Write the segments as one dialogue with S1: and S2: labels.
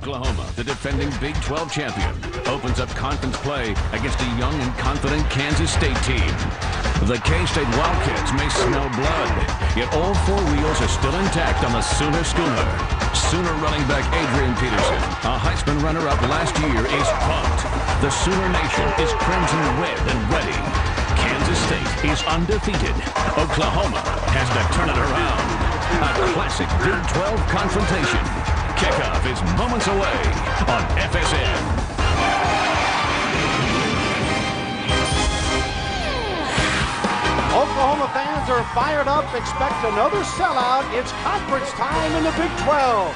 S1: Oklahoma, the defending Big 12 champion, opens up conference play against a young and confident Kansas State team. The K-State Wildcats may smell blood, yet all four wheels are still intact on the Sooner schooner. Sooner running back Adrian Peterson, a Heisman runner-up last year, is pumped. The Sooner Nation is crimson red and ready. Kansas State is undefeated. Oklahoma has to turn it around. A classic Big 12 confrontation. Kickoff is moments away on FSN.
S2: Oklahoma fans are fired up. Expect another sellout. It's conference time in the Big 12.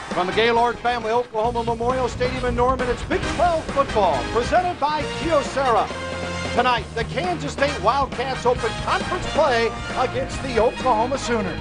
S2: From the Gaylord family Oklahoma Memorial Stadium in Norman, it's Big 12 football presented by Kyocera. Tonight, the Kansas State Wildcats open conference play against the Oklahoma Sooners.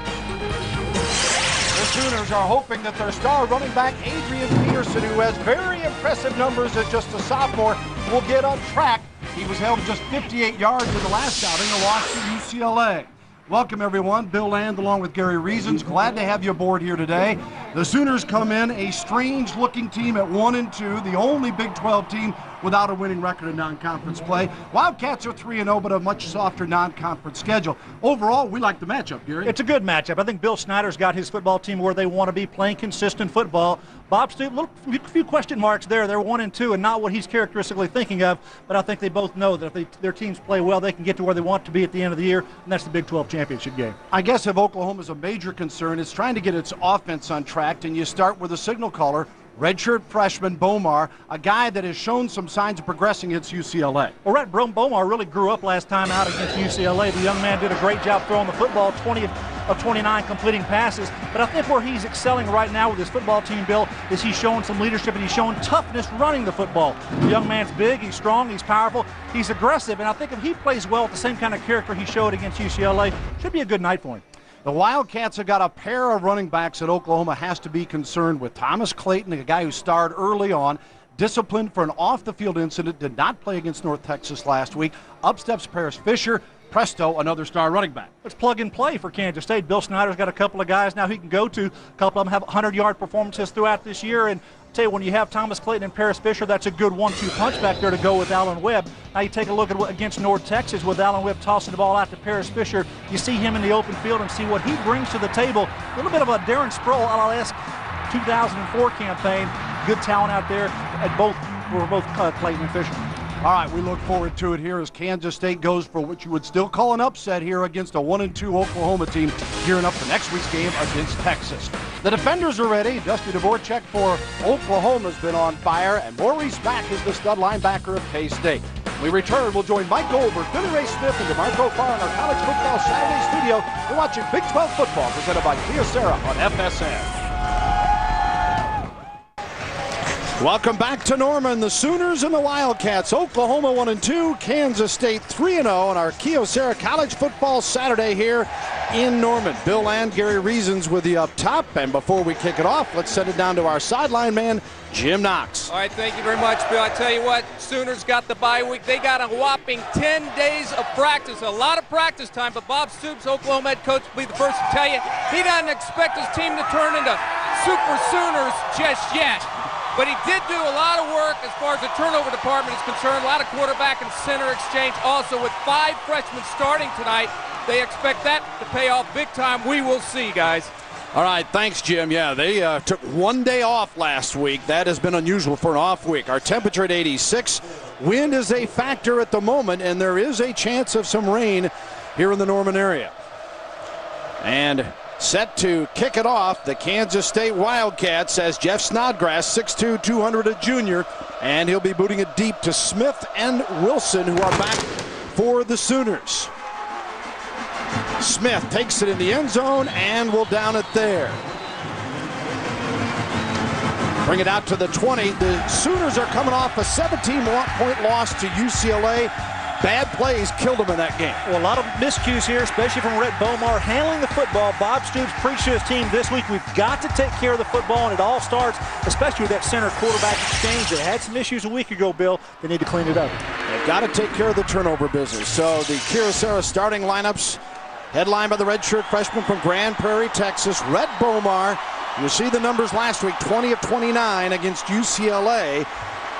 S2: The Sooners are hoping that their star running back Adrian Peterson, who has very impressive numbers as just a sophomore, will get on track. He was held just 58 yards in the last outing, a loss to UCLA. Welcome, everyone. Bill Land along with Gary Reasons. Glad to have you aboard here today. The Sooners come in a strange-looking team at 1-2, the only Big 12 team without a winning record in non-conference play. Wildcats are 3-0, but a much softer non-conference schedule. Overall, we like the matchup, Gary.
S3: It's a good matchup. I think Bill Snyder's got his football team where they want to be, playing consistent football. Bob Stoops, a few question marks there. They're 1-2 and not what he's characteristically thinking of, but I think they both know that if their teams play well, they can get to where they want to be at the end of the year, and that's the Big 12 championship game.
S2: I guess if Oklahoma's a major concern, it's trying to get its offense on track, and you start with a signal caller, redshirt freshman Bomar, a guy that has shown some signs of progressing against UCLA.
S3: Well, Rhett Bomar really grew up last time out against UCLA. The young man did a great job throwing the football, 20 of 29 completing passes. But I think where he's excelling right now with his football team, Bill, is he's showing some leadership and he's showing toughness running the football. The young man's big, he's strong, he's powerful, he's aggressive, and I think if he plays well with the same kind of character he showed against UCLA, should be a good night for him.
S2: The Wildcats have got a pair of running backs that Oklahoma has to be concerned with. Thomas Clayton, a guy who starred early on, disciplined for an off-the-field incident, did not play against North Texas last week. Up steps Paris Fisher. Presto, another star running back.
S3: It's plug and play for Kansas State. Bill Snyder's got a couple of guys now he can go to. A couple of them have 100-yard performances throughout this year. And I'll tell you, when you have Thomas Clayton and Paris Fisher, that's a good 1-2 punch back there to go with Allen Webb. Now you take a look at against North Texas with Allen Webb tossing the ball out to Paris Fisher. You see him in the open field and see what he brings to the table. A little bit of a Darren Sproul-esque 2004 campaign. Good talent out there at both Clayton and Fisher.
S2: All right, we look forward to it here as Kansas State goes for what you would still call an upset here against a 1-2 Oklahoma team, gearing up for next week's game against Texas. The defenders are ready. Dusty Dvorak for Oklahoma's been on fire, and Maurice Mack is the stud linebacker of K-State. When we return, we'll join Mike Goldberg, Billy Ray Smith, and DeMarco Farr in our College Football Saturday studio. We're watching Big 12 football presented by Kyocera on FSN. Welcome back to Norman. The Sooners and the Wildcats. Oklahoma 1-2, Kansas State 3-0 on our Kyocera College Football Saturday here in Norman. Bill Land, Gary Reasons with you up top. And before we kick it off, let's send it down to our sideline man, Jim Knox.
S4: All right, thank you very much, Bill. I tell you what, Sooners got the bye week. They got a whopping 10 days of practice, a lot of practice time, but Bob Stoops, Oklahoma head coach, will be the first to tell you he doesn't expect his team to turn into Super Sooners just yet. But he did do a lot of work as far as the turnover department is concerned. A lot of quarterback and center exchange. Also, with 5 freshmen starting tonight, they expect that to pay off big time. We will see, guys.
S2: All right, thanks, Jim. Yeah, they took 1 day off last week. That has been unusual for an off week. Our temperature at 86. Wind is a factor at the moment, and there is a chance of some rain here in the Norman area. And set to kick it off, the Kansas State Wildcats, as Jeff Snodgrass, 6'2", 200, a junior, and he'll be booting it deep to Smith and Wilson, who are back for the Sooners. Smith takes it in the end zone and will down it there. Bring it out to the 20. The Sooners are coming off a 17-point loss to UCLA. Bad plays killed him in that game.
S3: Well, a lot of miscues here, especially from Rhett Bomar handling the football. Bob Stoops preached to his team this week, we've got to take care of the football, and it all starts, especially with that center quarterback exchange. They had some issues a week ago, Bill. They need to clean it up.
S2: They've got to take care of the turnover business. So the Kyocera starting lineups, headlined by the redshirt freshman from Grand Prairie, Texas, Rhett Bomar, You see the numbers last week, 20 of 29 against UCLA.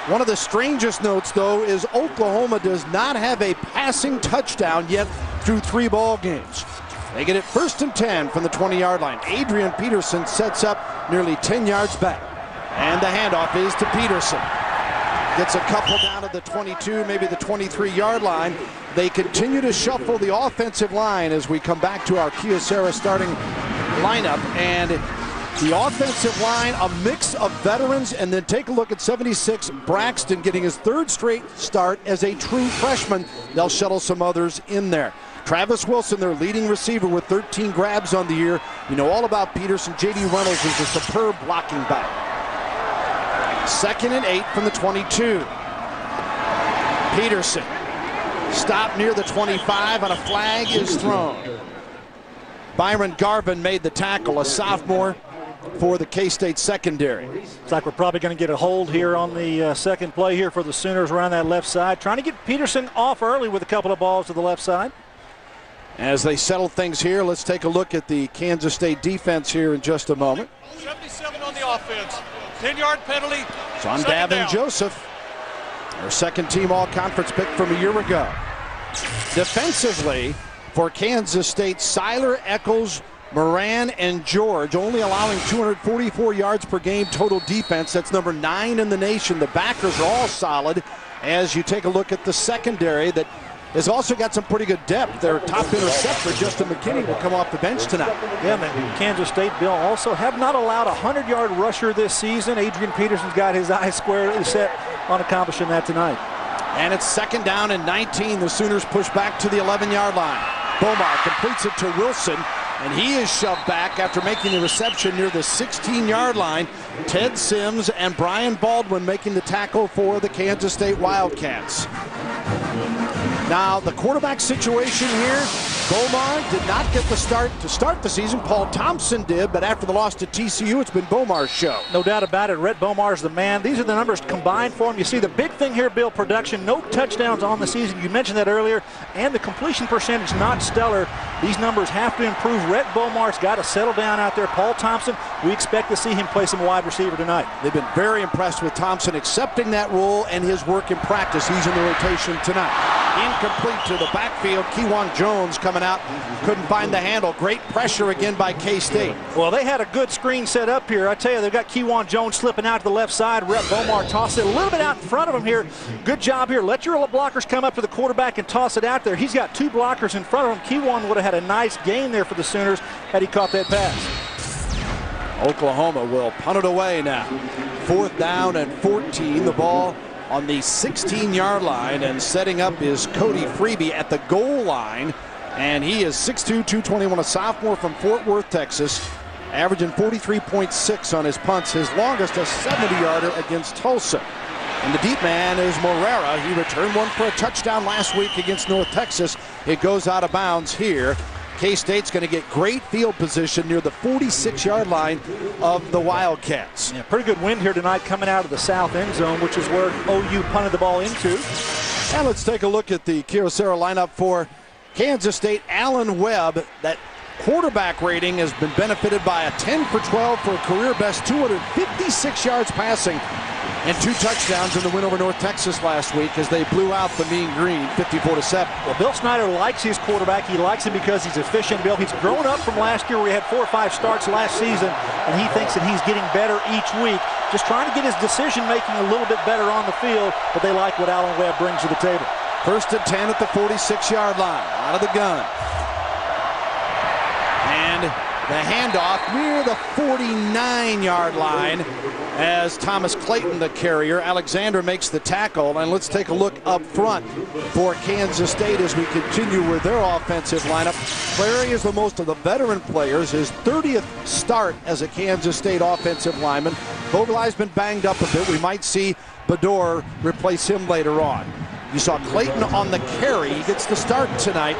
S2: One of the strangest notes, though, is Oklahoma does not have a passing touchdown yet through 3 ball games. They get it 1st and 10 from the 20-yard line. Adrian Peterson sets up nearly 10 yards back. And the handoff is to Peterson. Gets a couple down to the 22, maybe the 23-yard line. They continue to shuffle the offensive line as we come back to our Kyocera starting lineup. And the offensive line, a mix of veterans, and then take a look at 76, Braxton getting his 3rd straight start as a true freshman. They'll shuttle some others in there. Travis Wilson, their leading receiver with 13 grabs on the year. You know all about Peterson. J.D. Reynolds is a superb blocking back. 2nd and 8 from the 22. Peterson stopped near the 25 and a flag is thrown. Byron Garvin made the tackle, a sophomore for the K-State secondary.
S3: Looks like we're probably going to get a hold here on the second play here for the Sooners around that left side. Trying to get Peterson off early with a couple of balls to the left side.
S2: As they settle things here, let's take a look at the Kansas State defense here in just a moment.
S5: 77 on the offense. 10-yard penalty.
S2: John Davin Joseph, their 2nd team all-conference pick from a year ago. Defensively for Kansas State, Seiler, Eccles, Moran, and George only allowing 244 yards per game total defense. That's number 9 in the nation. The backers are all solid as you take a look at the secondary that has also got some pretty good depth. Their top interceptor, Justin McKinney, will come off the bench tonight.
S3: Yeah, man. Kansas State, Bill, also have not allowed a 100-yard rusher this season. Adrian Peterson's got his eyes squarely set on accomplishing that tonight.
S2: And it's 2nd down and 19. The Sooners push back to the 11-yard line. Bomar completes it to Wilson, and he is shoved back after making the reception near the 16-yard line. Ted Sims and Brian Baldwin making the tackle for the Kansas State Wildcats. Now, the quarterback situation here, Bomar did not get the start to start the season. Paul Thompson did, but after the loss to TCU, it's been Bomar's show.
S3: No doubt about it. Rhett Bomar's the man. These are the numbers combined for him. You see the big thing here, Bill, production. No touchdowns on the season. You mentioned that earlier. And the completion percentage not stellar. These numbers have to improve. Rhett Bomar's got to settle down out there. Paul Thompson, we expect to see him play some wide receiver tonight.
S2: They've been very impressed with Thompson accepting that role and his work in practice. He's in the rotation tonight. Incomplete to the backfield. Kewan Jones coming out. Couldn't find the handle. Great pressure again by K-State.
S3: Well, they had a good screen set up here. I tell you, they've got Kewan Jones slipping out to the left side. Rhett Bomar tossed it a little bit out in front of him here. Good job here. Let your blockers come up to the quarterback and toss it out there. He's got 2 blockers in front of him. Kewan would have had a nice game there for the Sooners had he caught that pass.
S2: Oklahoma will punt it away now. 4th down and 14. The ball on the 16-yard line, and setting up is Cody Freeby at the goal line, and he is 6'2", 221, a sophomore from Fort Worth, Texas, averaging 43.6 on his punts, his longest a 70-yarder against Tulsa. And the deep man is Morera. He returned one for a touchdown last week against North Texas. It goes out of bounds here. K-State's going to get great field position near the 46-yard line of the Wildcats.
S3: Yeah, pretty good wind here tonight coming out of the south end zone, which is where OU punted the ball into.
S2: And let's take a look at the Kyocera lineup for Kansas State. Allen Webb, that quarterback rating has been benefited by a 10 for 12 for a career best 256 yards passing and 2 touchdowns in the win over North Texas last week as they blew out the Mean Green 54-7.
S3: Well, Bill Snyder likes his quarterback. He likes him because he's efficient, Bill. He's grown up from last year where he had 4 or 5 starts last season, and he thinks that he's getting better each week. Just trying to get his decision-making a little bit better on the field, but they like what Allen Webb brings to the table.
S2: 1st and 10 at the 46-yard line, out of the gun. And the handoff near the 49-yard line as Thomas Clayton, the carrier. Alexander makes the tackle, and let's take a look up front for Kansas State as we continue with their offensive lineup. Clary is the most of the veteran players, his 30th start as a Kansas State offensive lineman. Vogelai's been banged up a bit. We might see Bador replace him later on. You saw Clayton on the carry. He gets the start tonight.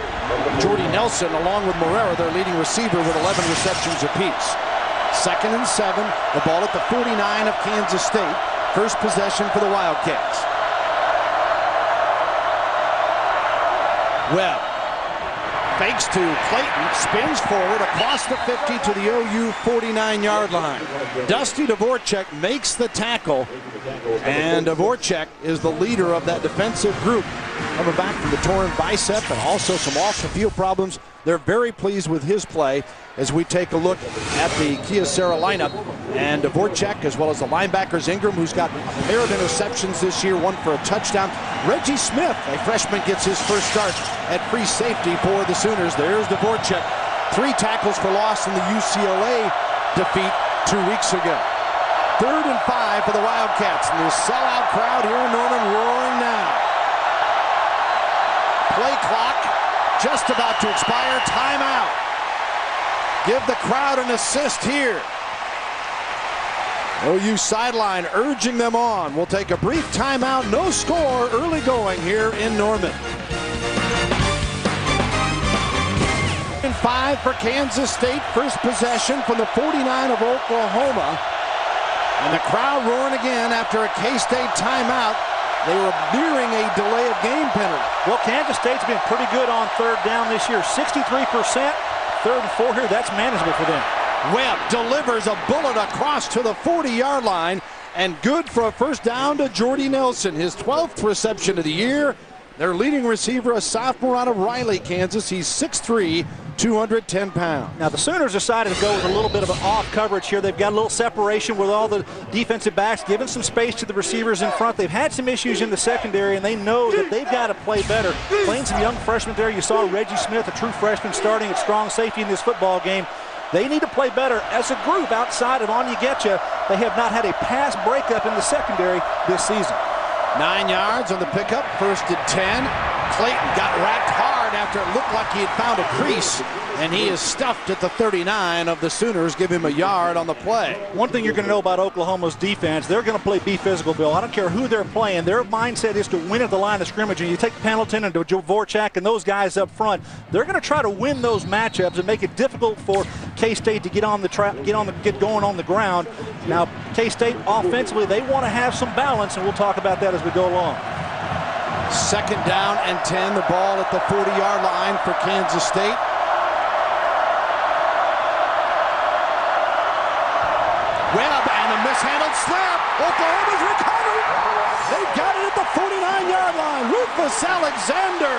S2: Jordy Nelson, along with Morera, their leading receiver, with 11 receptions apiece. 2nd and 7. The ball at the 49 of Kansas State. First possession for the Wildcats. Webb Fakes to Clayton, spins forward across the 50 to the OU 49-yard line. Dusty Dvorak makes the tackle, and Dvorak is the leader of that defensive group. Coming back from the torn bicep and also some off-the-field problems. They're very pleased with his play as we take a look at the Kyocera lineup. And Dvorak, as well as the linebackers, Ingram, who's got a pair of interceptions this year, one for a touchdown. Reggie Smith, a freshman, gets his first start at free safety for the Sooners. There's Dvorak. 3 tackles for loss in the UCLA defeat 2 weeks ago. 3rd and 5 for the Wildcats. And the sellout crowd here in Norman roaring now. Play clock just about to expire. Timeout. Give the crowd an assist here. OU sideline urging them on. We'll take a brief timeout. No score. Early going here in Norman. 5 for Kansas State. First possession from the 49 of Oklahoma. And the crowd roaring again after a K-State timeout. They were nearing a delay of game penalty.
S3: Well, Kansas State's been pretty good on 3rd down this year. 63%. 3rd and 4 here. That's manageable for them.
S2: Webb delivers a bullet across to the 40-yard line. And good for a first down to Jordy Nelson. His 12th reception of the year. Their leading receiver, a sophomore out of Riley, Kansas. He's 6'3", 210 pounds.
S3: Now the Sooners decided to go with a little bit of an off coverage here. They've got a little separation with all the defensive backs, giving some space to the receivers in front. They've had some issues in the secondary, and they know that they've got to play better. Playing some young freshmen there. You saw Reggie Smith, a true freshman, starting at strong safety in this football game. They need to play better as a group outside of Onyegetcha. They have not had a pass breakup in the secondary this season.
S2: 9 yards on the pickup, 1st and 10. Clayton got racked hard after it looked like he had found a crease, and he is stuffed at the 39 of the Sooners. Give him a yard on the play.
S3: One thing you're going to know about Oklahoma's defense, they're going to play be physical, Bill. I don't care who they're playing. Their mindset is to win at the line of scrimmage, and you take Pendleton and Dvorak and those guys up front. They're going to try to win those matchups and make it difficult for K-State to get going on the ground. Now, K-State offensively, they want to have some balance, and we'll talk about that as we go along.
S2: 2nd down and 10. The ball at the 40-yard line for Kansas State. Webb and a mishandled snap. Oklahoma's recovered. They've got it at the 49-yard line. Rufus Alexander.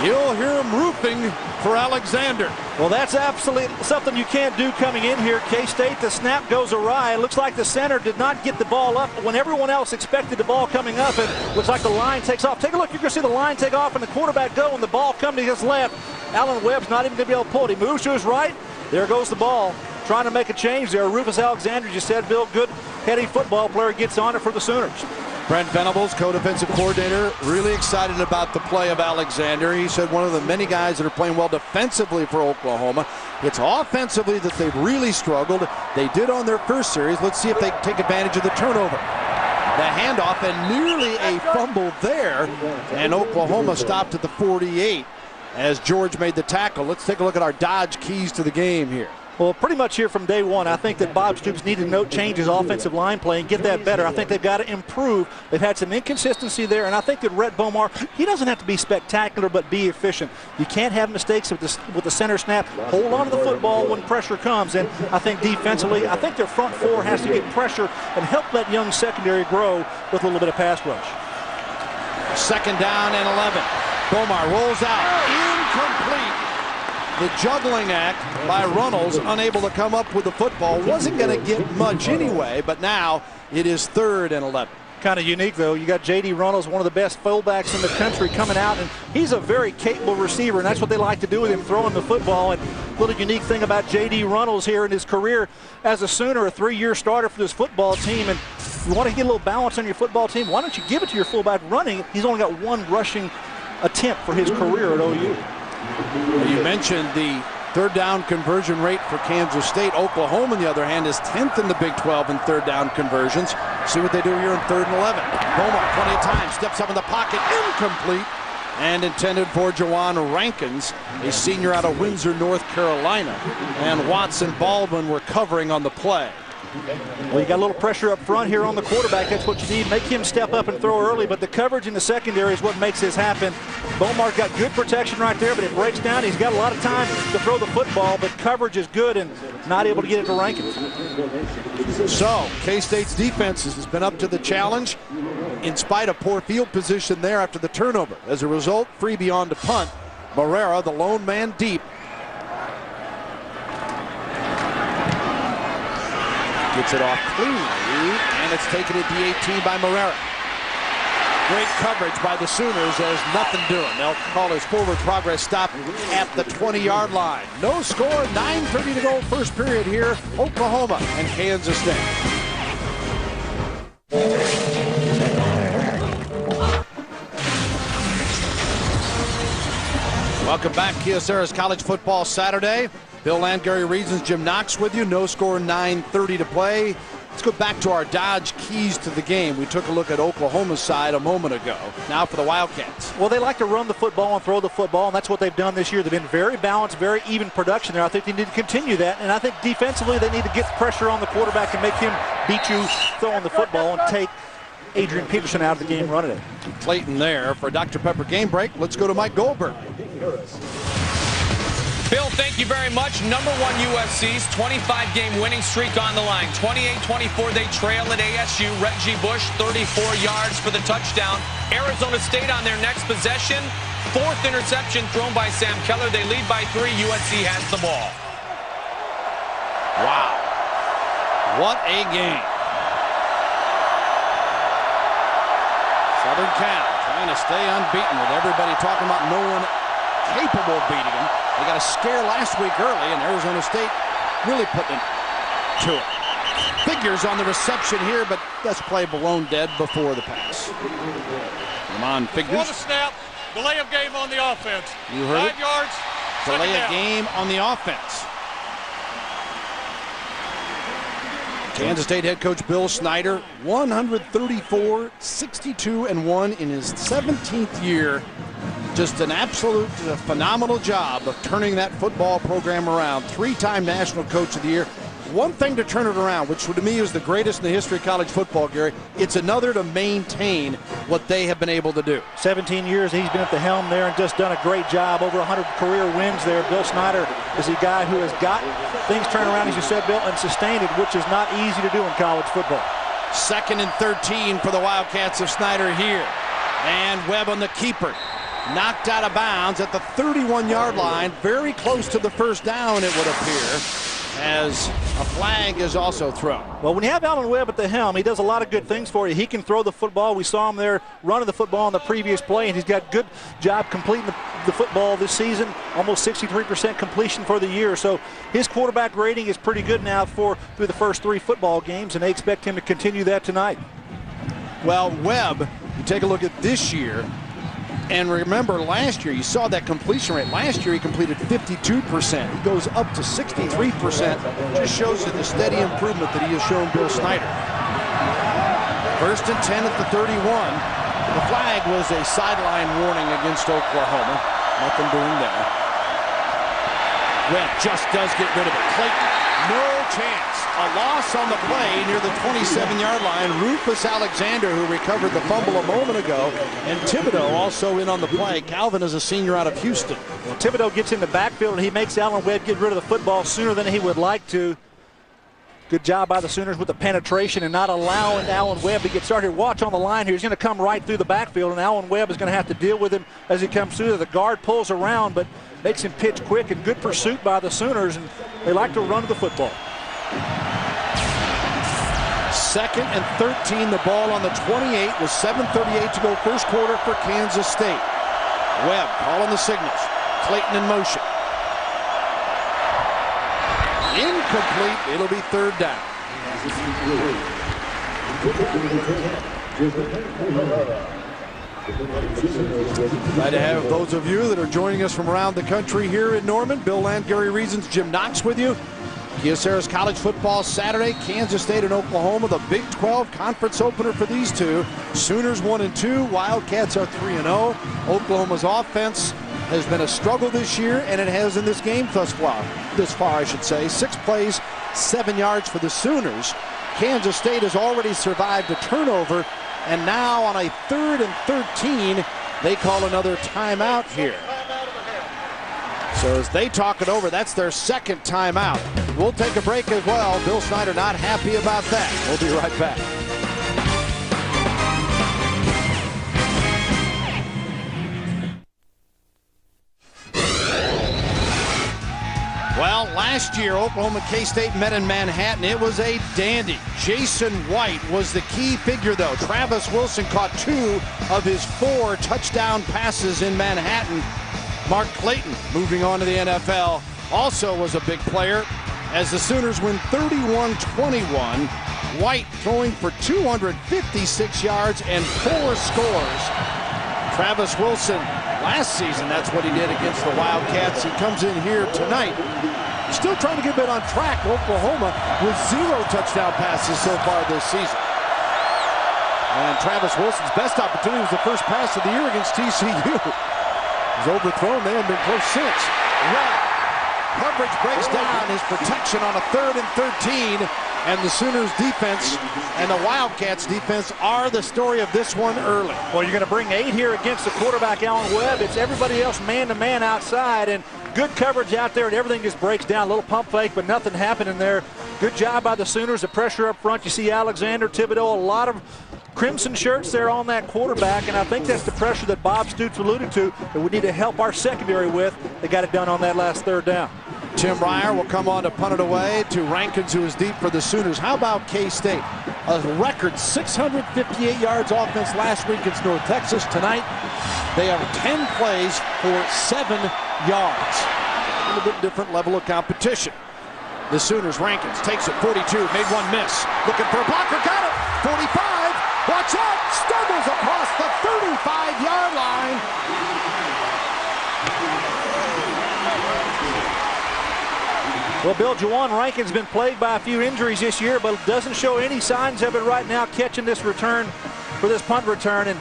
S2: You'll hear him roofing for Alexander.
S3: Well, that's absolutely something you can't do coming in here. K-State, the snap goes awry. It looks like the center did not get the ball up when everyone else expected the ball coming up. It looks like the line takes off. Take a look. You're going to see the line take off and the quarterback go, and the ball come to his left. Alan Webb's not even going to be able to pull it. He moves to his right. There goes the ball. Trying to make a change there. Rufus Alexander, you said, Bill, good heady football player, gets on it for the Sooners.
S2: Brent Venables, co-defensive coordinator, really excited about the play of Alexander. He said one of the many guys that are playing well defensively for Oklahoma. It's offensively that they've really struggled. They did on their first series. Let's see if they take advantage of the turnover. The handoff and nearly a fumble there. And Oklahoma stopped at the 48 as George made the tackle. Let's take a look at our Dodge keys to the game here.
S3: Well, pretty much here from day one, I think that Bob Stoops needed to change his offensive line play and get that better. I think they've got to improve. They've had some inconsistency there, and I think that Rhett Bomar, he doesn't have to be spectacular, but be efficient. You can't have mistakes with the center snap. Hold on to the football when pressure comes, and I think defensively, I think their front four has to get pressure and help that young secondary grow with a little bit of pass rush.
S2: 2nd down and 11. Bomar rolls out, incomplete. The juggling act by Runnels, unable to come up with the football. Wasn't going to get much anyway, but now it is 3rd and 11.
S3: Kind of unique, though. You got J.D. Runnels, one of the best fullbacks in the country, coming out, and he's a very capable receiver, and that's what they like to do with him, throwing the football. And a little unique thing about J.D. Runnels here in his career as a Sooner, a 3-year starter for this football team, and you want to get a little balance on your football team, why don't you give it to your fullback running? He's only got 1 rushing attempt for his career at OU.
S2: You mentioned the 3rd down conversion rate for Kansas State. Oklahoma, on the other hand, is 10th in the Big 12 in 3rd down conversions. See what they do here in 3rd and 11. Bomar, plenty of time, steps up in the pocket, incomplete, and intended for Jawan Rankins, a senior out of Windsor, North Carolina. And Watson Baldwin were covering on the play.
S3: Well, you got a little pressure up front here on the quarterback. That's what you need. Make him step up and throw early, but the coverage in the secondary is what makes this happen. Beaumar's got good protection right there, but it breaks down. He's got a lot of time to throw the football, but coverage is good and not able to get it to Rankins.
S2: So, K-State's defense has been up to the challenge in spite of poor field position there after the turnover. As a result, Freebie on to punt. Barrera, the lone man deep. Gets it off cleanly, and it's taken at the 18 by Morera. Great coverage by the Sooners as nothing doing. They'll call his forward progress stop at the 20-yard line. No score, 9:30 to go, first period here. Oklahoma and Kansas State. Welcome back, Kyocera's College Football Saturday. Bill Landgary Reasons, Jim Knox with you. No score, 9:30 to play. Let's go back to our Dodge keys to the game. We took a look at Oklahoma's side a moment ago. Now for the Wildcats.
S3: Well, they like to run the football and throw the football, and that's what they've done this year. They've been very balanced, very even production there. I think they need to continue that, and I think defensively they need to get pressure on the quarterback and make him beat you throwing the football and take Adrian Peterson out of the game running it.
S2: Clayton there for Dr. Pepper Game Break. Let's go to Mike Goldberg.
S6: Bill, thank you very much. Number one USC's 25-game winning streak on the line. 28-24, they trail at ASU. Reggie Bush, 34 yards for the touchdown. Arizona State on their next possession. Fourth interception thrown by Sam Keller. They lead by 3. USC has the ball.
S2: Wow. What a game. Southern Cal trying to stay unbeaten with everybody talking about no one capable of beating them. They got a scare last week early, and Arizona State really putting it to it. Figures on the reception here, but that's play blown dead before the pass. Come on, Figures.
S5: On the snap, delay of game on the offense.
S2: You heard
S5: 5 yards,
S2: delay
S5: second
S2: of
S5: down.
S2: game on the offense. Kansas State head coach Bill Snyder, 134, 62-1 in his 17th year. Just an absolute phenomenal job of turning that football program around. 3-time National Coach of the Year. One thing to turn it around, which to me is the greatest in the history of college football, Gary. It's another to maintain what they have been able to do.
S3: 17 years he's been at the helm there and just done a great job. Over 100 career wins there. Bill Snyder is a guy who has got things turned around, as you said, Bill, and sustained it, which is not easy to do in college football.
S2: 2nd and 13 for the Wildcats of Snyder here. And Webb on the keeper. Knocked out of bounds at the 31-yard line. Very close to the first down, it would appear, as a flag is also thrown.
S3: Well, when you have Alan Webb at the helm, he does a lot of good things for you. He can throw the football. We saw him there running the football on the previous play, and he's got good job completing the football this season. Almost 63% completion for the year. So his quarterback rating is pretty good now through the first 3 football games, and they expect him to continue that tonight.
S2: Well, Webb, you take a look at this year, and remember last year, you saw that completion rate. Last year he completed 52%. He goes up to 63%. Just shows you the steady improvement that he has shown Bill Snyder. 1st and 10 at the 31. The flag was a sideline warning against Oklahoma. Nothing doing there. Webb just does get rid of it. Clayton, no chance. A loss on the play near the 27-yard line. Rufus Alexander, who recovered the fumble a moment ago, and Thibodeau also in on the play. Calvin is a senior out of Houston.
S3: Well, Thibodeau gets in the backfield, and he makes Alan Webb get rid of the football sooner than he would like to. Good job by the Sooners with the penetration and not allowing Alan Webb to get started. Watch on the line here. He's going to come right through the backfield, and Alan Webb is going to have to deal with him as he comes through. The guard pulls around, but makes him pitch quick, and good pursuit by the Sooners, and they like to run the football.
S2: 2nd and 13, the ball on the 28 with 7:38 to go, first quarter for Kansas State. Webb calling the signals. Clayton in motion. Incomplete. It'll be 3rd down. Glad to have those of you that are joining us from around the country here in Norman. Bill Landgary Reasons, Jim Knox with you. Kyocera's College Football Saturday, Kansas State and Oklahoma, the Big 12 conference opener for these two. Sooners 1-2, Wildcats are 3-0. Oklahoma's offense has been a struggle this year, and it has in this game thus far, I should say. 6 plays, 7 yards for the Sooners. Kansas State has already survived a turnover, and now on a 3rd and 13, they call another timeout here. So as they talk it over, that's their second timeout. We'll take a break as well. Bill Snyder not happy about that. We'll be right back. Well, last year, Oklahoma K-State met in Manhattan. It was a dandy. Jason White was the key figure, though. Travis Wilson caught 2 of his 4 touchdown passes in Manhattan. Mark Clayton, moving on to the NFL, also was a big player as the Sooners win 31-21. White throwing for 256 yards and 4 scores. Travis Wilson, last season, that's what he did against the Wildcats. He comes in here tonight, still trying to get a bit on track. Oklahoma with 0 touchdown passes so far this season. And Travis Wilson's best opportunity was the first pass of the year against TCU. It was overthrown. They haven't been close since. Red. Coverage breaks down his protection on a 3rd and 13. And the Sooners defense and the Wildcats defense are the story of this one early.
S3: Well, you're going to bring 8 here against the quarterback, Allen Webb. It's everybody else man-to-man outside, and good coverage out there, and everything just breaks down. A little pump fake, but nothing happening there. Good job by the Sooners. The pressure up front. You see Alexander Thibodeau, a lot of crimson shirts there on that quarterback, and I think that's the pressure that Bob Stoops alluded to that we need to help our secondary with. They got it done on that last 3rd down.
S2: Tim Ryer will come on to punt it away to Rankins, who is deep for the Sooners. How about K-State? A record 658 yards offense last week against North Texas. Tonight, they have 10 plays for 7 yards. A little bit different level of competition. The Sooners, Rankins takes it 42, made one miss. Looking for a blocker, got it. 45, watch out, stumbles across the 35-yard line.
S3: Well, Bill, Juwan Rankin's been plagued by a few injuries this year, but doesn't show any signs of it right now, catching this return for this punt return. And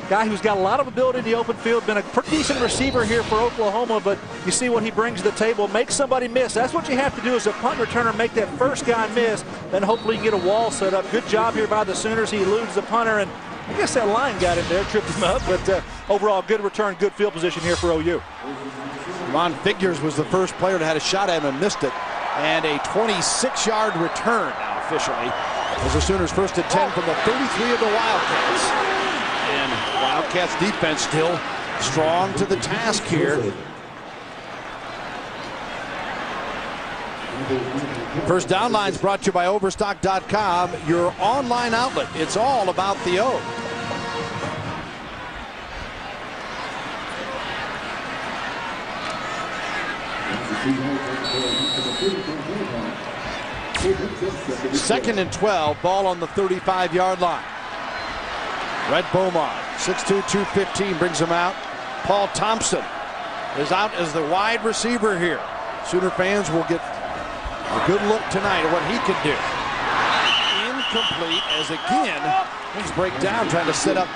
S3: guy who's got a lot of ability in the open field, been a pretty decent receiver here for Oklahoma, but you see what he brings to the table, make somebody miss. That's what you have to do as a punt returner, make that first guy miss, then hopefully you get a wall set up. Good job here by the Sooners. He eludes the punter, and I guess that line got in there, tripped him up, but overall good return, good field position here for OU.
S2: Ron Figures was the first player that had a shot at him and missed it. And a 26-yard return now officially as the Sooners first at 10 from the 33 of the Wildcats. And Wildcats defense still strong to the task here. First Down Line's brought to you by Overstock.com, your online outlet. It's all about the O. Second and 12, ball on the 35-yard line. Red Bomar, 6'2", 215, brings him out. Paul Thompson is out as the wide receiver here. Sooner fans will get a good look tonight at what he can do. Incomplete as again, things break down trying to set up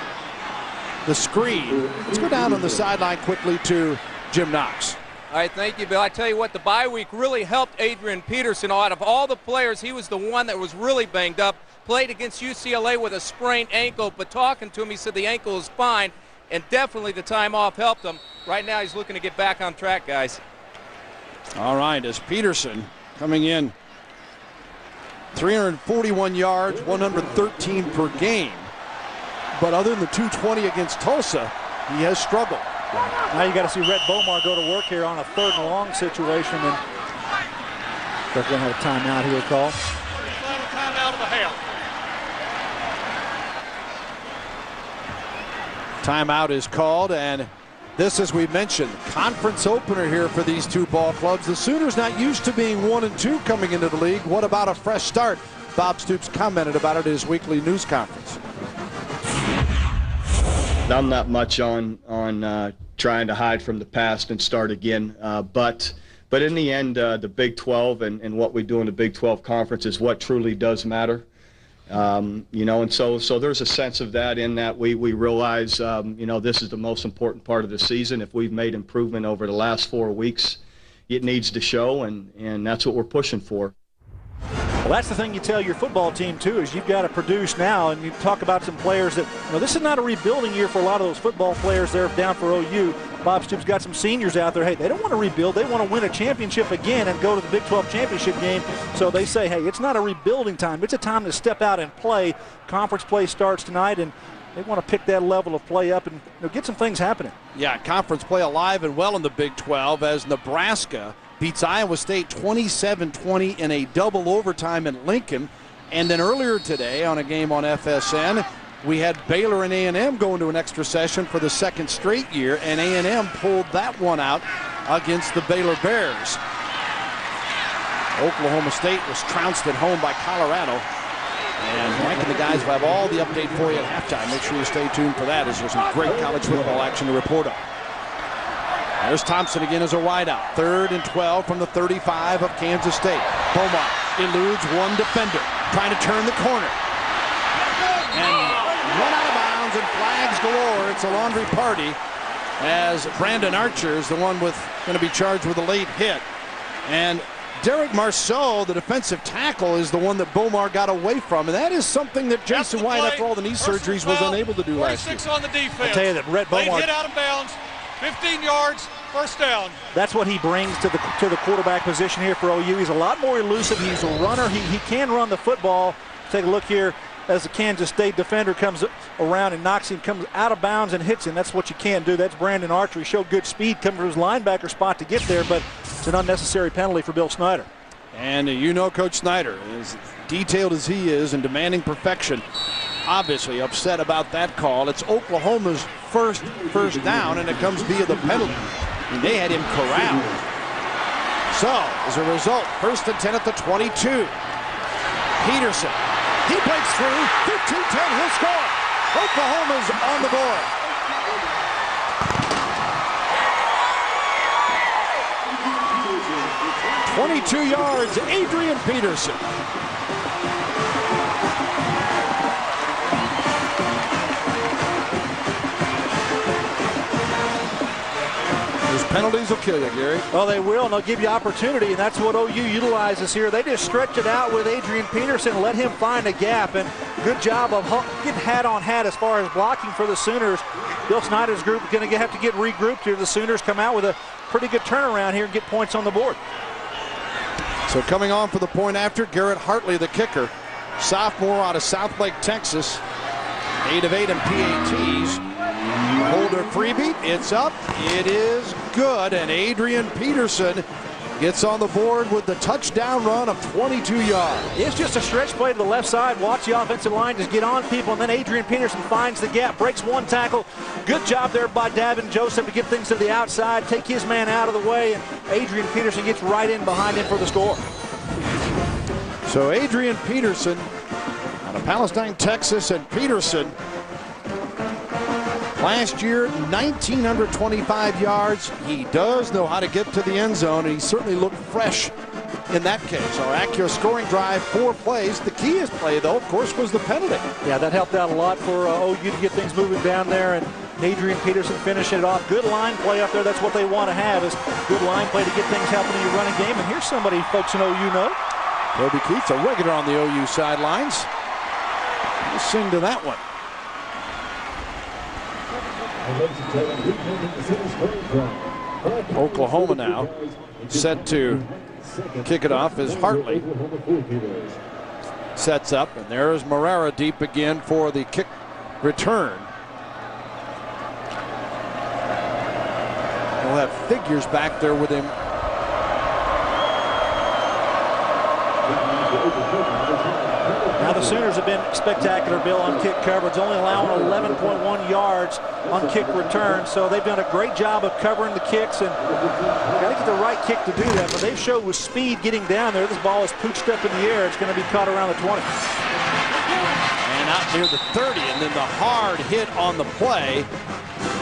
S2: the screen. Let's go down on the sideline quickly to Jim Knox.
S4: All right, thank you, Bill. I tell you what, the bye week really helped Adrian Peterson. Out of all the players, he was the one that was really banged up. Played against UCLA with a sprained ankle, but talking to him, he said the ankle is fine, and definitely the time off helped him. Right now, he's looking to get back on track, guys.
S2: All right, as Peterson coming in, 341 yards, 113 per game. But other than the 220 against Tulsa, he has struggled.
S3: Now you got to see Red Bomar go to work here on a 3rd and long situation, and they're going to have a timeout here call.
S5: Timeout of the half.
S2: Timeout is called, and this, as we mentioned, conference opener here for these two ball clubs. The Sooners not used to being 1-2 coming into the league. What about a fresh start? Bob Stoops commented about it at his weekly news conference.
S7: I'm not much on trying to hide from the past and start again, but in the end, the Big 12 and what we do in the Big 12 conference is what truly does matter. And so there's a sense of that in that we realize, this is the most important part of the season. If we've made improvement over the last 4 weeks, it needs to show, and that's what we're pushing for.
S3: That's the thing you tell your football team, too, is you've got to produce now. And you talk about some players that, this is not a rebuilding year for a lot of those football players there down for OU. Bob Stoops got some seniors out there. Hey, they don't want to rebuild. They want to win a championship again and go to the Big 12 championship game. So they say, hey, it's not a rebuilding time. It's a time to step out and play. Conference play starts tonight, and they want to pick that level of play up and get some things happening.
S2: Yeah, conference play alive and well in the Big 12 as Nebraska beats Iowa State 27-20 in a double overtime in Lincoln. And then earlier today on a game on FSN, we had Baylor and A&M go into an extra session for the second straight year, and A&M pulled that one out against the Baylor Bears. Oklahoma State was trounced at home by Colorado. And Mike and the guys will have all the update for you at halftime. Make sure you stay tuned for that, as there's some great college football action to report on. There's Thompson again as a wideout. 3rd and 12 from the 35 of Kansas State. Beaumont eludes one defender, trying to turn the corner. And run out of bounds and flags galore. It's a laundry party as Brandon Archer is the one going to be charged with a late hit. And Derek Marceau, the defensive tackle, is the one that Beaumont got away from, and that is something that Jason White, after all the knee surgeries, was unable to do last year.
S5: 46 on the defense.
S3: I tell you that Rhett Beaumont,
S5: late hit out of bounds, 15 yards, first down.
S3: That's what he brings to the quarterback position here for OU. He's a lot more elusive. He's a runner. He can run the football. Take a look here as the Kansas State defender comes around and knocks him, comes out of bounds and hits him. That's what you can do. That's Brandon Archer. He showed good speed coming to his linebacker spot to get there, but it's an unnecessary penalty for Bill Snyder.
S2: And Coach Snyder, as detailed as he is and demanding perfection, obviously upset about that call. It's Oklahoma's first down, and it comes via the penalty. And they had him corralled. So, as a result, 1st and 10 at the 22. Peterson, he breaks through, 15-10, he'll score. Oklahoma's on the board. .22 yards, Adrian Peterson. Those penalties will kill you, Gary.
S3: Well, they will, and they'll give you opportunity, and that's what OU utilizes here. They just stretch it out with Adrian Peterson, let him find a gap, and good job of getting hat on hat as far as blocking for the Sooners. Bill Snyder's group is going to have to get regrouped here. The Sooners come out with a pretty good turnaround here and get points on the board.
S2: So coming on for the point after, Garrett Hartley, the kicker, sophomore out of Southlake, Texas. 8 of 8 in PATs. Holder freebie, it's up, it is good, and Adrian Peterson gets on the board with the touchdown run of 22 yards.
S3: It's just a stretch play to the left side. Watch the offensive line just get on people, and then Adrian Peterson finds the gap, breaks one tackle. Good job there by Davin Joseph to get things to the outside, take his man out of the way, and Adrian Peterson gets right in behind him for the score.
S2: So Adrian Peterson out of Palestine, Texas, and Peterson last year, 1,925 yards. He does know how to get to the end zone, and he certainly looked fresh in that case. Our accurate scoring drive, 4 plays. The keyest play, though, of course, was the penalty.
S3: Yeah, that helped out a lot for OU to get things moving down there, and Adrian Peterson finishing it off. Good line play up there. That's what they want to have, is good line play to get things happening in your running game. And here's somebody folks in OU know.
S2: Toby Keith's a regular on the OU sidelines. Let's sing to that one. Oklahoma now set to kick it off as Hartley sets up, and there's Marrera deep again for the kick return. We'll have Figures back there with him.
S3: Now the Sooners have been spectacular, Bill, on kick coverage, only allowing 11.1 yards on kick return. So they've done a great job of covering the kicks, and got to get the right kick to do that. But they've showed with speed getting down there. This ball is pooched up in the air. It's going to be caught around the 20.
S2: And out near the 30, and then the hard hit on the play.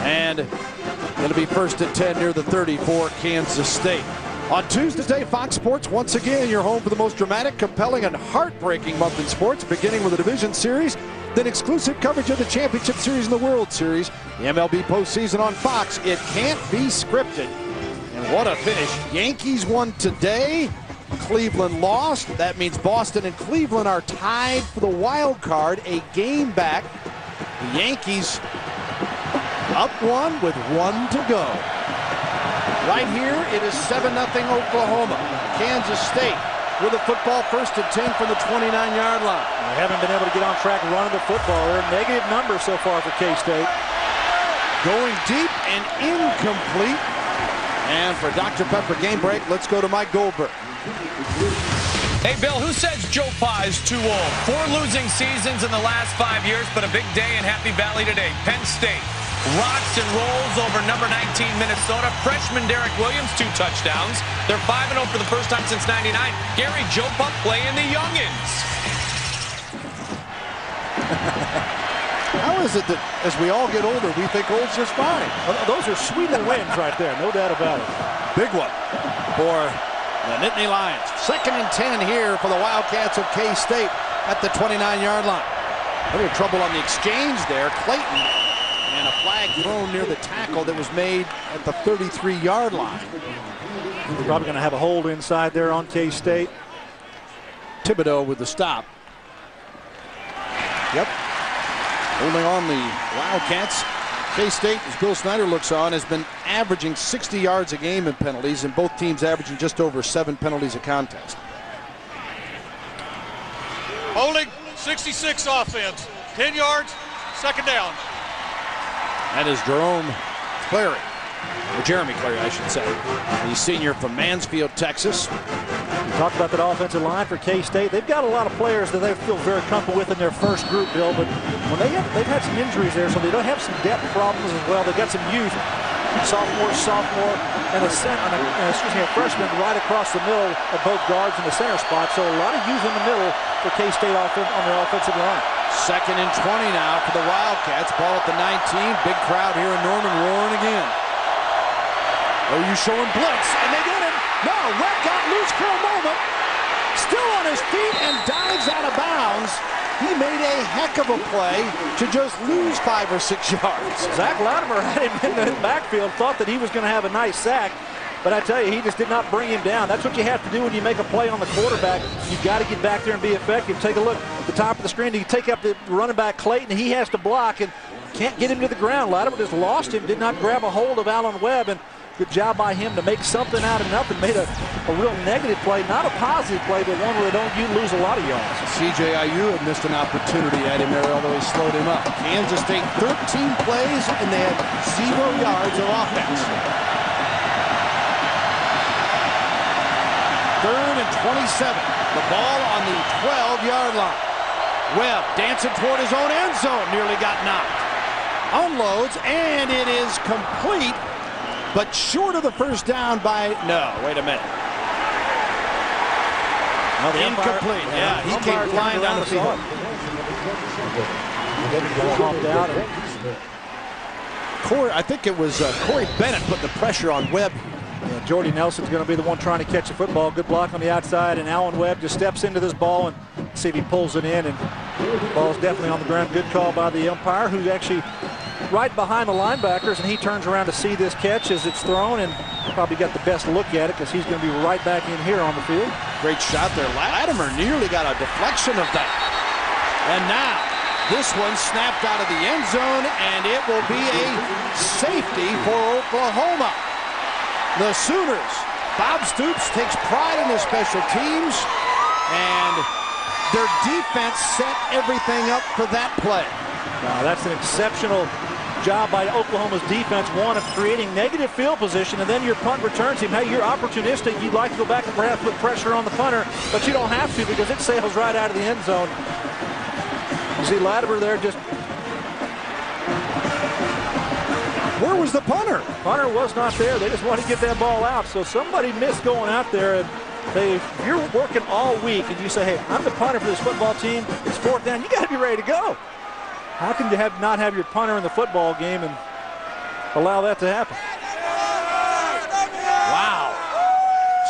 S2: And it'll be 1st and 10 near the 30 for Kansas State. On Tuesday, Fox Sports, once again, your home for the most dramatic, compelling, and heartbreaking month in sports, beginning with the Division Series, then exclusive coverage of the Championship Series and the World Series. The MLB postseason on Fox. It can't be scripted. And what a finish. Yankees won today. Cleveland lost. That means Boston and Cleveland are tied for the wild card, a game back. The Yankees up one with 1 to go. Right here, it is 7-0 Oklahoma. Kansas State with a football, 1st and 10 from the 29-yard line.
S3: They haven't been able to get on track running the football. They're negative numbers so far for K-State.
S2: Going deep and incomplete. And for Dr. Pepper game break, let's go to Mike Goldberg.
S6: Hey, Bill, who says Joe Pa is too old? 4 losing seasons in the last 5 years, but a big day in Happy Valley today. Penn State rocks and rolls over number 19 Minnesota. Freshman Derek Williams, 2 touchdowns. They're 5-0 for the first time since '99. Gary Joe Pa playing the youngins.
S2: How is it that as we all get older, we think old's just fine?
S3: Those are sweet wins right there, no doubt about it.
S2: Big one for the Nittany Lions. 2nd and 10 here for the Wildcats of K-State at the 29-yard line. A little trouble on the exchange there. Clayton, and a flag thrown near the tackle that was made at the 33-yard line.
S3: We're probably going to have a hold inside there on K-State.
S2: Thibodeau with the stop. Yep. Holding on the Wildcats. K-State, as Bill Snyder looks on, has been averaging 60 yards a game in penalties, and both teams averaging just over 7 penalties a contest.
S5: Holding, 66 offense. 10 yards, 2nd down.
S2: That is Jeremy Clary, I should say. The senior from Mansfield, Texas.
S3: We talked about that offensive line for K-State. They've got a lot of players that they feel very comfortable with in their first group, Bill, but when they've had some injuries there, so they don't have some depth problems as well. They've got some youth, sophomore, and a freshman right across the middle of both guards in the center spot. So a lot of youth in the middle for K-State on their offensive line.
S2: 2nd and 20 now for the Wildcats. Ball at the 19. Big crowd here in Norman roaring again. OU showing blitz, and they get it. No, Webb got loose for a moment. Still on his feet and dives out of bounds. He made a heck of a play to just lose 5 or 6 yards.
S3: Zach Latimer had him in the backfield, thought that he was going to have a nice sack. But I tell you, he just did not bring him down. That's what you have to do when you make a play on the quarterback. You've got to get back there and be effective. Take a look at the top of the screen. You take up the running back Clayton. He has to block and can't get him to the ground. Latimer just lost him, did not grab a hold of Alan Webb. And good job by him to make something out of nothing. Made a real negative play, not a positive play, but one where you lose a lot of yards.
S2: CJIU had missed an opportunity at him there, although he slowed him up. Kansas State 13 plays, and they had 0 yards of offense. 3rd and 27. The ball on the 12-yard line. Webb dancing toward his own end zone. Nearly got knocked. Unloads, and it is complete, but short of the first down by, no, wait a minute. Incomplete. Yeah, he came flying down the field. Corey, I think it was Corey Bennett putting the pressure on Webb.
S3: Yeah, Jordy Nelson's going to be the one trying to catch the football. Good block on the outside, and Alan Webb just steps into this ball and see if he pulls it in. And the ball's definitely on the ground. Good call by the umpire, who's actually right behind the linebackers, and he turns around to see this catch as it's thrown and probably got the best look at it because he's going to be right back in here on the field.
S2: Great shot there. Latimer nearly got a deflection of that. And now this one snapped out of the end zone, and it will be a safety for Oklahoma. The Sooners. Bob Stoops takes pride in his special teams, and their defense set everything up for that play.
S3: Now, that's an exceptional job by Oklahoma's defense, one of creating negative field position, and then your punt return team. Hey, you're opportunistic. You'd like to go back and perhaps put pressure on the punter, but you don't have to because it sails right out of the end zone. You see Latimer there just...
S2: Where was the punter?
S3: Punter was not there. They just wanted to get that ball out, so somebody missed going out there. And if you're working all week and you say, hey, I'm the punter for this football team, it's 4th down, you got to be ready to go. How can you not have your punter in the football game and allow that to happen?
S2: Wow.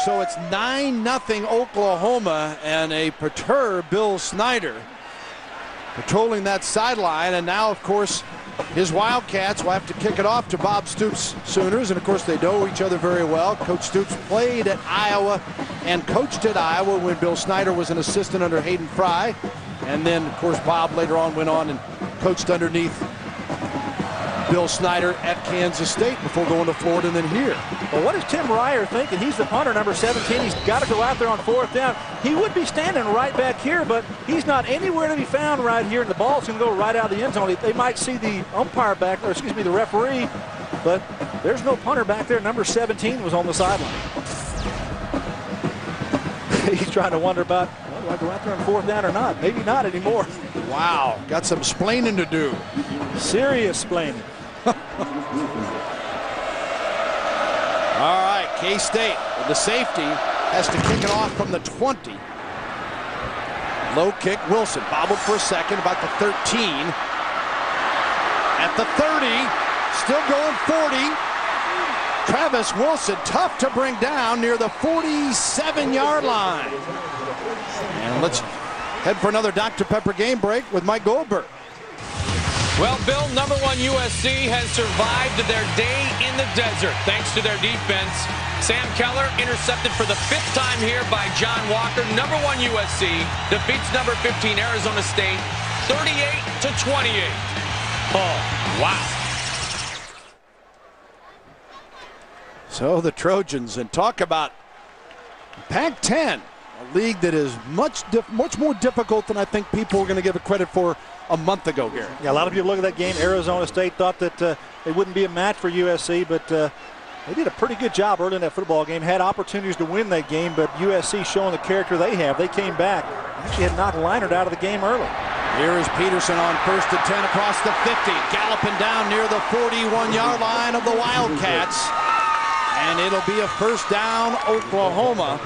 S2: So it's 9-0 Oklahoma, and a perturbed Bill Snyder patrolling that sideline. And now, of course, His Wildcats will have to kick it off to Bob Stoops' Sooners, and of course they know each other very well. Coach Stoops played at Iowa and coached at Iowa when Bill Snyder was an assistant under Hayden Fry. And then, of course, Bob later on went on and coached underneath Bill Snyder at Kansas State before going to Florida and then here.
S3: Well, what is Tim Ryer thinking? He's the punter, number 17. He's got to go out there on 4th down. He would be standing right back here, but he's not anywhere to be found right here, and the ball's going to go right out of the end zone. They might see the umpire back there, excuse me, the referee, but there's no punter back there. Number 17 was on the sideline. He's trying to wonder about, well, do I go out there on 4th down or not? Maybe not anymore.
S2: Wow, got some splaining to do.
S3: Serious splaining.
S2: All right, K-State with the safety has to kick it off from the 20. Low kick, Wilson bobbled for a second, about the 13. At the 30, still going 40. Travis Wilson, tough to bring down near the 47-yard line. And let's head for another Dr. Pepper game break with Mike Goldberg.
S6: Well, Bill, number 1 USC has survived their day in the desert thanks to their defense. Sam Keller intercepted for the 5th time here by John Walker. Number 1 USC defeats number 15 Arizona State 38-28. Oh, wow.
S2: So the Trojans, and talk about Pac-10, a league that is much more difficult than I think people were going to give it credit for a month ago, Gary.
S3: Yeah, a lot of people look at that game. Arizona State thought that they wouldn't be a match for USC, but they did a pretty good job early in that football game. Had opportunities to win that game, but USC showing the character they have. They came back. Actually had knocked Leinart out of the game early.
S2: Here is Peterson on 1st and 10 across the 50, galloping down near the 41-yard line of the Wildcats. And it'll be a 1st down, Oklahoma.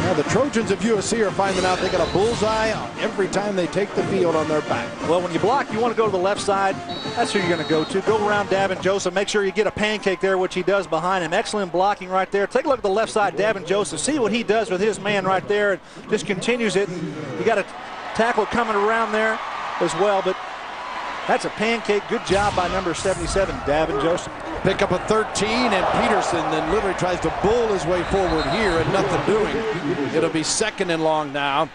S2: Now the Trojans of USC are finding out they got a bullseye every time they take the field on their back.
S3: Well, when you block, you want to go to the left side. That's who you're going to go to. Go around Davin Joseph. Make sure you get a pancake there, which he does behind him. Excellent blocking right there. Take a look at the left side, Davin Joseph. See what he does with his man right there. And just continues it. You got a tackle coming around there as well, but that's a pancake. Good job by number 77, Davin Joseph.
S2: Pick up a 13, and Peterson then literally tries to bull his way forward here and nothing doing. It'll be 2nd and long now.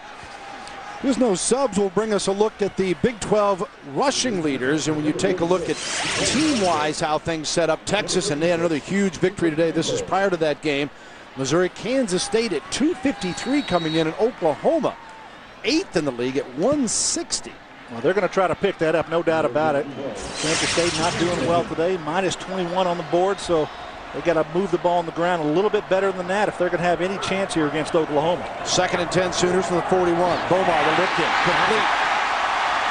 S2: There's no subs. Will bring us a look at the Big 12 rushing leaders, and when you take a look at team-wise how things set up, Texas, and they had another huge victory today. This is prior to that game. Missouri, Kansas State at 253 coming in, and Oklahoma 8th in the league at 160.
S3: Well, they're going to try to pick that up, no doubt about it. Kansas State not doing well today, minus 21 on the board, so they got to move the ball on the ground a little bit better than that if they're going to have any chance here against Oklahoma.
S2: 2nd and 10 Sooners from the 41. Bomar, the lift in, complete.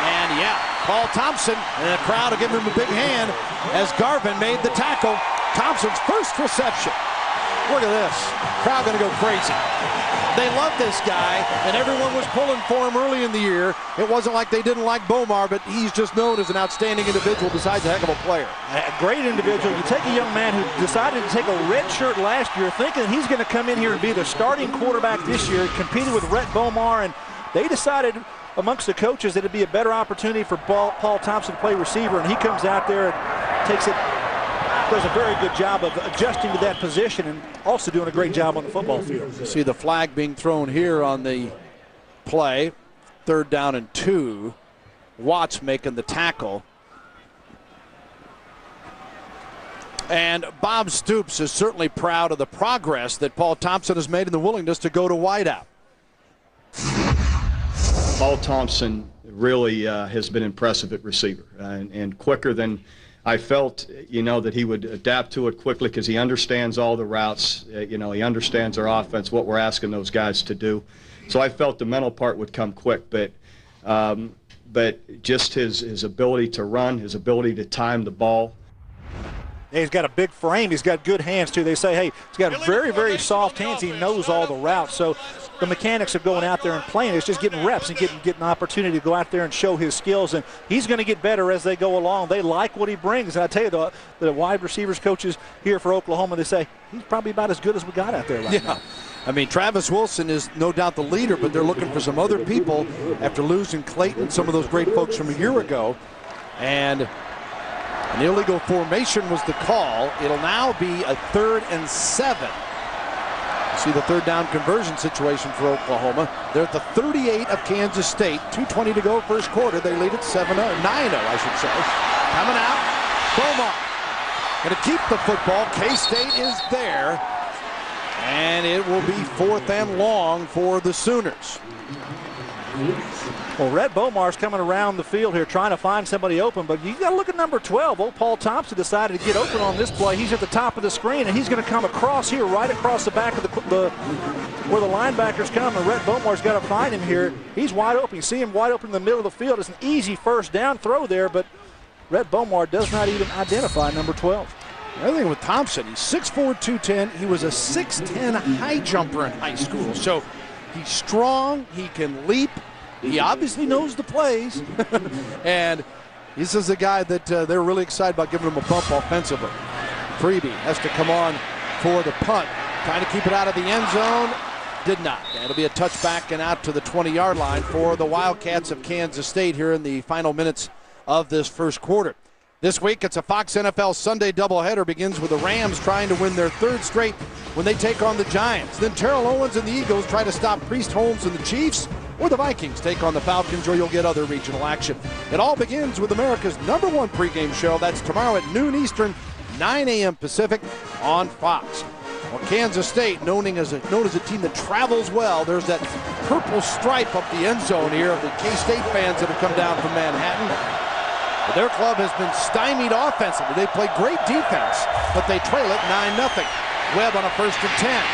S2: And yeah, Paul Thompson, and the crowd will give him a big hand as Garvin made the tackle. Thompson's 1st reception. Look at this, crowd going to go crazy. They love this guy, and everyone was pulling for him early in the year. It wasn't like they didn't like Bomar, but he's just known as an outstanding individual besides a heck of a player.
S3: A great individual. You take a young man who decided to take a red shirt last year, thinking he's going to come in here and be the starting quarterback this year, competed with Rhett Bomar, and they decided amongst the coaches that it'd be a better opportunity for Paul Thompson to play receiver, and he comes out there and takes it. Does a very good job of adjusting to that position and also doing a great job on the football field.
S2: You see the flag being thrown here on the play. 3rd down and 2. Watts making the tackle. And Bob Stoops is certainly proud of the progress that Paul Thompson has made in the willingness to go to wideout.
S7: Paul Thompson really has been impressive at receiver and quicker than I felt, that he would adapt to it quickly because he understands all the routes. He understands our offense, what we're asking those guys to do. So I felt the mental part would come quick, but just his ability to run, his ability to time the ball.
S3: He's got a big frame. He's got good hands, too. They say, hey, he's got very, very soft hands. He knows all the routes. So the mechanics of going out there and playing is just getting reps and getting an opportunity to go out there and show his skills. And he's going to get better as they go along. They like what he brings. And I tell you, the wide receivers coaches here for Oklahoma, they say, he's probably about as good as we got out there right now.
S2: I mean, Travis Wilson is no doubt the leader, but they're looking for some other people after losing Clayton and some of those great folks from a year ago. And an illegal formation was the call. It'll now be a 3rd and 7. See the third down conversion situation for Oklahoma. They're at the 38 of Kansas State. 2:20 to go first quarter. They lead at 9-0, I should say. Coming out, Beaumont. Going to keep the football. K-State is there. And it will be 4th and long for the Sooners.
S3: Well, Rhett Bomar's coming around the field here trying to find somebody open, but you got to look at number 12. Old Paul Thompson decided to get open on this play. He's at the top of the screen, and he's going to come across here, right across the back of where the linebackers come, and Rhett Bomar's got to find him here. He's wide open. You see him wide open in the middle of the field. It's an easy first down throw there, but Rhett Bomar does not even identify number 12.
S2: The other thing with Thompson, he's 6'4", 210. He was a 6'10" high jumper in high school, so he's strong. He can leap. He obviously knows the plays, and this is a guy that they're really excited about giving him a bump offensively. Freebie has to come on for the punt, trying to keep it out of the end zone. Did not. It'll be a touchback and out to the 20-yard line for the Wildcats of Kansas State here in the final minutes of this first quarter. This week, it's a Fox NFL Sunday doubleheader. Begins with the Rams trying to win their 3rd straight when they take on the Giants. Then Terrell Owens and the Eagles try to stop Priest Holmes and the Chiefs, or the Vikings take on the Falcons, or you'll get other regional action. It all begins with America's #1 pregame show. That's tomorrow at noon Eastern, 9 a.m. Pacific on Fox. Well, Kansas State, known as a team that travels well. There's that purple stripe up the end zone here of the K-State fans that have come down from Manhattan. But their club has been stymied offensively. They play great defense, but they trail it 9-0. Webb on a 1st and 10.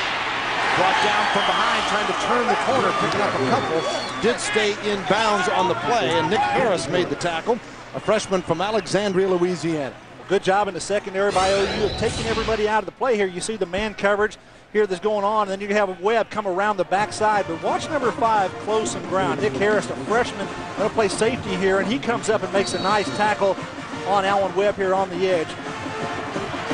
S2: Brought down from behind, trying to turn the corner, picking up a couple. Did stay in bounds on the play, and Nick Harris made the tackle, a freshman from Alexandria, Louisiana.
S3: Good job in the secondary by OU of taking everybody out of the play here. You see the man coverage here that's going on, and then you have Webb come around the backside. But watch number 5 close some ground. Nick Harris, a freshman, going to play safety here, and he comes up and makes a nice tackle on Allen Webb here on the edge.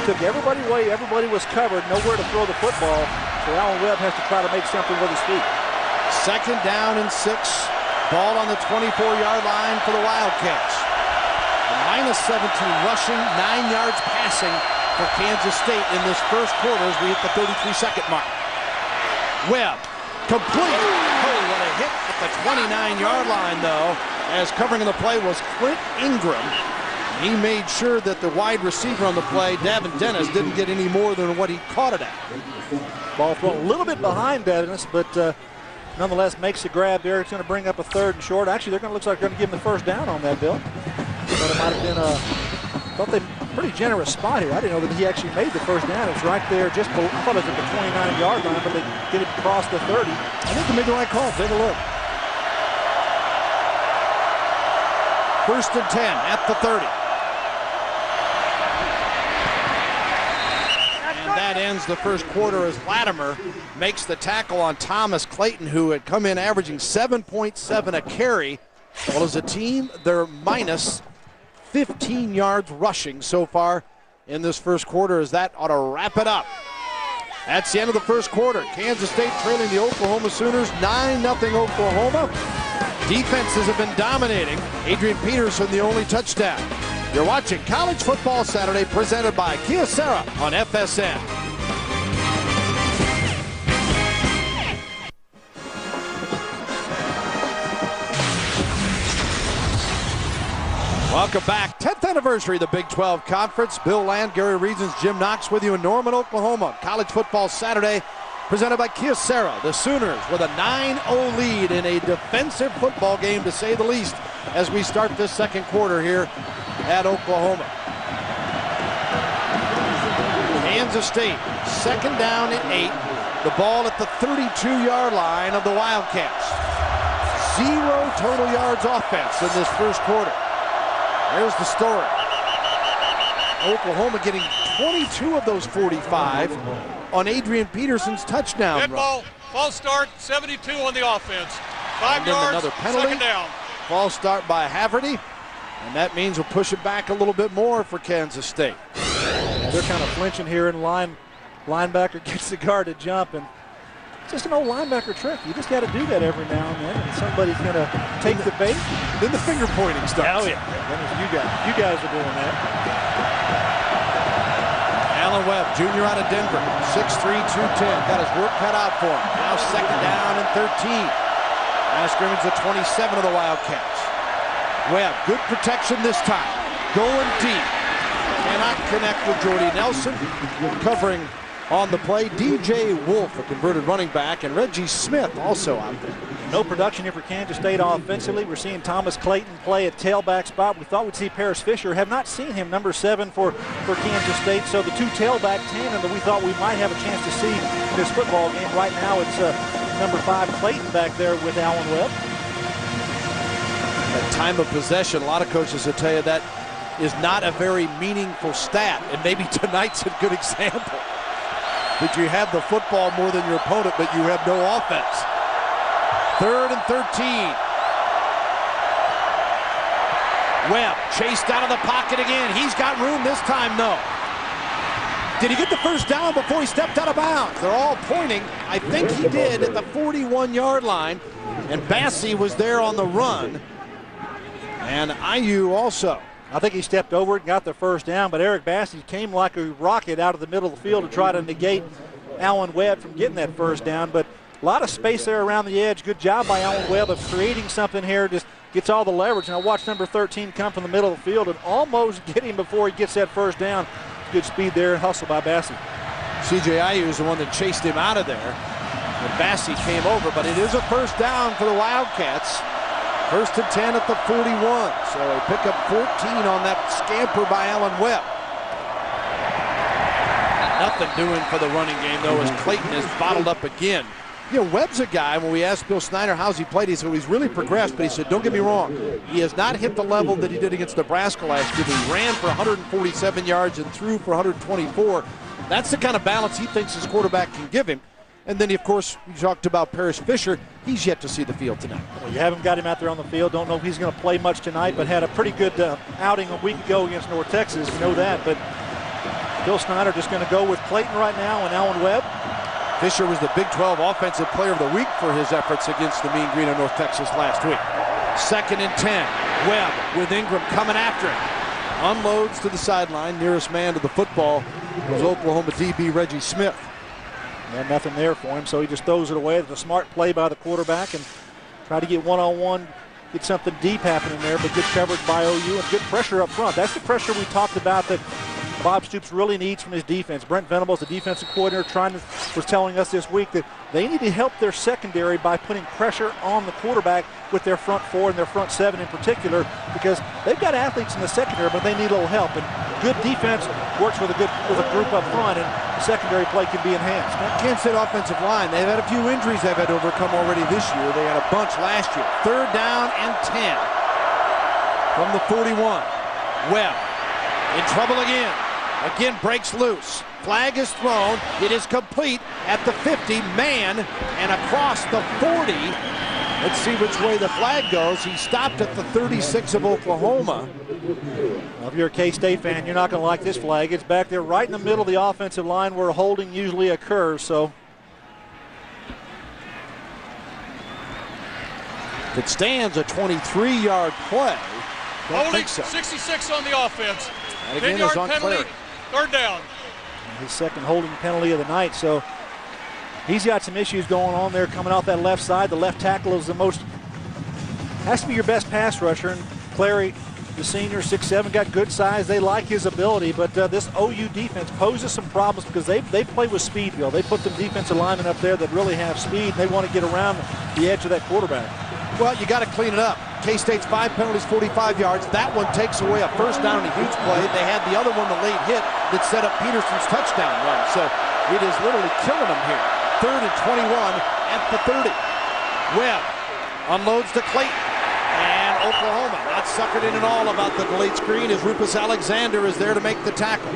S3: Took everybody away. Everybody was covered. Nowhere to throw the football. So Allen Webb has to try to make something with his feet.
S2: 2nd down and 6. Ball on the 24-yard line for the Wildcats. -17 rushing, 9 yards passing for Kansas State in this first quarter as we hit the 33-second mark. Webb, complete. Oh, what a hit at the 29-yard line, though, as covering the play was Clint Ingram. He made sure that the wide receiver on the play, Davin Dennis, didn't get any more than what he caught it at.
S3: Ball thrown a little bit behind Dennis, but nonetheless makes the grab there. It's going to bring up a 3rd and short. Actually, looks like they're going to give him the first down on that, Bill. But it might have been thought they pretty generous spot here. I didn't know that he actually made the first down. It's right there, just below, I thought it was at the 29-yard line, but they get it across the 30.
S2: I think they made the right call. Take a look. 1st and 10 at the 30. That ends the first quarter as Latimer makes the tackle on Thomas Clayton, who had come in averaging 7.7 a carry. Well, as a team, they're minus 15 yards rushing so far in this first quarter, as that ought to wrap it up. That's the end of the first quarter. Kansas State trailing the Oklahoma Sooners 9-0 Oklahoma. Defenses have been dominating. Adrian Peterson the only touchdown. You're watching College Football Saturday, presented by Kyocera on FSN. Welcome back. 10th anniversary of the Big 12 Conference. Bill Land, Gary Reasons, Jim Knox with you in Norman, Oklahoma. College Football Saturday, presented by Kyocera. The Sooners with a 9-0 lead in a defensive football game, to say the least, as we start this second quarter here at Oklahoma. Kansas State, 2nd down and 8. The ball at the 32-yard line of the Wildcats. 0 total yards offense in this first quarter. There's the story. Oklahoma getting 22 of those 45 on Adrian Peterson's touchdown
S5: Dead
S2: run.
S5: ball, false start, 72 on the offense. 5 yards,
S2: another penalty.
S5: 2nd down.
S2: False start by Haverty, and that means we'll push it back a little bit more for Kansas State.
S3: They're kind of flinching here in line. Linebacker gets the guard to jump, and Just an old linebacker trick. You just got to do that every now and then, and somebody's going to take the bait.
S2: Then the finger pointing starts.
S3: Oh, yeah. You guys are doing that.
S2: Alan Webb, junior out of Denver, 6'3", 210. Got his work cut out for him. Now second down and 13. Now scrimmage the 27 of the Wildcats. Webb, good protection this time. Going deep. Cannot connect with Jordy Nelson. Covering on the play, DJ Wolf, a converted running back, and Reggie Smith also out there.
S3: No production here for Kansas State offensively. We're seeing Thomas Clayton play at tailback spot. We thought we'd see Paris Fisher. Have not seen him, number 7 for Kansas State. So the two tailback tandem that we thought we might have a chance to see in this football game. Right now it's number 5 Clayton back there with Alan Webb.
S2: At time of possession, a lot of coaches will tell you that is not a very meaningful stat, and maybe tonight's a good example. That you have the football more than your opponent, but you have no offense. 3rd and 13. Webb chased out of the pocket again. He's got room this time, no. Did he get the first down before he stepped out of bounds? They're all pointing. I think he did at the 41-yard line, and Bassey was there on the run. And IU also.
S3: I think he stepped over it and got the first down, but Eric Bassey came like a rocket out of the middle of the field to try to negate Alan Webb from getting that first down. But a lot of space there around the edge. Good job by Alan Webb of creating something here. Just gets all the leverage. And I watched number 13 come from the middle of the field and almost get him before he gets that first down. Good speed there and hustle by Bassey.
S2: C.J. Ayu is the one that chased him out of there. And Bassey came over, but it is a first down for the Wildcats. 1st and 10 at the 41. So they pick up 14 on that scamper by Alan Webb. Nothing doing for the running game, though, as Clayton is bottled up again. You know, Webb's a guy, when we asked Bill Snyder how's he played, he said, well, he's really progressed, but he said, don't get me wrong, he has not hit the level that he did against Nebraska last year. He ran for 147 yards and threw for 124. That's the kind of balance he thinks his quarterback can give him. And then, of course, we talked about Paris Fisher. He's yet to see the field tonight.
S3: Well, you haven't got him out there on the field. Don't know if he's going to play much tonight, but had a pretty good outing a week ago against North Texas. You know that. But Bill Snyder just going to go with Clayton right now and Alan Webb.
S2: Fisher was the Big 12 Offensive Player of the Week for his efforts against the Mean Green of North Texas last week. 2nd and 10. Webb with Ingram coming after him. Unloads to the sideline. Nearest man to the football was Oklahoma DB Reggie Smith.
S3: And nothing there for him, so he just throws it away. It's a smart play by the quarterback and try to get one-on-one, get something deep happening there, but good coverage by OU and good pressure up front. That's the pressure we talked about that Bob Stoops really needs from his defense. Brent Venables, the defensive coordinator, was telling us this week that they need to help their secondary by putting pressure on the quarterback with their front 4 and their front 7 in particular, because they've got athletes in the secondary, but they need a little help. And good defense works with a group up front, and secondary play can be enhanced.
S2: That Kansas State offensive line, they've had a few injuries they've had to overcome already this year. They had a bunch last year. 3rd down and 10 from the 41. Webb in trouble again. Again breaks loose. Flag is thrown. It is complete at the 50. Man and across the 40. Let's see which way the flag goes. He stopped at the 36 of Oklahoma.
S3: Well, if you're a K-State fan, you're not going to like this flag. It's back there right in the middle of the offensive line where holding usually occurs. So
S2: if it stands, a 23-yard play.
S5: Holding 66 on the offense.
S2: That again
S5: 10-yard
S2: is on
S5: penalty,
S2: Clary.
S5: 3rd down.
S3: His second holding penalty of the night. So he's got some issues going on there coming off that left side. The left tackle is has to be your best pass rusher. And Clary, the senior, 6'7", got good size. They like his ability, but this OU defense poses some problems because they play with speed, Bill. They put the defensive linemen up there that really have speed, and they want to get around the edge of that quarterback.
S2: Well, you got to clean it up. K-State's 5 penalties, 45 yards. That one takes away a first down and a huge play. They had the other one, the late hit, that set up Peterson's touchdown run. So it is literally killing them here. 3rd and 21 at the 30. Webb unloads to Clayton. And Oklahoma not suckered in at all about the delayed screen as Rufus Alexander is there to make the tackle.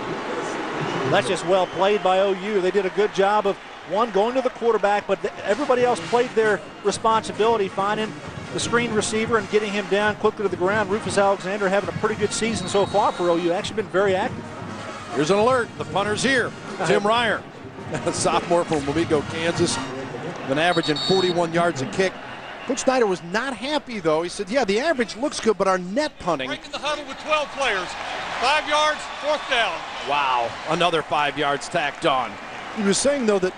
S3: That's just well played by OU. They did a good job of, one, going to the quarterback, but everybody else played their responsibility, finding the screen receiver and getting him down quickly to the ground. Rufus Alexander having a pretty good season so far for OU. Actually been very active.
S2: Here's an alert. The punter's here. Tim Ryer, a sophomore from Wamego, Kansas. with an average in 41 yards a kick. Coach Snyder was not happy, though. He said, yeah, the average looks good, but our net punting.
S5: Breaking the huddle with 12 players. 5 yards, 4th down.
S2: Wow, another 5 yards tacked on. He was saying, though, that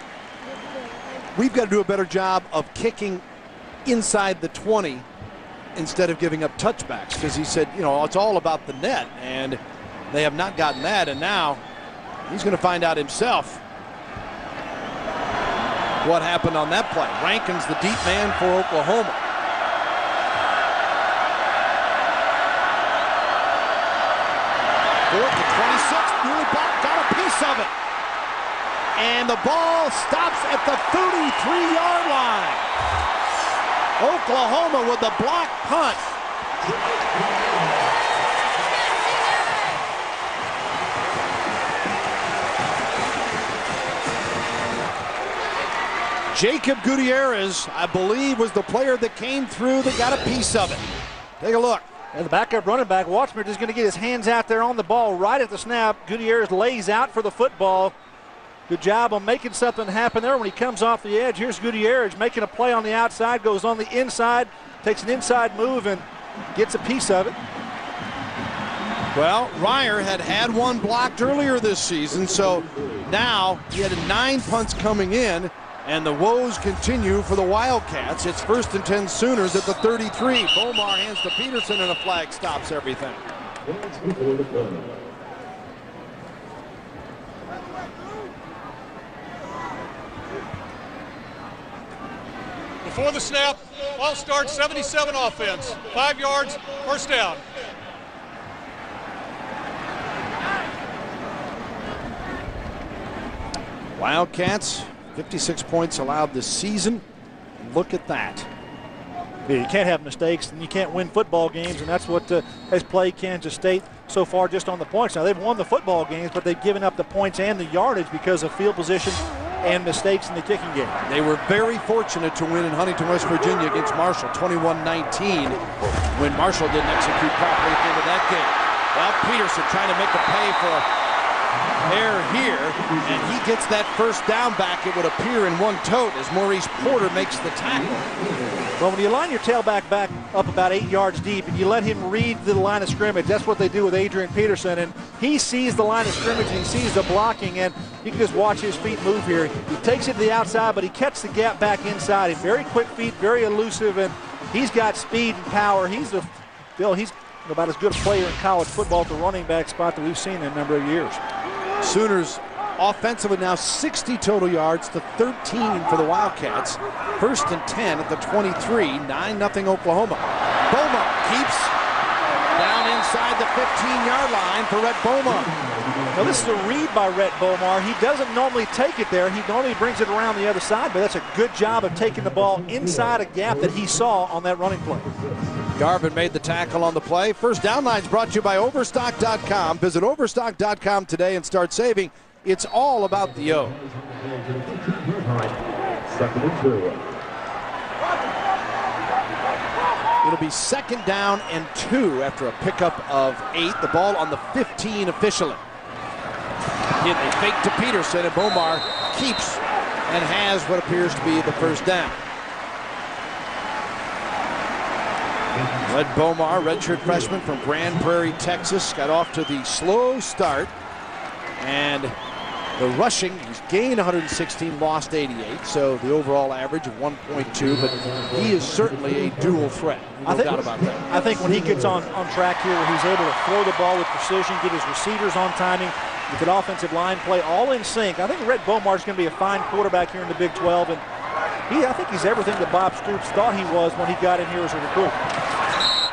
S2: we've got to do a better job of kicking inside the 20 instead of giving up touchbacks, because he said, you know, it's all about the net, and they have not gotten that, and now he's going to find out himself what happened on that play. Rankin's the deep man for Oklahoma. Fourth to 26, nearly got a piece of it. And the ball stops at the 33-yard line. Oklahoma with the block punt. Jacob Gutierrez, I believe, was the player that came through that got a piece of it. Take a look.
S3: And the backup running back, Watchman, is going to get his hands out there on the ball right at the snap. Gutierrez lays out for the football. Good job on making something happen there when he comes off the edge. Here's Gutierrez making a play on the outside, goes on the inside, takes an inside move and gets a piece of it.
S2: Well, Ryer had one blocked earlier this season, so now he had 9 punts coming in, and the woes continue for the Wildcats. It's 1st and 10 Sooners at the 33. Bomar hands to Peterson, and a flag stops everything.
S5: Before the snap, ball starts 77 offense. 5 yards, 1st down.
S2: Wildcats, 56 points allowed this season. Look at that.
S3: Yeah, you can't have mistakes, and you can't win football games, and that's what has plagued Kansas State so far just on the points. Now, they've won the football games, but they've given up the points and the yardage because of field position and mistakes in the kicking game.
S2: They were very fortunate to win in Huntington, West Virginia against Marshall, 21-19, when Marshall didn't execute properly at the end of that game. Well, Peterson trying to make a pay for error here, and he gets that 1st down back, it would appear, in one tote as Maurice Porter makes the tackle.
S3: Well, when you line your tailback back up about 8 yards deep and you let him read the line of scrimmage, that's what they do with Adrian Peterson, and he sees the line of scrimmage and he sees the blocking, and you can just watch his feet move here. He takes it to the outside, but he cuts the gap back inside. He's very quick feet, very elusive, and he's got speed and power. He's about as good a player in college football at the running back spot that we've seen in a number of years.
S2: Sooners offensively now 60 total yards to 13 for the Wildcats. 1st and 10 at the 23, 9-0 Oklahoma. Bomar keeps down inside the 15-yard line for Rhett Bomar.
S3: Now this is a read by Rhett Bomar. He doesn't normally take it there. He normally brings it around the other side, but that's a good job of taking the ball inside a gap that he saw on that running play.
S2: Garvin made the tackle on the play. First Down Line's brought to you by Overstock.com. Visit Overstock.com today and start saving. It's all about the O.
S8: 2nd and 2.
S2: It'll be 2nd down and 2 after a pickup of 8. The ball on the 15 officially. Again, they fake to Peterson, and Bomar keeps and has what appears to be the 1st down. Rhett Bomar, redshirt freshman from Grand Prairie, Texas, got off to the slow start. And the rushing, he's gained 116, lost 88, so the overall average of 1.2, but he is certainly a dual threat. No doubt about that.
S3: I think when he gets on track here, where he's able to throw the ball with precision, get his receivers on timing, with an offensive line play all in sync, I think Rhett Bomar is going to be a fine quarterback here in the Big 12, and I think he's everything that Bob Stoops thought he was when he got in here as a recruit.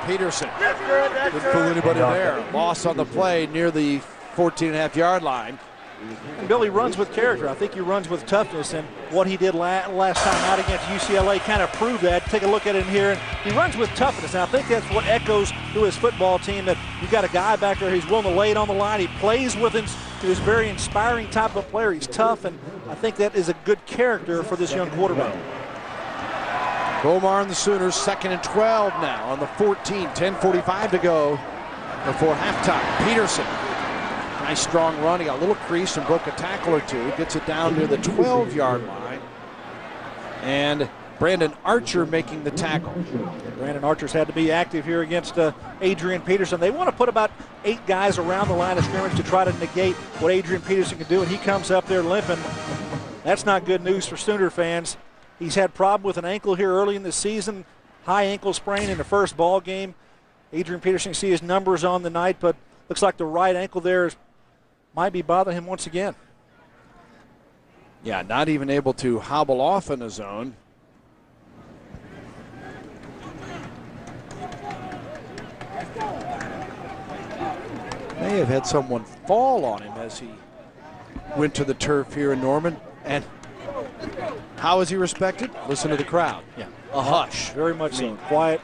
S2: Peterson didn't fool anybody there. Loss on the play near the 14.5-yard line.
S3: And Billy runs with character. I think he runs with toughness, and what he did last time out against UCLA kind of proved that. Take a look at it here, and he runs with toughness. And I think that's what echoes through his football team, that you've got a guy back there who's willing to lay it on the line. He plays with him. He's a very inspiring type of player. He's tough, and I think that is a good character for this young quarterback.
S2: Bomar and the Sooners 2nd and 12 now on the 14, 10:45 to go before halftime. Peterson, nice strong run. He got a little crease and broke a tackle or two. Gets it down near the 12-yard line. and Brandon Archer making the tackle.
S3: Brandon Archer's had to be active here against Adrian Peterson. They want to put about 8 guys around the line of scrimmage to try to negate what Adrian Peterson can do, and he comes up there limping. That's not good news for Sooner fans. He's had problem with an ankle here early in the season, high ankle sprain in the first ball game. Adrian Peterson, you see his numbers on the night, but looks like the right ankle there might be bothering him once again.
S2: Yeah, not even able to hobble off in the zone. May have had someone fall on him as he went to the turf here in Norman. And how is he respected? Listen to the crowd.
S3: Yeah,
S2: a hush.
S3: Very much so. Quiet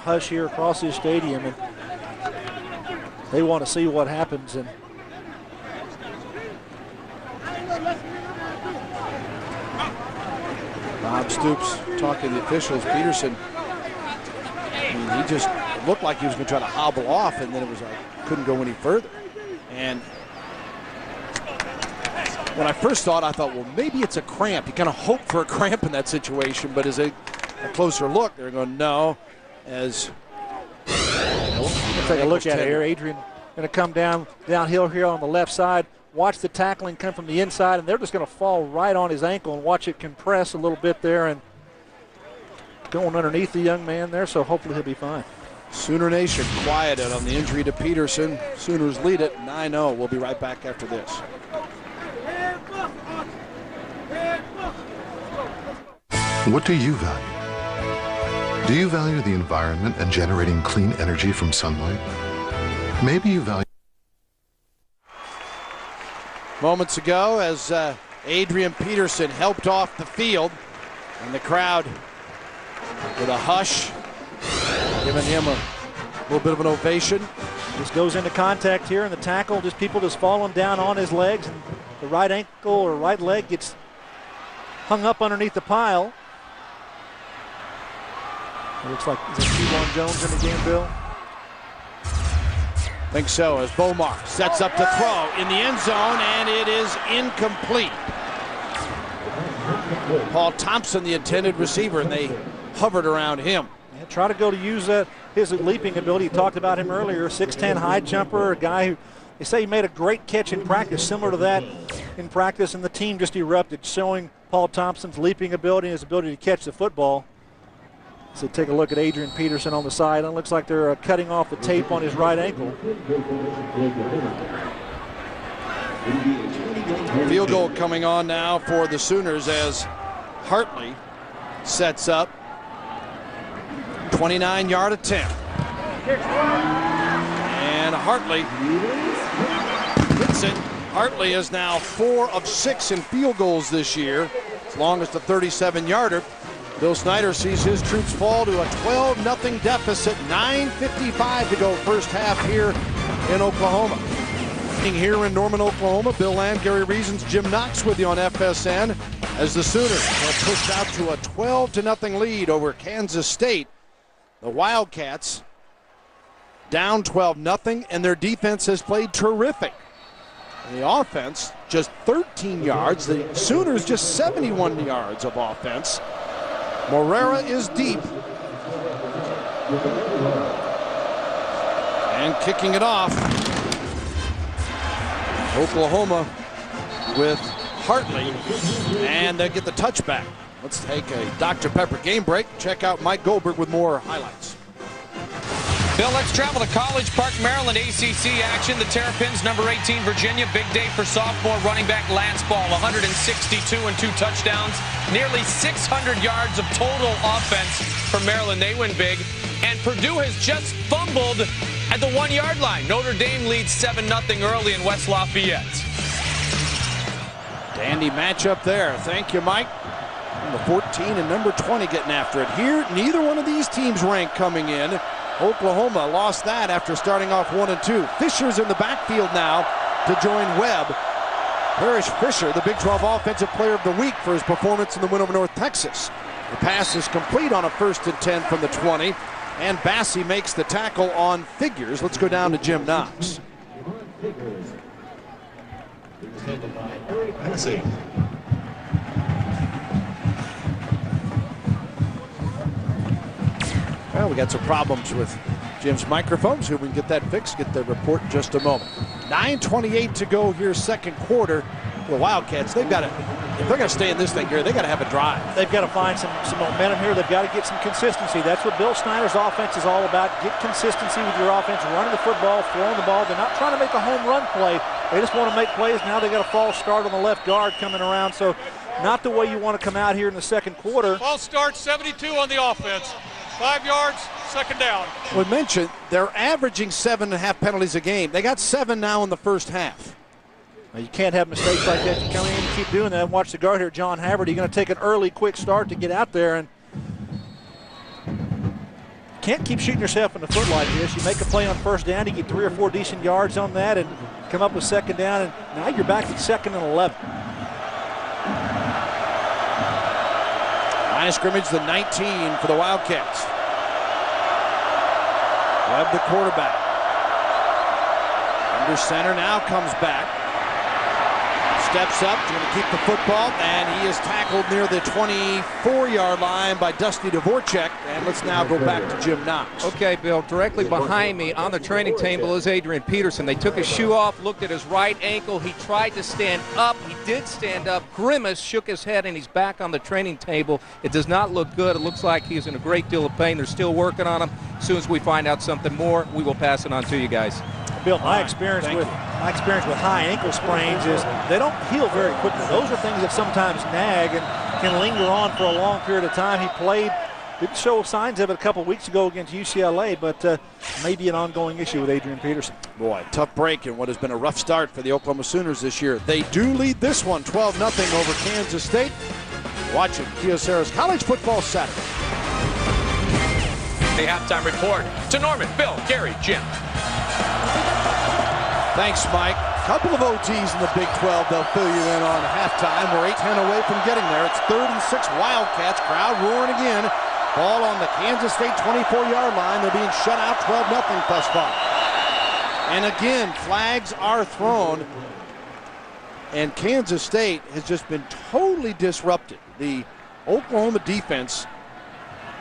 S3: hush here across this stadium, and they want to see what happens. And
S2: Bob Stoops talking to the officials. Peterson, he just looked like he was going to try to hobble off, and then it was like couldn't go any further. And when I first saw it, I thought, well, maybe it's a cramp. You kind of hope for a cramp in that situation, but as a closer look, they're going, no. As
S3: let's take a look at it here. Adrian going to come downhill here on the left side. Watch the tackling come from the inside, and they're just going to fall right on his ankle and watch it compress a little bit there and going underneath the young man there, so hopefully he'll be fine.
S2: Sooner Nation quieted on the injury to Peterson. Sooners lead it 9-0. We'll be right back after this.
S8: What do you value? Do you value the environment and generating clean energy from sunlight? Maybe you value...
S2: Moments ago, as Adrian Peterson helped off the field, and the crowd with a hush, giving him a little bit of an ovation.
S3: Just goes into contact here, and the tackle, just people just falling down on his legs, and the right ankle or right leg gets hung up underneath the pile. It looks like, is it T-Bone Jones in the game, Bill?
S2: Think so, as Bomar sets up to throw in the end zone, and it is incomplete. Paul Thompson, the intended receiver, and they hovered around him.
S3: Yeah, try to go to use his leaping ability. He talked about him earlier, 6'10" high jumper, a guy who they say he made a great catch in practice, similar to that in practice, and the team just erupted, showing Paul Thompson's leaping ability and his ability to catch the football. So take a look at Adrian Peterson on the side. It looks like they're cutting off the tape on his right ankle.
S2: Field goal coming on now for the Sooners as Hartley sets up. 29-yard attempt. And Hartley hits it. Hartley is now 4 of 6 in field goals this year, as long as the 37-yarder. Bill Snyder sees his troops fall to a 12-0 deficit. 9:55 to go first half here in Oklahoma. Here in Norman, Oklahoma, Bill Land, Gary Reasons, Jim Knox with you on FSN as the Sooners have pushed out to a 12-0 lead over Kansas State. The Wildcats down 12-0, and their defense has played terrific. The offense just 13 yards. The Sooners just 71 yards of offense. Morera is deep. And kicking it off, Oklahoma with Hartley, and they get the touchback. Let's take a Dr. Pepper game break. Check out Mike Goldberg with more highlights.
S6: Bill, let's travel to College Park, Maryland. ACC action. The Terrapins, number 18, Virginia. Big day for sophomore running back Lance Ball. 162 and 2 touchdowns. Nearly 600 yards of total offense for Maryland. They win big. And Purdue has just fumbled at the 1-yard line. Notre Dame leads 7-0 early in West Lafayette.
S2: Dandy matchup there. Thank you, Mike. Number 14 and number 20 getting after it. Here, neither one of these teams ranked coming in. Oklahoma lost that after starting off 1-2. Fisher's in the backfield now to join Webb. Parrish Fisher, the Big 12 Offensive Player of the Week for his performance in the win over North Texas. The pass is complete on a 1st and 10 from the 20, and Bassey makes the tackle on Figures. Let's go down to Jim Knox. Well, we got some problems with Jim's microphones. Here we can get that fixed. Get the report in just a moment. 9:28 to go here, second quarter. The Wildcats, they've got to, if they're going to stay in this thing here, they've got to have a drive.
S3: They've got to find some momentum here. They've got to get some consistency. That's what Bill Snyder's offense is all about. Get consistency with your offense, running the football, throwing the ball. They're not trying to make a home run play. They just want to make plays. Now they got a false start on the left guard coming around. So not the way you want to come out here in the second quarter.
S5: False start, 72 on the offense. 5 yards, second down.
S2: We mentioned they're averaging 7.5 penalties a game. They got 7 now in the first half.
S3: Now you can't have mistakes like that. You come in and keep doing that. And watch the guard here, John Haverty. You're going to take an early, quick start to get out there, and can't keep shooting yourself in the foot like this. You make a play on first down, you get 3 or 4 decent yards on that, and come up with second down, and now you're back at 2nd and 11.
S2: Line of scrimmage, the 19 for the Wildcats. Webb, the quarterback. Under center now comes back. Steps up, going to keep the football, and he is tackled near the 24-yard line by Dusty Dvorak. And let's now go back to Jim Knox.
S4: Okay, Bill, directly behind me on the training table is Adrian Peterson. They took his shoe off, looked at his right ankle. He tried to stand up. He did stand up, grimaced, shook his head, and he's back on the training table. It does not look good. It looks like he's in a great deal of pain. They're still working on him. As soon as we find out something more, we will pass it on to you guys.
S3: Bill, my experience with high ankle sprains is they don't heal very quickly. Those are things that sometimes nag and can linger on for a long period of time. He didn't show signs of it a couple weeks ago against UCLA, but maybe an ongoing issue with Adrian Peterson.
S2: Boy, tough break in what has been a rough start for the Oklahoma Sooners this year. They do lead this one 12-0 over Kansas State. Watching Kyocera's College Football Saturday.
S6: A halftime report to Norman, Bill, Gary, Jim.
S2: Thanks, Mike. Couple of OTs in the Big 12 they'll fill you in on halftime. We're 8-10 away from getting there. It's 3rd and 6 Wildcats. Crowd roaring again. Ball on the Kansas State 24-yard line. They're being shut out 12-0 thus far. And again, flags are thrown. And Kansas State has just been totally disrupted. The Oklahoma defense,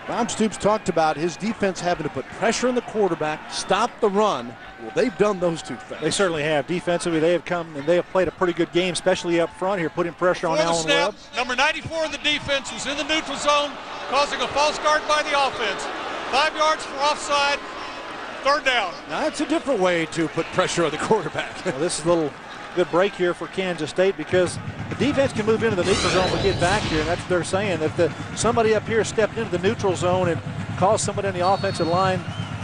S2: Bob Stoops talked about his defense having to put pressure on the quarterback, stop the run. Well, they've done those two things.
S3: They certainly have. Defensively, they have come and they have played a pretty good game, especially up front here, putting pressure on Allen Webb.
S5: Number 94 in the defense was in the neutral zone, causing a false start by the offense. 5 yards for offside, 3rd down.
S2: Now, that's a different way to put pressure on the quarterback.
S3: Well, this is a little good break here for Kansas State because the defense can move into the neutral zone but get back here, and that's what they're saying. If somebody up here stepped into the neutral zone and caused somebody on the offensive line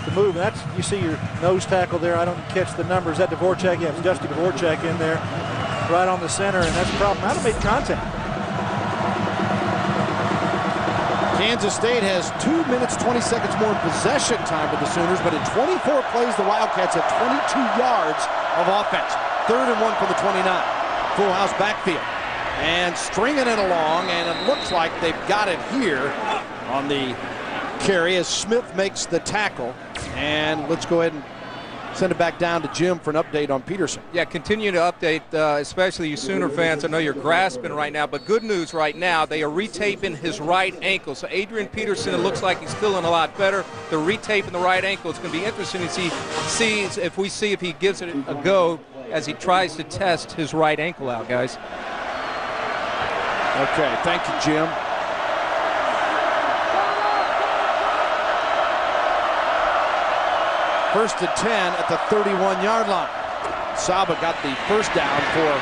S3: to move, and that's, you see your nose tackle there. I don't catch the numbers. That Dvorak, yeah, it's Dusty Dvorak in there right on the center, and that's a problem. I'd have made contact.
S2: Kansas State has 2 minutes, 20 seconds more possession time with the Sooners, but in 24 plays, the Wildcats have 22 yards of offense. 3rd and 1 from the 29. Full house backfield. And stringing it along, and it looks like they've got it here on the carry as Smith makes the tackle. And let's go ahead and send it back down to Jim for an update on Peterson.
S4: Yeah, continue to update, especially you Sooner fans. I know you're grasping right now, but good news right now, they are retaping his right ankle. So Adrian Peterson, it looks like he's feeling a lot better. They're retaping the right ankle. It's going to be interesting to see if he gives it a go as he tries to test his right ankle out, guys.
S2: Okay, thank you, Jim. First and 10 at the 31-yard line. Saba got the first down for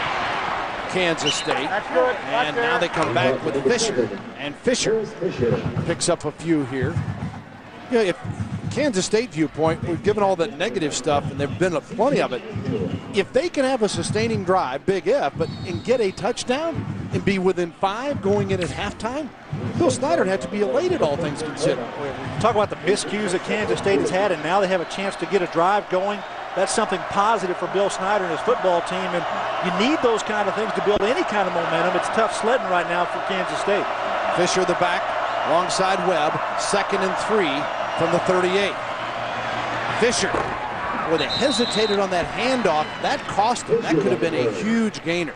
S2: Kansas State. And now they come back with Fisher. And Fisher picks up a few here. You know, if Kansas State viewpoint, we've given all that negative stuff, and there've been plenty of it. If they can have a sustaining drive, big if, and get a touchdown and be within 5 going in at halftime, Bill Snyder would have to be elated, all things considered.
S3: Talk about the miscues that Kansas State has had, and now they have a chance to get a drive going. That's something positive for Bill Snyder and his football team, and you need those kind of things to build any kind of momentum. It's tough sledding right now for Kansas State.
S2: Fisher the back, alongside Webb, 2nd and 3 from the 38. Fisher, boy, they hesitated on that handoff. That cost him. That could have been a huge gainer.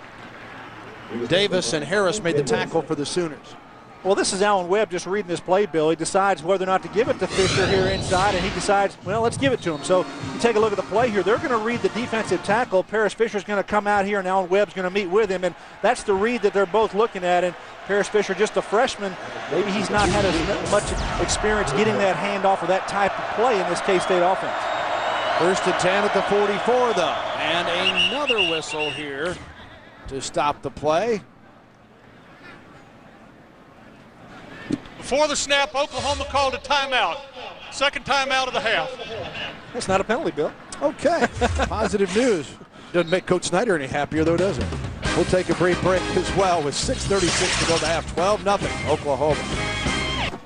S2: Davis and Harris made the tackle for the Sooners.
S3: Well, this is Alan Webb just reading this play, Bill. He decides whether or not to give it to Fisher here inside, and he decides, well, let's give it to him. So you take a look at the play here. They're going to read the defensive tackle. Paris Fisher's going to come out here, and Alan Webb's going to meet with him, and that's the read that they're both looking at. And Paris Fisher, just a freshman, maybe he's not had as much experience getting that handoff or that type of play in this K-State offense.
S2: 1st and 10 at the 44, though. And another whistle here to stop the play.
S5: Before the snap, Oklahoma called a timeout. Second timeout of the half.
S3: It's not a penalty, Bill.
S2: Okay, positive news. Doesn't make Coach Snyder any happier, though, does it? We'll take a brief break as well with 6:36 to go to half. 12-0 Oklahoma.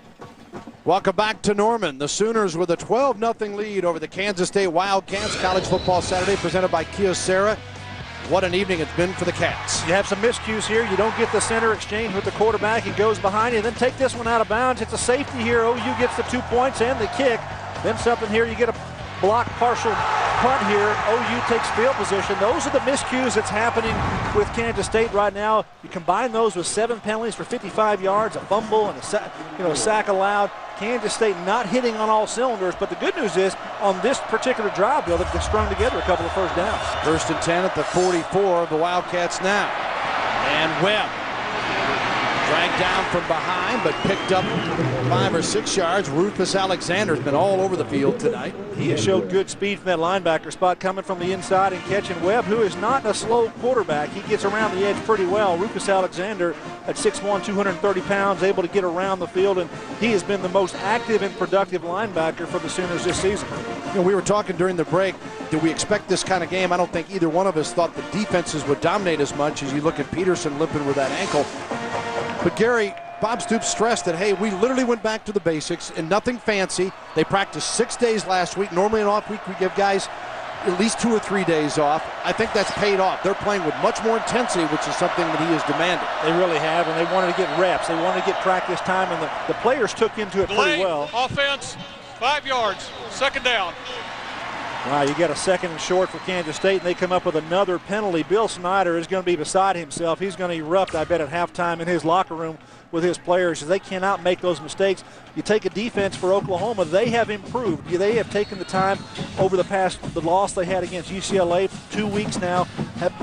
S2: Welcome back to Norman. The Sooners with a 12-0 lead over the Kansas State Wildcats. College Football Saturday presented by Kyocera. What an evening it's been for the Cats.
S3: You have some miscues here. You don't get the center exchange with the quarterback. He goes behind you. Then take this one out of bounds. It's a safety here. OU gets the 2 points and the kick. Then something here. You get a block partial punt here. OU takes field position. Those are the miscues that's happening with Kansas State right now. You combine those with 7 penalties for 55 yards, a fumble, and a sack allowed. Kansas State not hitting on all cylinders, but the good news is on this particular drive, Bill, they've strung together a couple of first downs.
S2: 1st and 10 at the 44 of the Wildcats now. And Webb dragged down from behind, but picked up 5 or 6 yards. Rufus Alexander's been all over the field tonight.
S3: He has showed good speed from that linebacker spot, coming from the inside and catching Webb, who is not a slow quarterback. He gets around the edge pretty well. Rufus Alexander at 6'1", 230 pounds, able to get around the field, and he has been the most active and productive linebacker for the Sooners this season.
S2: You know, we were talking during the break, do we expect this kind of game? I don't think either one of us thought the defenses would dominate as much as you look at Peterson limping with that ankle. But Gary, Bob Stoops stressed that, hey, we literally went back to the basics and nothing fancy. They practiced 6 days last week. Normally an off week we give guys at least 2 or 3 days off. I think that's paid off. They're playing with much more intensity, which is something that he has demanded.
S3: They really have, and they wanted to get reps. They wanted to get practice time, and the players took into it pretty well.
S5: Offense, 5 yards, 2nd down.
S3: Wow, you got a 2nd and short for Kansas State, and they come up with another penalty. Bill Snyder is going to be beside himself. He's going to erupt, I bet, at halftime in his locker room with his players. They cannot make those mistakes. You take a defense for Oklahoma, they have improved. They have taken the time over the loss they had against UCLA 2 weeks now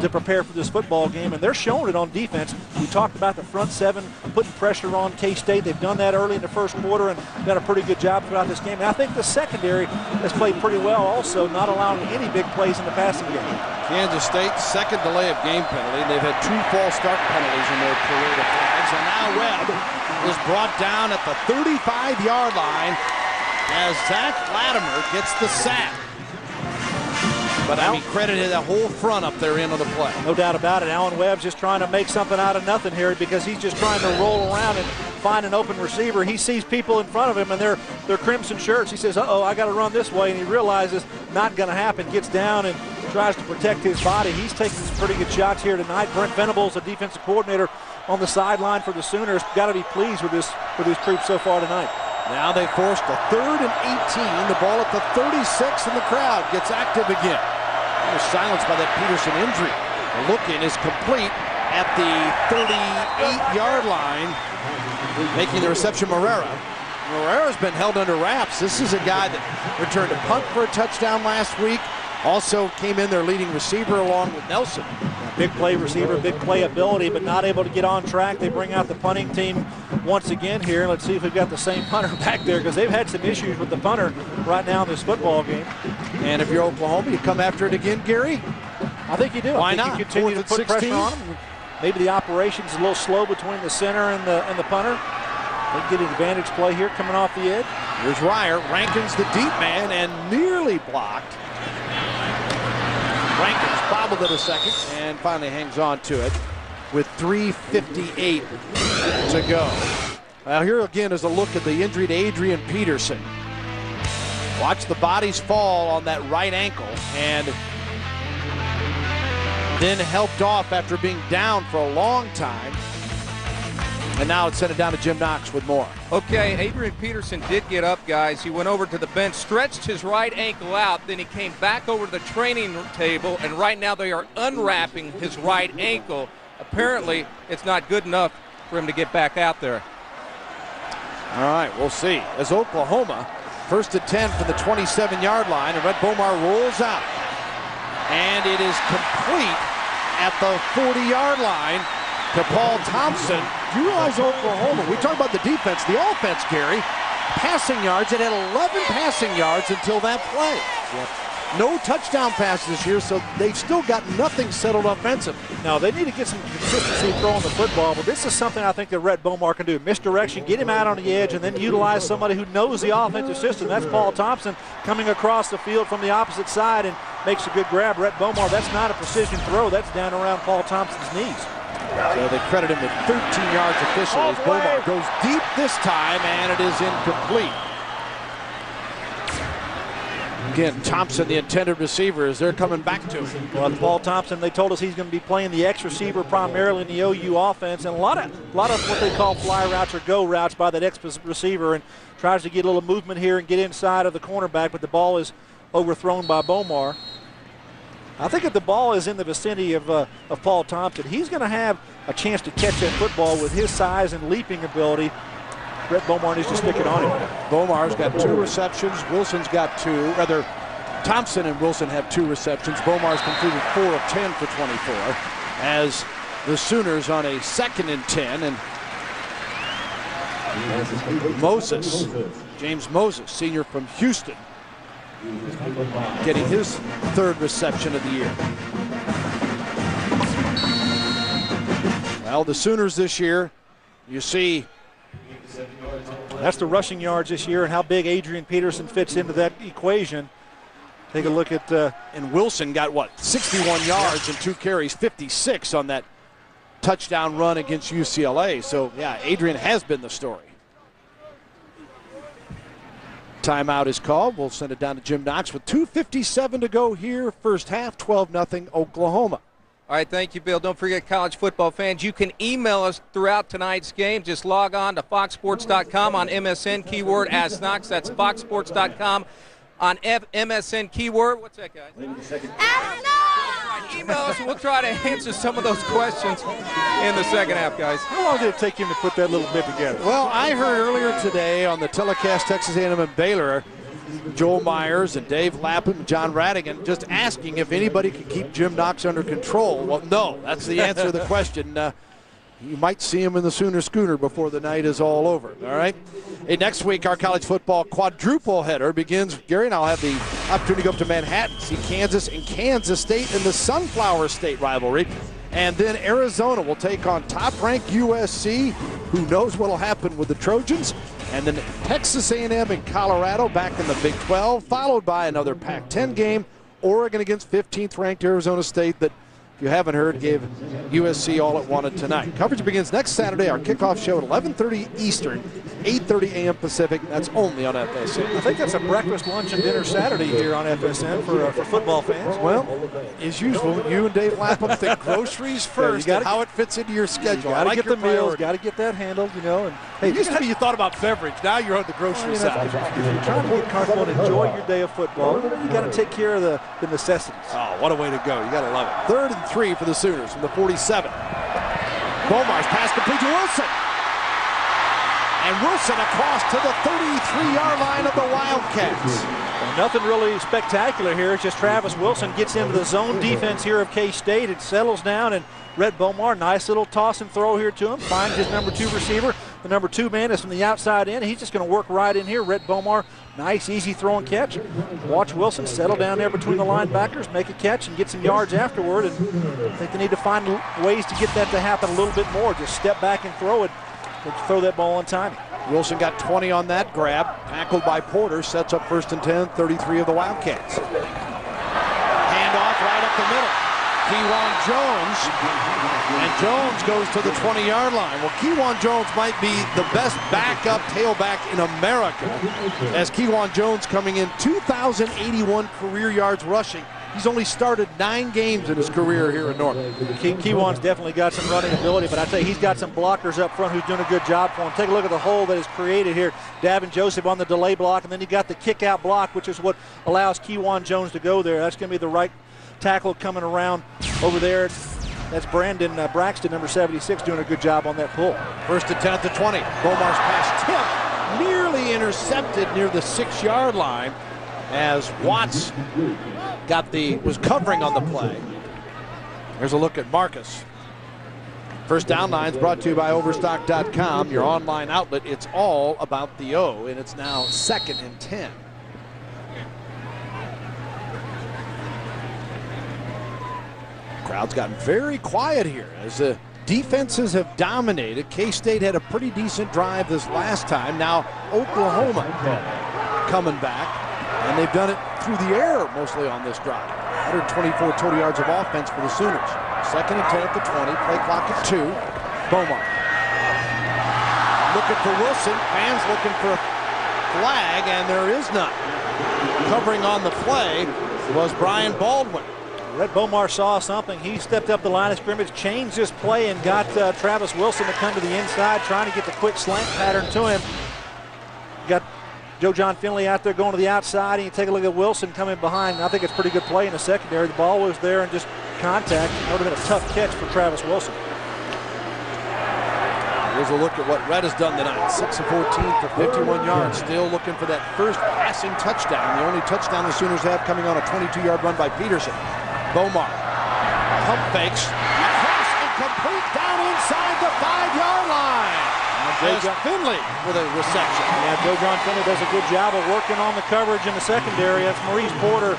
S3: to prepare for this football game, and they're showing it on defense. We talked about the front 7 putting pressure on K-State. They've done that early in the first quarter and done a pretty good job throughout this game. And I think the secondary has played pretty well also, not allowing any big plays in the passing game.
S2: Kansas State, 2nd delay of game penalty. They've had 2 false start penalties in their parade of flags, and now Webb is brought down at the 35-yard line as Zach Latimer gets the sack. But I mean, credited that whole front up there into the play.
S3: No doubt about it. Alan Webb's just trying to make something out of nothing here because he's just trying to roll around and find an open receiver. He sees people in front of him and they're crimson shirts. He says, uh-oh, I got to run this way, and he realizes not going to happen. Gets down and tries to protect his body. He's taking some pretty good shots here tonight. Brent Venables, the defensive coordinator on the sideline for the Sooners, got to be pleased with this troops so far tonight.
S2: Now they forced a 3rd and 18. The ball at the 36, and the crowd gets active again. They're silenced by that Peterson injury. The look-in is complete at the 38-yard line, making the reception Morera. Morera's been held under wraps. This is a guy that returned a punt for a touchdown last week. Also came in their leading receiver along with Nelson.
S3: Big play receiver, big play ability, but not able to get on track. They bring out the punting team once again here. Let's see if we've got the same punter back there, because they've had some issues with the punter right now in this football game.
S2: And if you're Oklahoma, you come after it again, Gary?
S3: I think you do.
S2: Why
S3: I think
S2: not?
S3: You continue to put pressure on them. Maybe the operation's a little slow between the center and the punter. They get an advantage play here coming off the edge.
S2: Here's Ryer. Rankins the deep man and nearly blocked. Rankins bobbled it a second and finally hangs on to it with 3:58 to go. Now here again is a look at the injury to Adrian Peterson. Watch the bodies fall on that right ankle, and then helped off after being down for a long time. And now it's sent it down to Jim Knox with more.
S4: Okay, Adrian Peterson did get up, guys. He went over to the bench, stretched his right ankle out, then he came back over to the training table, and right now they are unwrapping his right ankle. Apparently, it's not good enough for him to get back out there.
S2: All right, we'll see. As Oklahoma, 1st and 10 from the 27-yard line, and Red Bomar rolls out. And it is complete at the 40-yard line to Paul Thompson. Do you realize Oklahoma, we talk about the defense, the offense, Gary, passing yards, it had 11 passing yards until that play.
S3: Yep.
S2: No touchdown passes this year, so they've still got nothing settled offensively.
S3: No, they need to get some consistency throwing the football, but this is something I think that Rhett Bomar can do. Misdirection, get him out on the edge, and then utilize somebody who knows the offensive system. That's Paul Thompson coming across the field from the opposite side and makes a good grab. Rhett Bomar, that's not a precision throw. That's down around Paul Thompson's knees.
S2: So they credit him with 13 yards officially as Bomar goes deep this time, and it is incomplete. Again, Thompson, the intended receiver, as they're coming back to him.
S3: Well, Paul Thompson, they told us he's going to be playing the X receiver primarily in the OU offense, and a lot of what they call fly routes or go routes by that X receiver, and tries to get a little movement here and get inside of the cornerback, but the ball is overthrown by Bomar. I think if the ball is in the vicinity of Paul Thompson, he's going to have a chance to catch that football with his size and leaping ability. Rhett Bomar needs to stick it on him.
S2: Bomar's got 2 receptions. Wilson's got 2. Rather, Thompson and Wilson have 2 receptions. Bomar's completed 4 of 10 for 24 as the Sooners on a 2nd and 10. And Moses, James Moses, senior from Houston, getting his 3rd reception of the year. Well, the Sooners this year, you see,
S3: that's the rushing yards this year and how big Adrian Peterson fits into that equation. Take a look at...
S2: and Wilson got, 61 yards and 2 carries, 56 on that touchdown run against UCLA. So, yeah, Adrian has been the story. Timeout is called. We'll send it down to Jim Knox with 2:57 to go here. First half, 12-0 Oklahoma.
S4: All right, thank you, Bill. Don't forget, college football fans, you can email us throughout tonight's game. Just log on to foxsports.com on MSN keyword Ask Knox. That's foxsports.com on MSN keyword. What's that, guys?
S9: Ask Knox!
S4: Email us, and we'll try to answer some of those questions in the second half, guys.
S3: How long did it take him to put that little bit together?
S2: Well, I heard earlier today on the telecast, Texas A&M and Baylor, Joel Myers and Dave Lapham and John Radigan just asking if anybody could keep Jim Knox under control. Well, no, that's the answer to the question. You might see him in the Sooner Schooner before the night is all over, all right? Hey, next week, our college football quadruple header begins. Gary and I will have the opportunity to go up to Manhattan, see Kansas and Kansas State in the Sunflower State rivalry. And then Arizona will take on top-ranked USC. Who knows what will happen with the Trojans? And then Texas A&M and Colorado back in the Big 12, followed by another Pac-10 game. Oregon against 15th-ranked Arizona State that, if you haven't heard, gave USC all it wanted tonight. Coverage begins next Saturday, our kickoff show at 11:30 Eastern, 8:30 a.m. Pacific. That's only on FSN.
S3: I think that's a breakfast, lunch, and dinner Saturday here on FSN for football fans.
S2: Well, as usual, you and Dave Lapham think groceries first, and how it fits into your schedule.
S3: Got to get the meals, got to get that handled, And hey,
S2: it used to be you thought about beverage. Now you're on the grocery side.
S3: If you're trying to get comfortable and enjoy your day of football, you got to take care of the necessities.
S2: Oh, what a way to go! You got to love it. 3rd and 3 for the Sooners from the 47. Bomar's pass complete to Wilson. And Wilson across to the 33-yard line of the Wildcats.
S3: Well, nothing really spectacular here. It's just Travis Wilson gets into the zone defense here of K-State. It settles down, and Rhett Bomar, nice little toss and throw here to him. Finds his number 2 receiver. The number 2 man is from the outside in. He's just going to work right in here. Rhett Bomar, nice, easy throw and catch. Watch Wilson settle down there between the linebackers, make a catch, and get some yards afterward. And I think they need to find ways to get that to happen a little bit more. Just step back and throw it. Throw that ball on timing.
S2: Wilson got 20 on that grab. Tackled by Porter. Sets up 1st and 10, 33 of the Wildcats. Handoff right up the middle. Keywan Jones. And Jones goes to the 20-yard line. Well, Keywan Jones might be the best backup tailback in America. As Keywan Jones coming in 2,081 career yards rushing. He's only started 9 games in his career here in Norman.
S3: Keywan's definitely got some running ability, but I tell you, he's got some blockers up front who's doing a good job for him. Take a look at the hole that is created here. Davin Joseph on the delay block, and then you got the kick-out block, which is what allows Keywan Jones to go there. That's going to be the right tackle coming around over there. That's Brandon Braxton, number 76, doing a good job on that pull.
S2: 1st and 10 at the 20. Bomar's pass tipped. nearly intercepted near the 6-yard line as Watts was covering on the play. Here's a look at Marcus. First Down Lines brought to you by Overstock.com, your online outlet. It's all about the O, and it's now 2nd and 10. Crowd's gotten very quiet here as the defenses have dominated. K-State had a pretty decent drive this last time. Now Oklahoma coming back, and they've done it through the air mostly on this drive. 124 total yards of offense for the Sooners. 2nd and 10 at the 20, play clock at 2. Beaumont looking for Wilson, fans looking for a flag, and there is none. Covering on the play was Brian Baldwin.
S3: Red Beaumont saw something. He stepped up the line of scrimmage, changed his play, and got Travis Wilson to come to the inside, trying to get the quick slant pattern to him. Got Joe John Finley out there going to the outside, and you take a look at Wilson coming behind. I think it's a pretty good play in the secondary. The ball was there and just contact. It would have been a tough catch for Travis Wilson.
S2: Here's a look at what Red has done tonight. 6 of 14 for 51 yards. Still looking for that first passing touchdown. The only touchdown the Sooners have coming on a 22-yard run by Peterson. Beaumont pump fakes. Across and complete down inside the 5-yard line. There's Finley with a reception.
S3: Yeah, Joe John Finley does a good job of working on the coverage in the secondary. That's Maurice Porter,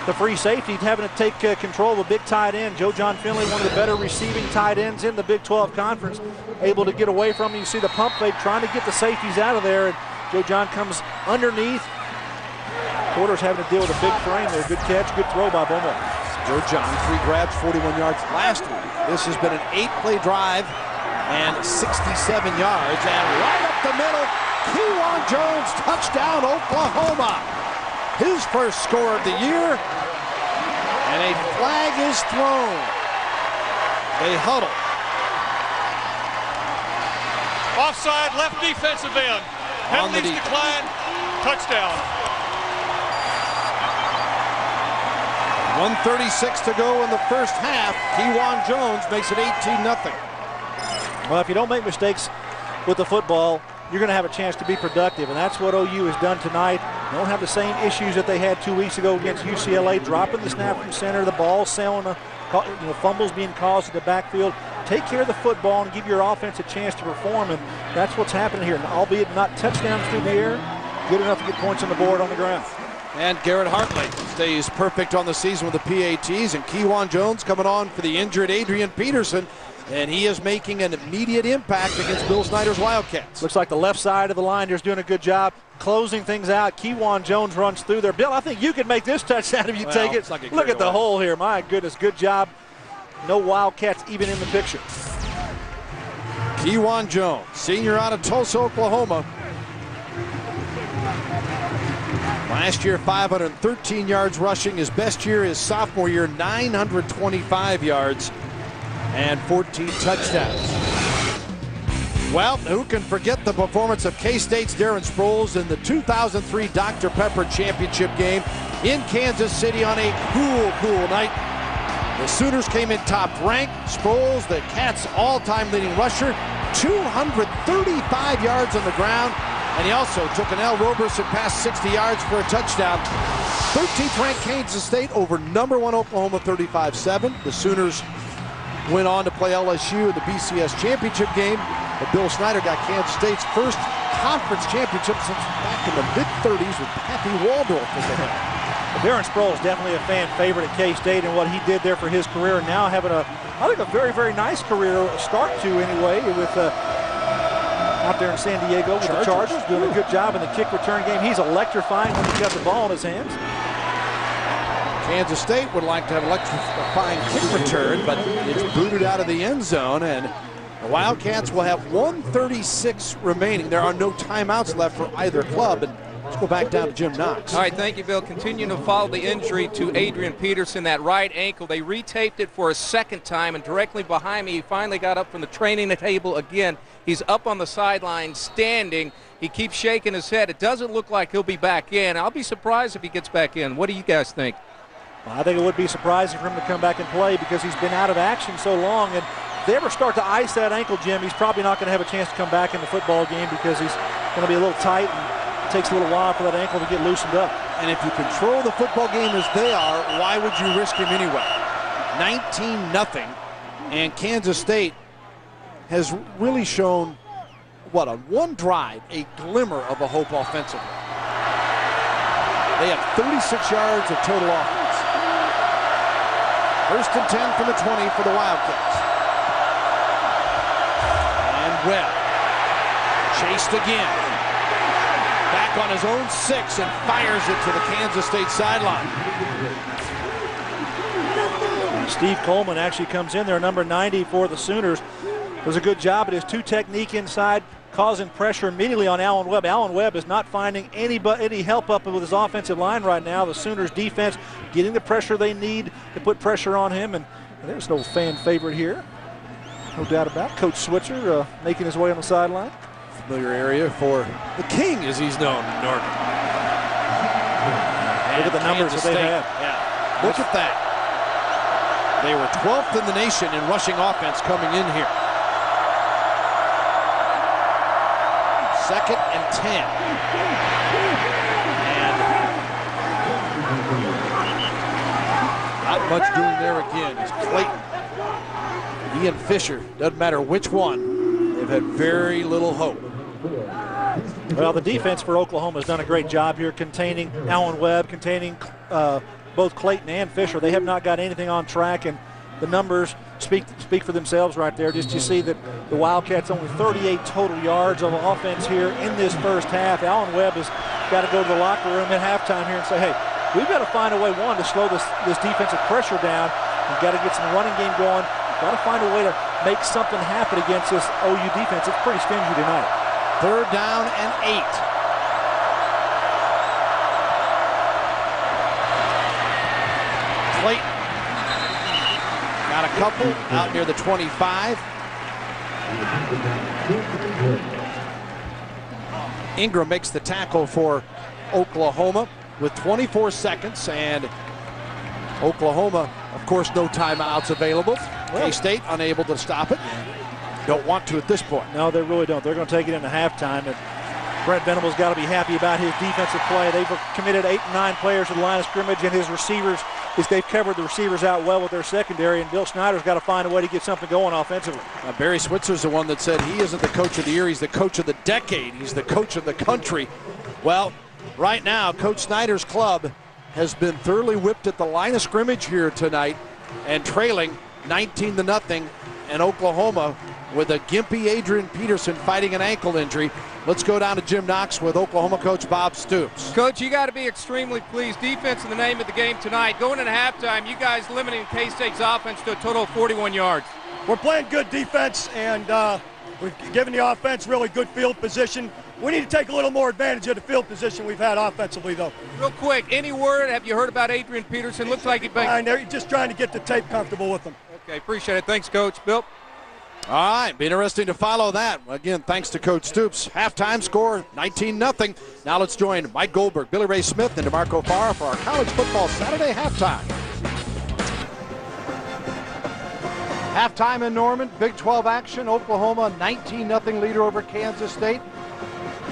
S3: the free safety, having to take control of a big tight end. Joe John Finley, one of the better receiving tight ends in the Big 12 Conference, able to get away from him. You see the pump fake trying to get the safeties out of there, and Joe John comes underneath. Porter's having to deal with a big frame there. Good catch, good throw by Beaumont.
S2: Joe John, 3 grabs, 41 yards last week. This has been an 8-play drive and 67 yards. And right up the middle, Kewan Jones, touchdown, Oklahoma. His first score of the year. And a flag is thrown. They huddle.
S5: Offside, left defensive end. Penalties decline, touchdown.
S2: 1:36 to go in the first half. Kewan Jones makes it 18-0.
S3: Well, if you don't make mistakes with the football, you're going to have a chance to be productive, and that's what OU has done tonight. They don't have the same issues that they had 2 weeks ago against UCLA, dropping the snap from center, the ball sailing, fumbles being caused in the backfield. Take care of the football and give your offense a chance to perform, and that's what's happening here. And albeit not touchdowns through the air, good enough to get points on the board on the ground.
S2: And Garrett Hartley stays perfect on the season with the PATs, and Kewan Jones coming on for the injured Adrian Peterson, and he is making an immediate impact against Bill Snyder's Wildcats.
S3: Looks like the left side of the line is doing a good job closing things out. Kewan Jones runs through there. Bill, I think you could make this touchdown if you take it.
S2: Like
S3: look at the hole here. My goodness, good job. No Wildcats even in the picture.
S2: Kewan Jones, senior out of Tulsa, Oklahoma. Last year, 513 yards rushing. His best year, his sophomore year, 925 yards and 14 touchdowns. Well, who can forget the performance of K-State's Darren Sproles in the 2003 Dr. Pepper Championship game in Kansas City on a cool night. The Sooners came in top ranked. Sproles, the Cats' all-time leading rusher, 235 yards on the ground. And he also took an L. Roberson past 60 yards for a touchdown. 13th ranked Kansas State over number 1 Oklahoma 35-7. The Sooners went on to play LSU in the BCS championship game. But Bill Snyder got Kansas State's first conference championship since back in the mid-30s with Pappy Waldorf as the head.
S3: Darren Sproles definitely a fan favorite at K-State and what he did there for his career, and now having I think a very, very nice career start to anyway with out there in San Diego with the Chargers, doing a good job in the kick return game. He's electrifying when he's got the ball in his hands.
S2: Kansas State would like to have electrifying kick return, but it's booted out of the end zone, and the Wildcats will have 1:36 remaining. There are no timeouts left for either club, and let's go back down to Jim Knox.
S4: All right, thank you, Bill. Continuing to follow the injury to Adrian Peterson, that right ankle. They retaped it for a second time, and directly behind me, he finally got up from the training table again. He's up on the sideline standing. He keeps shaking his head. It doesn't look like he'll be back in. I'll be surprised if he gets back in. What do you guys think?
S3: Well, I think it would be surprising for him to come back and play because he's been out of action so long. And they ever start to ice that ankle, Jim, he's probably not going to have a chance to come back in the football game because he's going to be a little tight, and it takes a little while for that ankle to get loosened up.
S2: And if you control the football game as they are, why would you risk him anyway? 19-0, and Kansas State has really shown, on one drive, a glimmer of a hope offensively. They have 36 yards of total offense. 1st and 10 from the 20 for the Wildcats. And Webb chased again. Back on his own 6 and fires it to the Kansas State sideline.
S3: Steve Coleman actually comes in there, number 90 for the Sooners. Does a good job at his 2 technique inside, causing pressure immediately on Allen Webb. Allen Webb is not finding any help up with his offensive line right now. The Sooners defense getting the pressure they need to put pressure on him, and there's no fan favorite here. No doubt about it. Coach Switzer making his way on the sideline.
S2: Familiar area for the King, as he's known in Norton.
S3: Look at the numbers that they have.
S2: Yeah, look at that. They were 12th in the nation in rushing offense coming in here. 2nd and 10. And not much doing there again is Clayton. He and Fisher, doesn't matter which one, they've had very little hope.
S3: Well, the defense for Oklahoma has done a great job here containing Allen Webb, containing both Clayton and Fisher. They have not got anything on track, and the numbers speak for themselves right there. Just you see that the Wildcats only 38 total yards of offense here in this first half. Allen Webb has got to go to the locker room at halftime here and say, hey, we've got to find a way, one, to slow this defensive pressure down. We've got to get some running game going. Got to find a way to make something happen against this OU defense. It's pretty stingy tonight.
S2: 3rd down and 8. Clayton got a couple out near the 25. Ingram makes the tackle for Oklahoma with 24 seconds, and Oklahoma, of course, no timeouts available. K-State unable to stop it. Don't want to at this point.
S3: No, they really don't. They're going to take it into halftime, and Brent Venables got to be happy about his defensive play. They've committed 8 and 9 players to the line of scrimmage, and his receivers, they've covered the receivers out well with their secondary, and Bill Snyder's got to find a way to get something going offensively.
S2: Barry Switzer's the one that said he isn't the coach of the year, he's the coach of the decade. He's the coach of the country. Well, right now, Coach Snyder's club has been thoroughly whipped at the line of scrimmage here tonight and trailing 19-0, and Oklahoma with a gimpy Adrian Peterson fighting an ankle injury. Let's go down to Jim Knox with Oklahoma coach Bob Stoops.
S4: Coach, you got to be extremely pleased. Defense in the name of the game tonight. Going into halftime, you guys limiting K-State's offense to a total of 41 yards.
S10: We're playing good defense, and we've given the offense really good field position. We need to take a little more advantage of the field position we've had offensively, though.
S4: Real quick, any word? Have you heard about Adrian Peterson? Looks like he's
S10: they're just trying to get the tape comfortable with him.
S4: Okay, appreciate it. Thanks, Coach. Bill?
S2: All right, be interesting to follow that. Again, thanks to Coach Stoops. Halftime score, 19-0. Now let's join Mike Goldberg, Billy Ray Smith, and DeMarco Farah for our College Football Saturday halftime. Halftime in Norman, Big 12 action. Oklahoma 19-0 leader over Kansas State.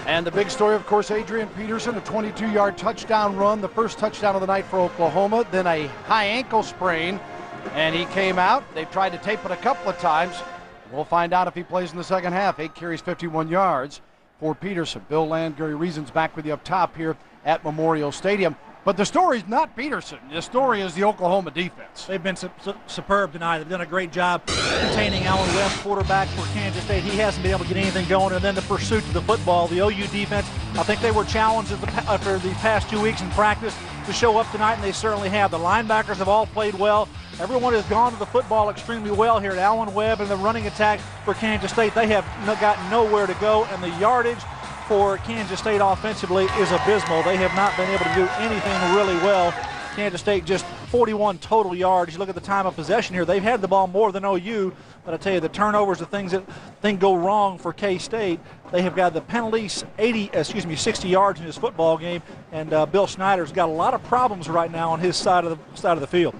S2: And the big story, of course, Adrian Peterson, a 22-yard touchdown run, the first touchdown of the night for Oklahoma, then a high ankle sprain, and he came out. They've tried to tape it a couple of times. We'll find out if he plays in the second half. 8 carries, 51 yards for Peterson. Bill Land, Gary Reason's back with you up top here at Memorial Stadium. But the story is not Peterson. The story is the Oklahoma defense.
S3: They've been superb tonight. They've done a great job containing Allen Webb, quarterback for Kansas State. He hasn't been able to get anything going. And then the pursuit of the football, the OU defense, I think they were challenged after the past 2 weeks in practice to show up tonight, and they certainly have. The linebackers have all played well. Everyone has gone to the football extremely well here at Allen Webb, and the running attack for Kansas State. They have got nowhere to go, and the yardage for Kansas State offensively is abysmal. They have not been able to do anything really well. Kansas State just 41 total yards. You look at the time of possession here, they've had the ball more than OU, but I tell you, the turnovers, the things that go wrong for K-State, they have got the penalties, 60 yards in this football game, and Bill Snyder's got a lot of problems right now on his side of the field.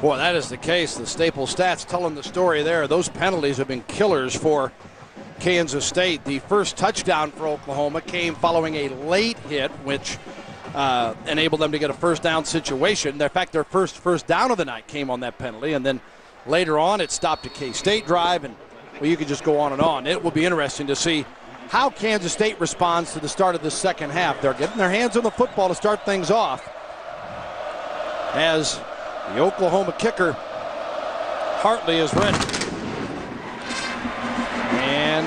S2: Boy, that is the case. The Staples stats telling the story there. Those penalties have been killers for Kansas State. The first touchdown for Oklahoma came following a late hit, which enabled them to get a first down situation. In fact, their first down of the night came on that penalty, and then later on it stopped a K-State drive, and well, you could just go on and on. It will be interesting to see how Kansas State responds to the start of the second half. They're getting their hands on the football to start things off, as the Oklahoma kicker, Hartley, is ready. And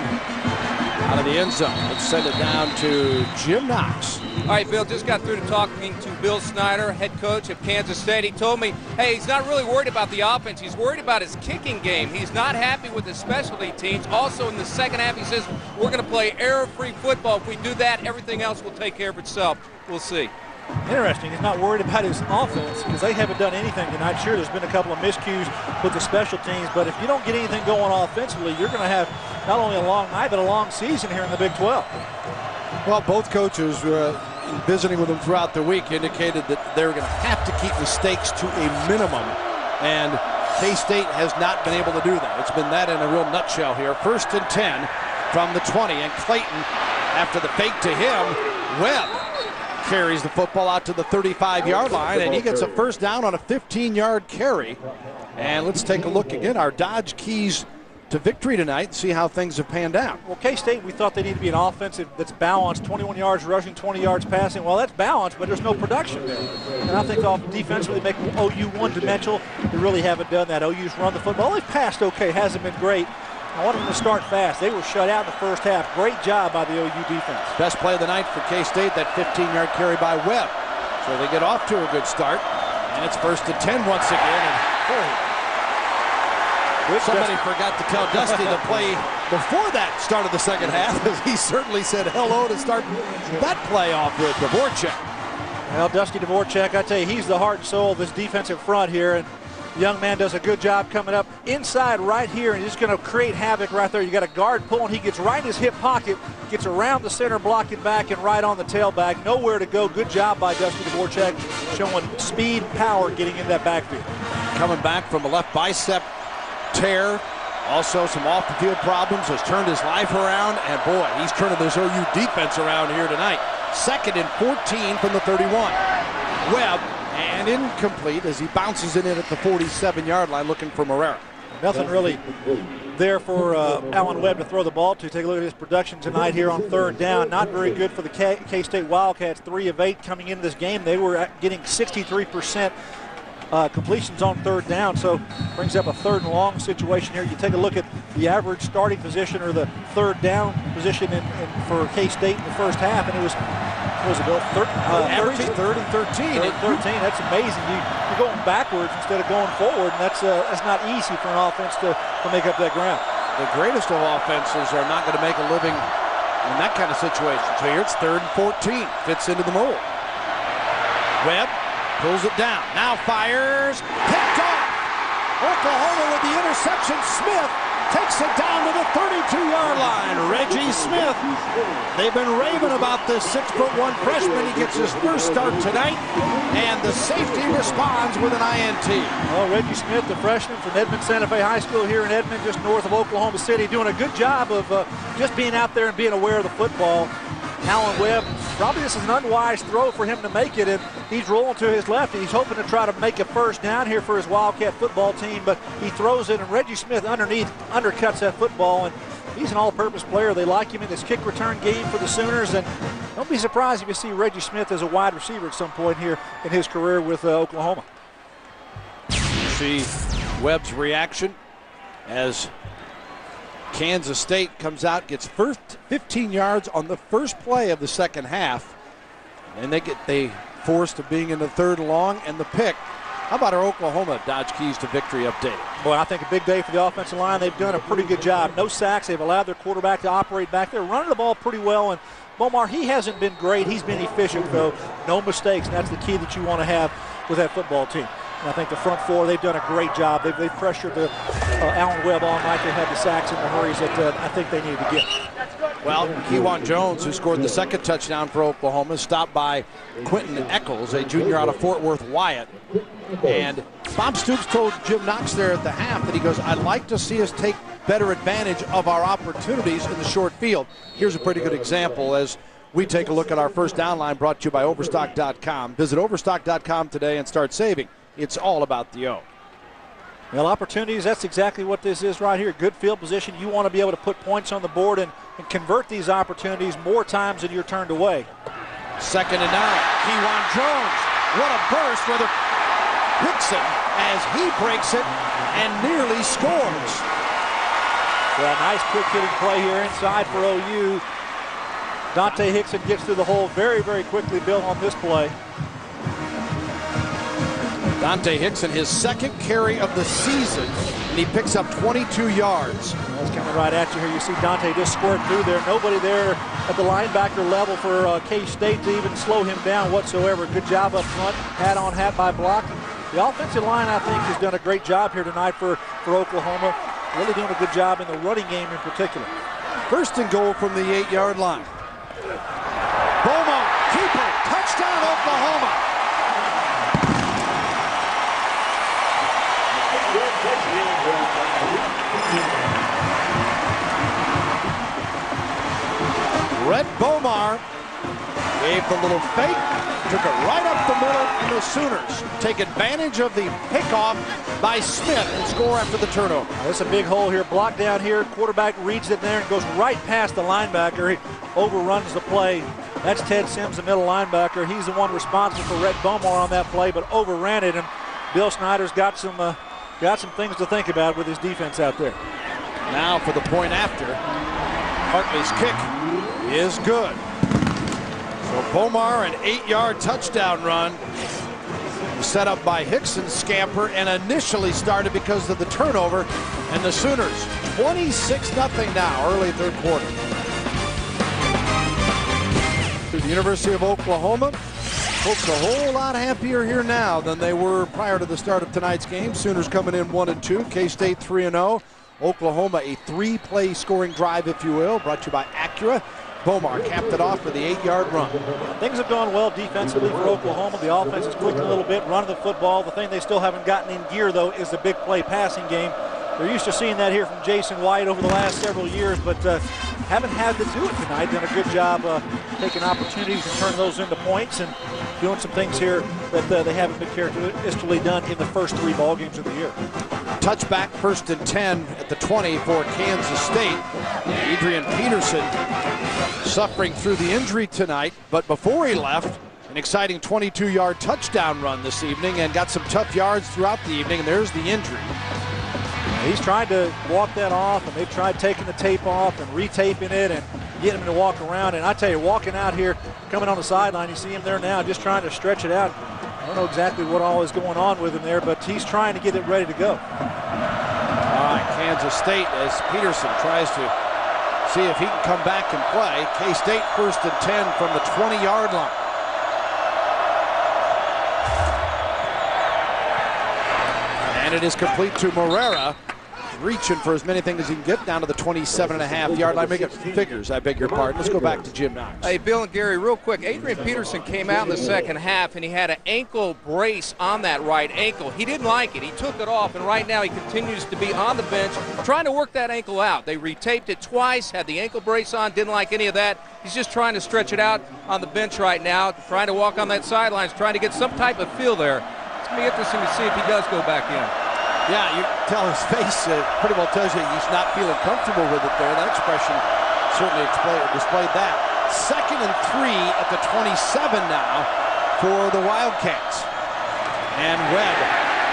S2: out of the end zone, let's send it down to Jim Knox.
S4: All right, Bill, just got through to talking to Bill Snyder, head coach of Kansas State. He told me, hey, he's not really worried about the offense. He's worried about his kicking game. He's not happy with his specialty teams. Also, in the second half, he says, we're going to play error-free football. If we do that, everything else will take care of itself. We'll see.
S3: Interesting. He's not worried about his offense because they haven't done anything tonight. Sure, there's been a couple of miscues with the special teams, but if you don't get anything going offensively, you're going to have not only a long night, but a long season here in the Big 12.
S2: Well, both coaches, visiting with them throughout the week, indicated that they're going to have to keep mistakes to a minimum, and K-State has not been able to do that. It's been that in a real nutshell here. 1st and 10 from the 20, and Clayton, after the fake to him, Webb carries the football out to the 35-yard line, and he gets a first down on a 15-yard carry. And let's take a look again, our Dodge keys to victory tonight, and see how things have panned out.
S3: Well, K-State, we thought they need to be an offensive that's balanced, 21 yards rushing, 20 yards passing. Well, that's balanced, but there's no production there. And I think defensively make OU one-dimensional. They really haven't done that. OU's run the football. They've passed okay, hasn't been great. I want them to start fast. They were shut out in the first half. Great job by the OU defense.
S2: Best play of the night for K-State, that 15-yard carry by Webb. So they get off to a good start. And it's 1st and 10 once again. And somebody forgot to tell Dusty the play before that started the second half, as he certainly said hello to start that play off with Dvorak.
S3: Well, Dusty Dvorak, I tell you, he's the heart and soul of this defensive front here. And the young man does a good job coming up inside right here, and he's going to create havoc right there. You got a guard pulling. He gets right in his hip pocket, gets around the center, blocking back, and right on the tailback. Nowhere to go. Good job by Dusty Dvorak, showing speed, power, getting in that backfield.
S2: Coming back from a left bicep tear. Also some off-the-field problems. Has turned his life around, and boy, he's turning this OU defense around here tonight. 2nd and 14 from the 31. Webb, and incomplete as he bounces it in at the 47-yard line looking for Morera.
S3: Nothing really there for Allen Webb to throw the ball to. Take a look at his production tonight here on 3rd down. Not very good for the K-State Wildcats. 3 of 8 coming into this game. They were getting 63% completions on 3rd down, so brings up a 3rd and long situation here. You take a look at the average starting position or the 3rd down position for K-State in the first half, and it was Bill?
S2: 13. 3rd and 13.
S3: 13, that's amazing. You're going backwards instead of going forward, and that's not easy for an offense to make up that ground.
S2: The greatest of offenses are not going to make a living in that kind of situation. So here it's 3rd and 14. Fits into the mold. Webb pulls it down. Now fires. Picked off. Oklahoma with the interception. Smith takes it down to the 32-yard line. Reggie Smith. They've been raving about this 6'1" freshman. He gets his first start tonight, and the safety responds with an INT.
S3: Well, Reggie Smith, the freshman from Edmond Santa Fe High School here in Edmond, just north of Oklahoma City, doing a good job of just being out there and being aware of the football. Allen Webb, probably this is an unwise throw for him to make it, and he's rolling to his left. He's hoping to try to make a first down here for his Wildcat football team, but he throws it, and Reggie Smith underneath undercuts that football, and he's an all-purpose player. They like him in this kick return game for the Sooners, and don't be surprised if you see Reggie Smith as a wide receiver at some point here in his career with Oklahoma.
S2: See Webb's reaction as Kansas State comes out, gets first 15 yards on the first play of the second half, and they forced to being in the 3rd and long and the pick. How about our Oklahoma Dodge Keys to Victory update?
S3: Boy, I think a big day for the offensive line. They've done a pretty good job. No sacks. They've allowed their quarterback to operate back there, running the ball pretty well. And Bomar, he hasn't been great. He's been efficient, though. No mistakes, and that's the key that you want to have with that football team. And I think the front four, they've done a great job. They've pressured the Allen Webb all night. They had the sacks and the hurries that I think they needed to get.
S2: Well, Kewan Jones, who scored the second touchdown for Oklahoma, stopped by Quentin Eccles, a junior out of Fort Worth Wyatt. And Bob Stoops told Jim Knox there at the half that he goes, I'd like to see us take better advantage of our opportunities in the short field. Here's a pretty good example as we take a look at our first down line, brought to you by Overstock.com. Visit Overstock.com today and start saving. It's all about the O.
S3: Well, opportunities, that's exactly what this is right here. Good field position. You want to be able to put points on the board and convert these opportunities more times than you're turned away.
S2: 2nd and 9. Kewan Jones. What a burst for the Hickson as he breaks it and nearly scores.
S3: Yeah, nice quick hitting play here inside for OU. Dante Hickson gets through the hole very, very quickly, Bill, on this play.
S2: Dante Hickson, his 2nd carry of the season, and he picks up 22 yards.
S3: That's coming right at you here. You see Dante just squirt through there. Nobody there at the linebacker level for K-State to even slow him down whatsoever. Good job up front, hat on, hat by block. The offensive line, I think, has done a great job here tonight for Oklahoma. Really doing a good job in the running game in particular.
S2: 1st and goal from the 8-yard line. Beaumont, keeper, touchdown Oklahoma. Rhett Bomar gave the little fake, took it right up the middle, and the Sooners take advantage of the pickoff by Smith and score after the turnover.
S3: That's a big hole here, blocked down here. Quarterback reads it there and goes right past the linebacker. He overruns the play. That's Ted Sims, the middle linebacker. He's the one responsible for Rhett Bomar on that play, but overran it, and Bill Snyder's got some things to think about with his defense out there.
S2: Now for the point after. Hartley's kick is good. So Bomar, an 8-yard touchdown run, set up by Hickson's scamper and initially started because of the turnover, and the Sooners 26-0 now, early 3rd quarter. To the University of Oklahoma, folks a whole lot happier here now than they were prior to the start of tonight's game. Sooners coming in 1-2, K-State 3-0. Oklahoma a 3-play scoring drive, if you will, brought to you by Acura. Bomar capped it off for the 8-yard run.
S3: Things have gone well defensively for Oklahoma. The offense is clicking a little bit, running the football. The thing they still haven't gotten in gear, though, is the big play passing game. They're used to seeing that here from Jason White over the last several years, but haven't had to do it tonight. Done a good job taking opportunities and turning those into points and doing some things here that they haven't been characteristically done in the first 3 ball games of the year.
S2: Touchback, 1st and 10 at the 20 for Kansas State. Adrian Peterson suffering through the injury tonight, but before he left, an exciting 22-yard touchdown run this evening and got some tough yards throughout the evening, and there's the injury.
S3: He's tried to walk that off, and they've tried taking the tape off and retaping it and getting him to walk around. And I tell you, walking out here, coming on the sideline, you see him there now just trying to stretch it out. I don't know exactly what all is going on with him there, but he's trying to get it ready to go.
S2: All right, Kansas State as Peterson tries to see if he can come back and play. K-State 1st and 10 from the 20-yard line. And it is complete to Morera, reaching for as many things as he can get down to the 27.5-yard line. Make it figures, I beg your pardon. Let's go back to Jim Knox.
S4: Hey, Bill and Gary, real quick. Adrian Peterson came out in the 2nd half, and he had an ankle brace on that right ankle. He didn't like it. He took it off, and right now he continues to be on the bench trying to work that ankle out. They retaped it twice, had the ankle brace on, didn't like any of that. He's just trying to stretch it out on the bench right now, trying to walk on that sidelines, trying to get some type of feel there. It's going to be interesting to see if he does go back in.
S2: Yeah, you tell his face pretty well tells you he's not feeling comfortable with it there. That expression certainly displayed that. 2nd and 3 at the 27 now for the Wildcats. And Webb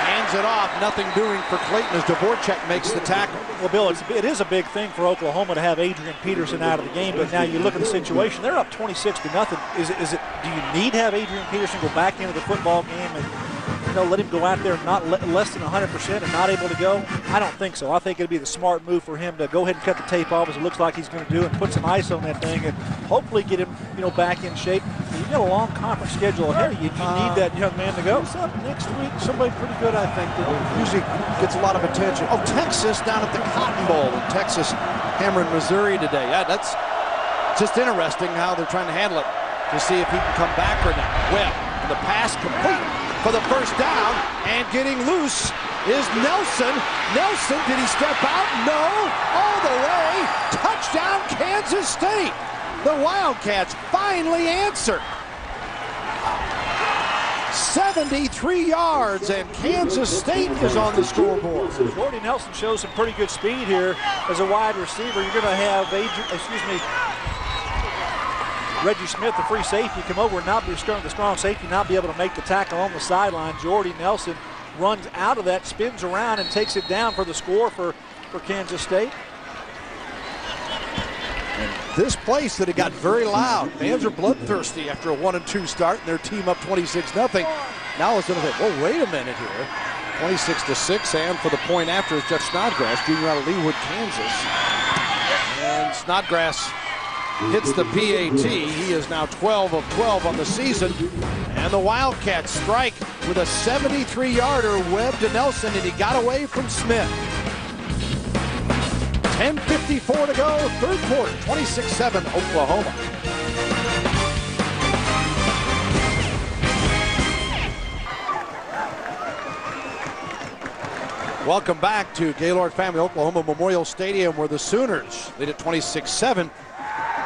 S2: hands it off. Nothing doing for Clayton as Dvorak makes the tackle.
S3: Well, Bill, it is a big thing for Oklahoma to have Adrian Peterson out of the game, but now you look at the situation. They're up 26-0. Do you need to have Adrian Peterson go back into the football game and let him go out there not less than 100% and not able to go? I don't think so. I think it'd be the smart move for him to go ahead and cut the tape off, as it looks like he's going to do, and put some ice on that thing and hopefully get him, back in shape. You've got a long conference schedule ahead of you. You need that young man to go.
S2: What's up next week? Somebody pretty good, I think, that usually gets a lot of attention. Oh, Texas down at the Cotton Bowl in Texas, hammering Missouri today. Yeah, that's just interesting how they're trying to handle it to see if he can come back or not. Well, the pass complete. for the first down, and getting loose is Nelson. Nelson, did he step out? No, all the way. Touchdown, Kansas State. The Wildcats finally answer. 73 yards, and Kansas State is on the scoreboard.
S3: Jordy Nelson shows some pretty good speed here as a wide receiver. You're going to have Reggie Smith, the free safety, come over and not be the strong safety, not be able to make the tackle on the sideline. Jordy Nelson runs out of that, spins around, and takes it down for the score for Kansas State.
S2: And this place that it got very loud. Fans are bloodthirsty after a 1-2 start, and their team up 26-0. Now it's going to say, whoa, wait a minute here. 26-6, and for the point after is Jeff Snodgrass, junior out of Leawood, Kansas. And Snodgrass hits the PAT. He is now 12 of 12 on the season. And the Wildcats strike with a 73-yarder, Webb to Nelson, and he got away from Smith. 10:54 to go, third quarter, 26-7, Oklahoma. Welcome back to Gaylord Family Oklahoma Memorial Stadium, where the Sooners lead at 26-7,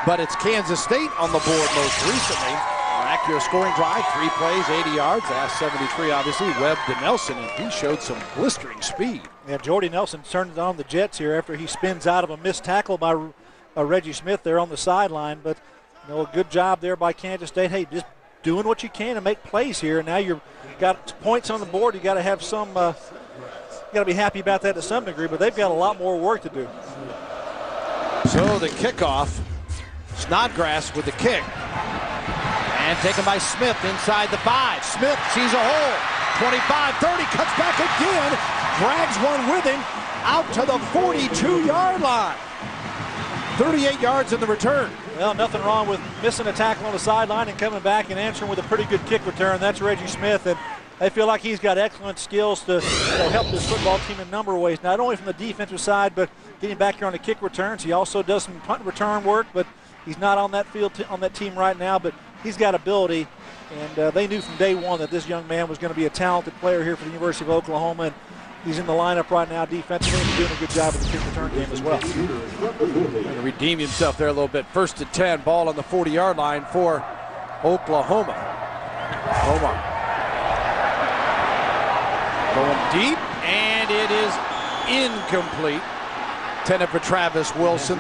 S2: but it's Kansas State on the board most recently. Accurate scoring drive, 3 plays, 80 yards. Last 73, obviously, Webb to Nelson, and he showed some blistering speed.
S3: Yeah, Jordy Nelson turned it on the Jets here after he spins out of a missed tackle by Reggie Smith there on the sideline. But, you know, a good job there by Kansas State. Hey, just doing what you can to make plays here. Now you've got points on the board. You got to have some. You got to be happy about that to some degree. But they've got a lot more work to do.
S2: So the kickoff, Snodgrass with the kick. And taken by Smith inside the 5. Smith sees a hole. 25, 30, cuts back again. Drags one with him out to the 42-yard line. 38 yards in the return.
S3: Well, nothing wrong with missing a tackle on the sideline and coming back and answering with a pretty good kick return. That's Reggie Smith, and I feel like he's got excellent skills to help this football team in a number of ways. Not only from the defensive side, but getting back here on the kick returns. He also does some punt return work, but he's not on that field on that team right now. But he's got ability, and they knew from day one that this young man was going to be a talented player here for the University of Oklahoma, and he's in the lineup right now defensively and doing a good job of the kick return game as well.
S2: Going to redeem himself there a little bit. 1st and 10, ball on the 40-yard line for Oklahoma. Omar going deep, and it is incomplete. Intended for Travis Wilson.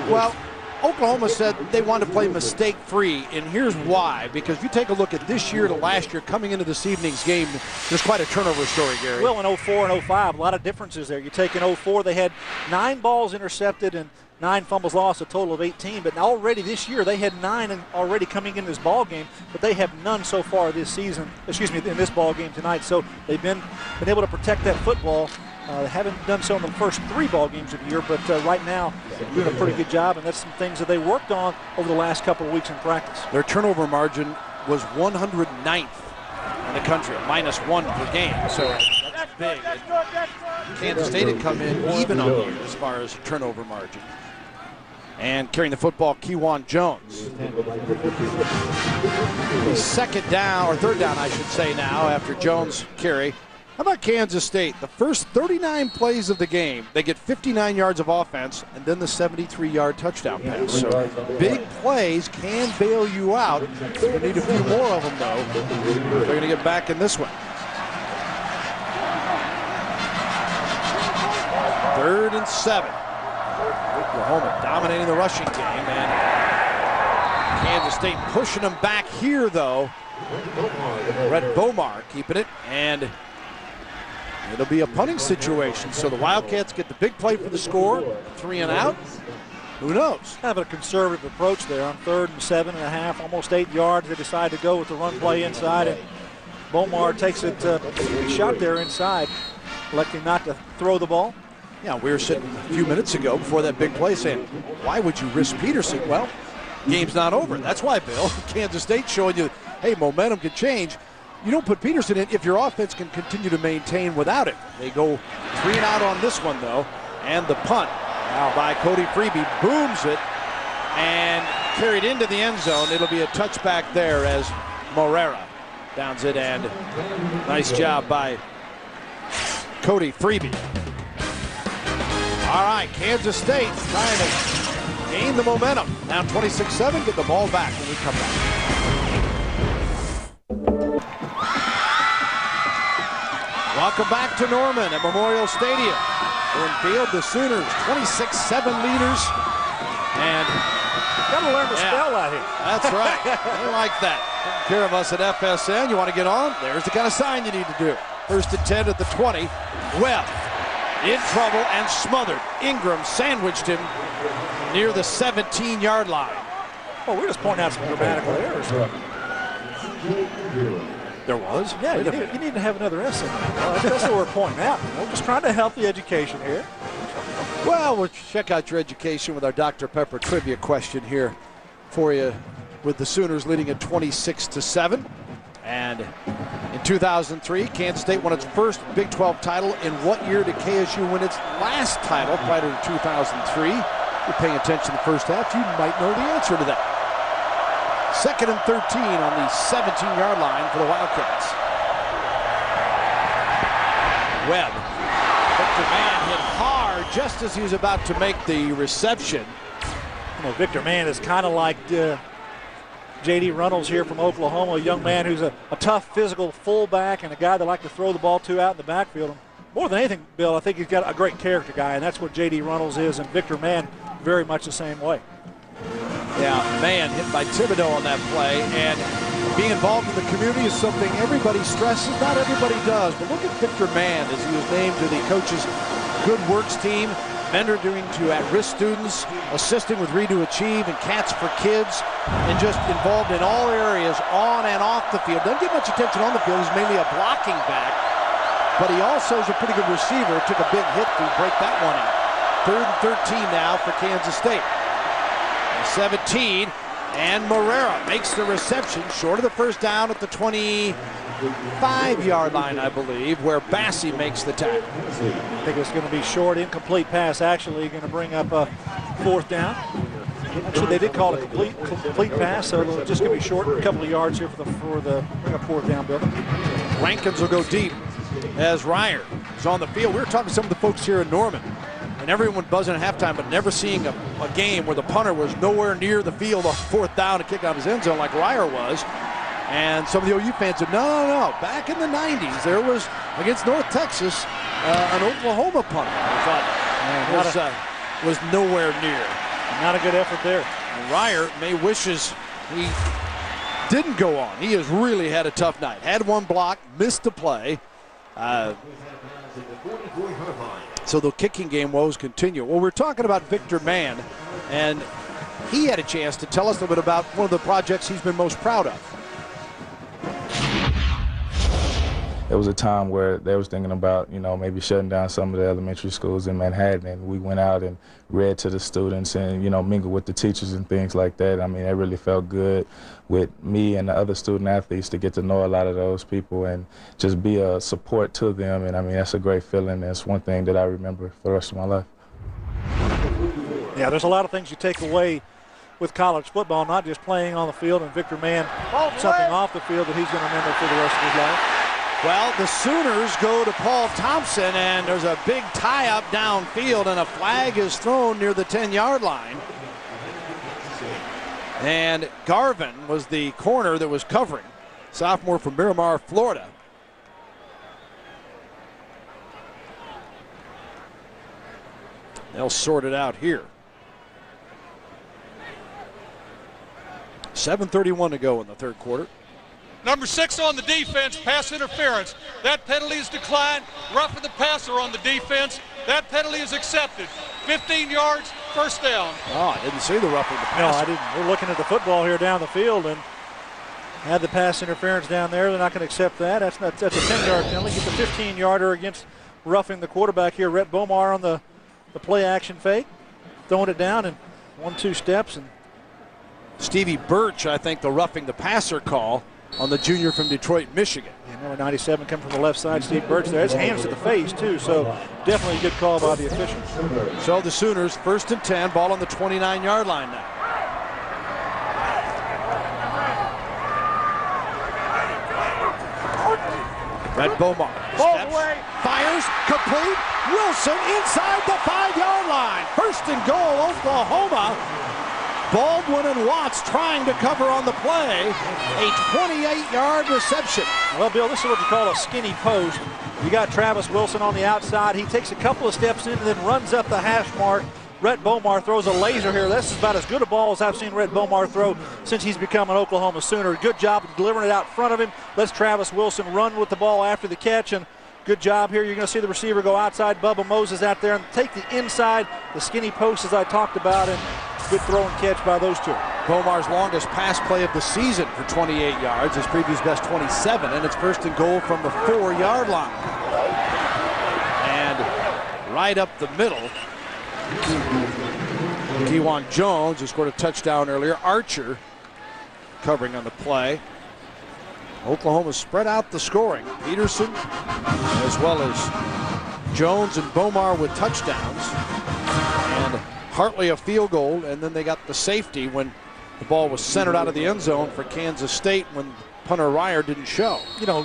S2: Well, Oklahoma said they wanted to play mistake-free, and here's why. Because if you take a look at this year to last year, coming into this evening's game, there's quite a turnover story, Gary.
S3: Well, in 04 and 05, a lot of differences there. You take in 04, they had 9 balls intercepted and 9 fumbles lost, a total of 18. But already this year, they had 9 already coming in this ball game, but they have none so far this season, in this ball game tonight. So they've been able to protect that football. They haven't done so in the first 3 ball games of the year, but right now they're doing a pretty good job, and that's some things that they worked on over the last couple of weeks in practice.
S2: Their turnover margin was 109th in the country, -1 per game, so that's big. Kansas State had come in even on the year as far as turnover margin. And carrying the football, Kewan Jones. Second down, or third down, I should say now, after Jones' carry. How about Kansas State? The first 39 plays of the game, they get 59 yards of offense and then the 73-yard touchdown pass. So big plays can bail you out. They need a few more of them, though. They're going to get back in this one. 3rd and 7. Oklahoma dominating the rushing game, and Kansas State pushing them back here, though. Brett Bomar keeping it, and it'll be a punting situation. So the Wildcats get the big play for the score, 3 and out. Who knows?
S3: Kind of a conservative approach there on 3rd and 7.5, almost 8 yards. They decide to go with the run play inside, and Bomar takes it a shot there inside, electing not to throw the ball.
S2: Yeah, we were sitting a few minutes ago before that big play saying, why would you risk Peterson? Well, game's not over. That's why, Bill. Kansas State showing you, hey, momentum can change. You don't put Peterson in if your offense can continue to maintain without it. They go 3 and out on this one, though. And the punt by Cody Freeby booms it and carried into the end zone. It'll be a touchback there as Morera downs it, and nice job by Cody Freeby. All right, Kansas State trying to gain the momentum. Now 26-7, get the ball back when we come back. Welcome back to Norman at Memorial Stadium. We're in field, the Sooners, 26-7 leaders. And
S3: got to learn to spell out here.
S2: That's right. They like that. Taking care of us at FSN. You want to get on? There's the kind of sign you need to do. First and 10 at the 20. Webb in trouble and smothered. Ingram sandwiched him near the 17-yard line.
S3: Oh, we're just pointing out some grammatical errors.
S2: There was?
S3: Yeah, you need to have another S in there. That's what we're pointing out. We're just trying to help the education here.
S2: Well, we'll check out your education with our Dr. Pepper trivia question here for you, with the Sooners leading at 26-7. And in 2003, Kansas State won its first Big 12 title. In what year did KSU win its last title prior to 2003? If you're paying attention to the first half, you might know the answer to that. Second and 13 on the 17-yard line for the Wildcats. Webb. Victor Mann hit hard just as he was about to make the reception.
S3: You know, Victor Mann is kind of like J.D. Runnels here from Oklahoma, a young man who's a tough physical fullback and a guy that like to throw the ball to out in the backfield. More than anything, Bill, I think he's got a great character guy, and that's what J.D. Runnels is, and Victor Mann very much the same way.
S2: Yeah, Mann hit by Thibodeau on that play, and being involved in the community is something everybody stresses. Not everybody does, but look at Victor Mann as he was named to the coach's Good Works team, mentoring to at-risk students, assisting with Read to Achieve and Cats for Kids, and just involved in all areas on and off the field. Doesn't get much attention on the field. He's mainly a blocking back, but he also is a pretty good receiver. Took a big hit to break that one out. Third and 13 now for Kansas State. 17, and Morera makes the reception short of the first down at the 25-yard line, I believe, where Bassie makes the tackle.
S3: I think it's going to be short, incomplete pass, actually going to bring up a fourth down. Actually, they did call it a complete pass, so it's just going to be short, a couple of yards here for the bring up fourth down, Bill.
S2: Rankins will go deep as Ryer is on the field. We were talking to some of the folks here in Norman, and everyone buzzing at halftime, but never seeing a game where the punter was nowhere near the field on fourth down to kick out his end zone like Ryer was. And some of the OU fans said, no. Back in the 90s, there was, against North Texas, an Oklahoma punter. I thought was nowhere near.
S3: Not a good effort there.
S2: And Ryer may wishes he didn't go on. He has really had a tough night. Had one block, missed the play. So the kicking game woes continue. Well, we're talking about Victor Mann, and he had a chance to tell us a little bit about one of the projects he's been most proud of.
S11: There was a time where they was thinking about, maybe shutting down some of the elementary schools in Manhattan, and we went out and read to the students and, mingled with the teachers and things like that. I mean, it really felt good with me and the other student athletes to get to know a lot of those people and just be a support to them. And I mean, that's a great feeling. That's one thing that I remember for the rest of my life.
S3: Yeah, there's a lot of things you take away with college football, not just playing on the field, and Victor Mann, something off the field that he's going to remember for the rest of his life.
S2: Well, the Sooners go to Paul Thompson, and there's a big tie-up downfield, and a flag is thrown near the 10-yard line. And Garvin was the corner that was covering, sophomore from Miramar, Florida. They'll sort it out here. 7:31 to go in the third quarter.
S5: Number 6 on the defense, pass interference. That penalty is declined. Roughing the passer on the defense. That penalty is accepted. 15 yards, first down.
S2: Oh, I didn't see the roughing the passer.
S3: No, I didn't. We're looking at the football here down the field and had the pass interference down there. They're not going to accept that. That's a 10-yard penalty. Get the 15-yarder against roughing the quarterback here. Rhett Bomar on the play action fake. Throwing it down in 1-2 steps. And
S2: Stevie Birch, I think, the roughing the passer call on the junior from Detroit, Michigan.
S3: Yeah, number 97 coming from the left side, Steve Birch there. His hands to the face, too, so definitely a good call by the officials.
S2: So the Sooners, 1st and 10, ball on the 29-yard line now. Brett Bomar steps, fires, complete. Wilson inside the 5-yard line. First and goal, Oklahoma. Baldwin and Watts trying to cover on the play. A 28-yard reception.
S3: Well, Bill, this is what you call a skinny post. You got Travis Wilson on the outside. He takes a couple of steps in and then runs up the hash mark. Rhett Bomar throws a laser here. This is about as good a ball as I've seen Rhett Bomar throw since he's become an Oklahoma Sooner. Good job of delivering it out in front of him. Lets Travis Wilson run with the ball after the catch, and good job here. You're going to see the receiver go outside. Bubba Moses out there and take the inside, the skinny post as I talked about, and good throw and catch by those two.
S2: Bomar's longest pass play of the season for 28 yards. His previous best 27, and it's first and goal from the 4-yard line. And right up the middle, Kewan Jones, who scored a touchdown earlier. Archer covering on the play. Oklahoma spread out the scoring. Peterson, as well as Jones and Bomar with touchdowns. And Hartley a field goal, and then they got the safety when the ball was centered out of the end zone for Kansas State when punter Ryer didn't show.
S3: You know,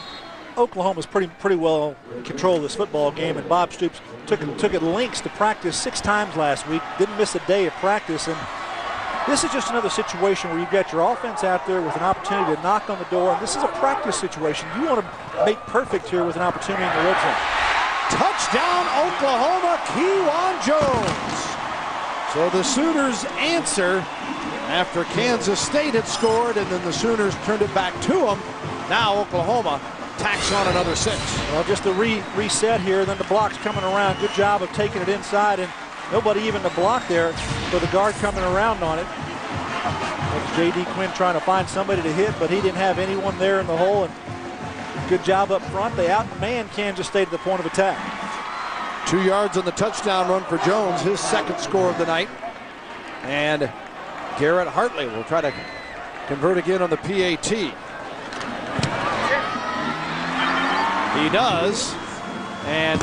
S3: Oklahoma's pretty well controlled this football game, and Bob Stoops took it lengths to practice 6 times last week. Didn't miss a day of practice, and this is just another situation where you've got your offense out there with an opportunity to knock on the door, and this is a practice situation. You want to make perfect here with an opportunity in the red zone.
S2: Touchdown, Oklahoma, Kewan Jones. So the Sooners answer after Kansas State had scored, and then the Sooners turned it back to them. Now Oklahoma tacks on another 6.
S3: Well, just a reset here, then the block's coming around. Good job of taking it inside, and nobody even to block there for the guard coming around on it. That's J.D. Quinn trying to find somebody to hit, but he didn't have anyone there in the hole, and good job up front. They outmanned Kansas State at the point of attack.
S2: 2 yards on the touchdown run for Jones, his second score of the night. And Garrett Hartley will try to convert again on the PAT. He does. And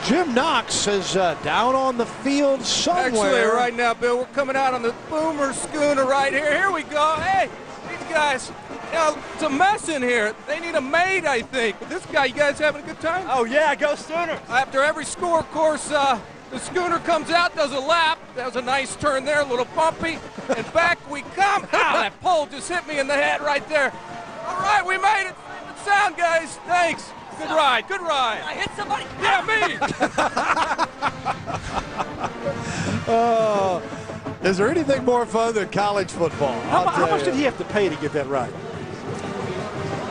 S2: Jim Knox is down on the field somewhere.
S4: Actually, right now, Bill, we're coming out on the Boomer Schooner right here. Here we go. Hey, these guys, you know, it's a mess in here. They need a maid, I think. But this guy, you guys having a good time?
S3: Oh, yeah, go Sooners.
S4: After every score, of course, the Schooner comes out, does a lap. That was a nice turn there, a little bumpy. And back we come. Ow, that pole just hit me in the head right there. All right, we made it. Good sound, guys. Thanks. Good ride, good ride.
S9: I hit somebody.
S4: Yeah, me.
S2: Is there anything more fun than college football?
S3: How much did he have to pay to get that right?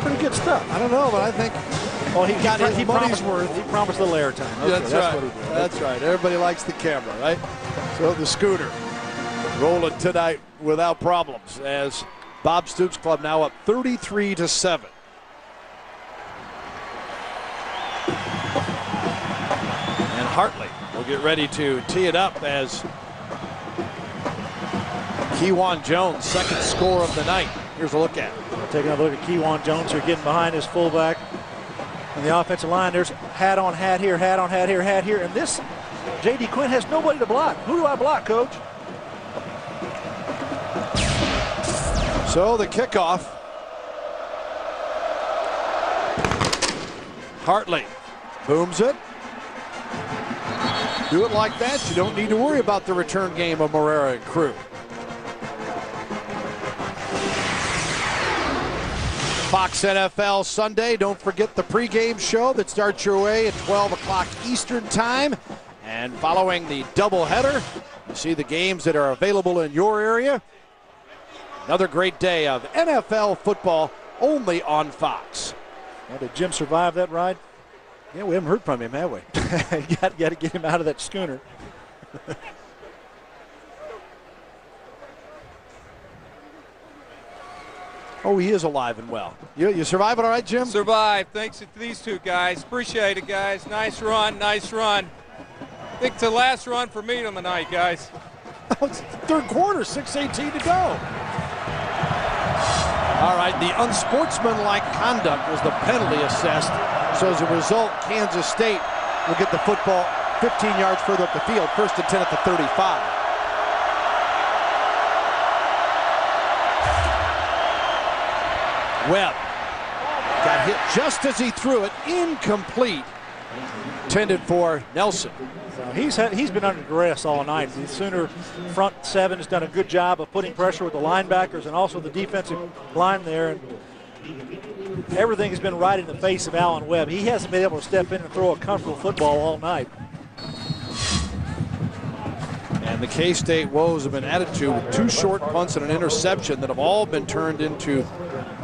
S3: Pretty good stuff.
S2: I don't know, but I think
S3: he got
S2: his money's worth.
S3: He promised a little airtime. Okay,
S2: That's right.
S3: What he did.
S2: That's right. Everybody likes the camera, right? So the Schooner rolling tonight without problems as Bob Stoops' club now up 33-7. And Hartley will get ready to tee it up as Kewan Jones, second score of the night. Here's a look at it.
S3: Taking a look at Kewan Jones here, getting behind his fullback. And the offensive line, there's hat on hat here, hat on hat here, hat here. And this, J.D. Quinn has nobody to block. Who do I block, Coach?
S2: So the kickoff. Hartley booms it. Do it like that. You don't need to worry about the return game of Morera and crew. Fox NFL Sunday. Don't forget the pregame show that starts your way at 12 o'clock Eastern time. And following the doubleheader, you see the games that are available in your area. Another great day of NFL football only on Fox.
S3: Well, did Jim survive that ride?
S2: Yeah, we haven't heard from him, have we?
S3: You got to get him out of that schooner.
S2: Oh, he is alive and well. You surviving all right, Jim?
S4: Survived. Thanks to these two guys. Appreciate it, guys. Nice run, nice run. I think it's the last run for me on the night, guys.
S2: It's third quarter, 6:18 to go. All right, the unsportsmanlike conduct was the penalty assessed. So as a result, Kansas State will get the football 15 yards further up the field, first and 10 at the 35. Webb got hit just as he threw it, incomplete. Intended for Nelson.
S3: He's been under duress all night. The Sooner front seven has done a good job of putting pressure with the linebackers and also the defensive line there. And everything has been right in the face of Allen Webb. He hasn't been able to step in and throw a comfortable football all night.
S2: And the K-State woes have been added to with 2 short punts and an interception that have all been turned into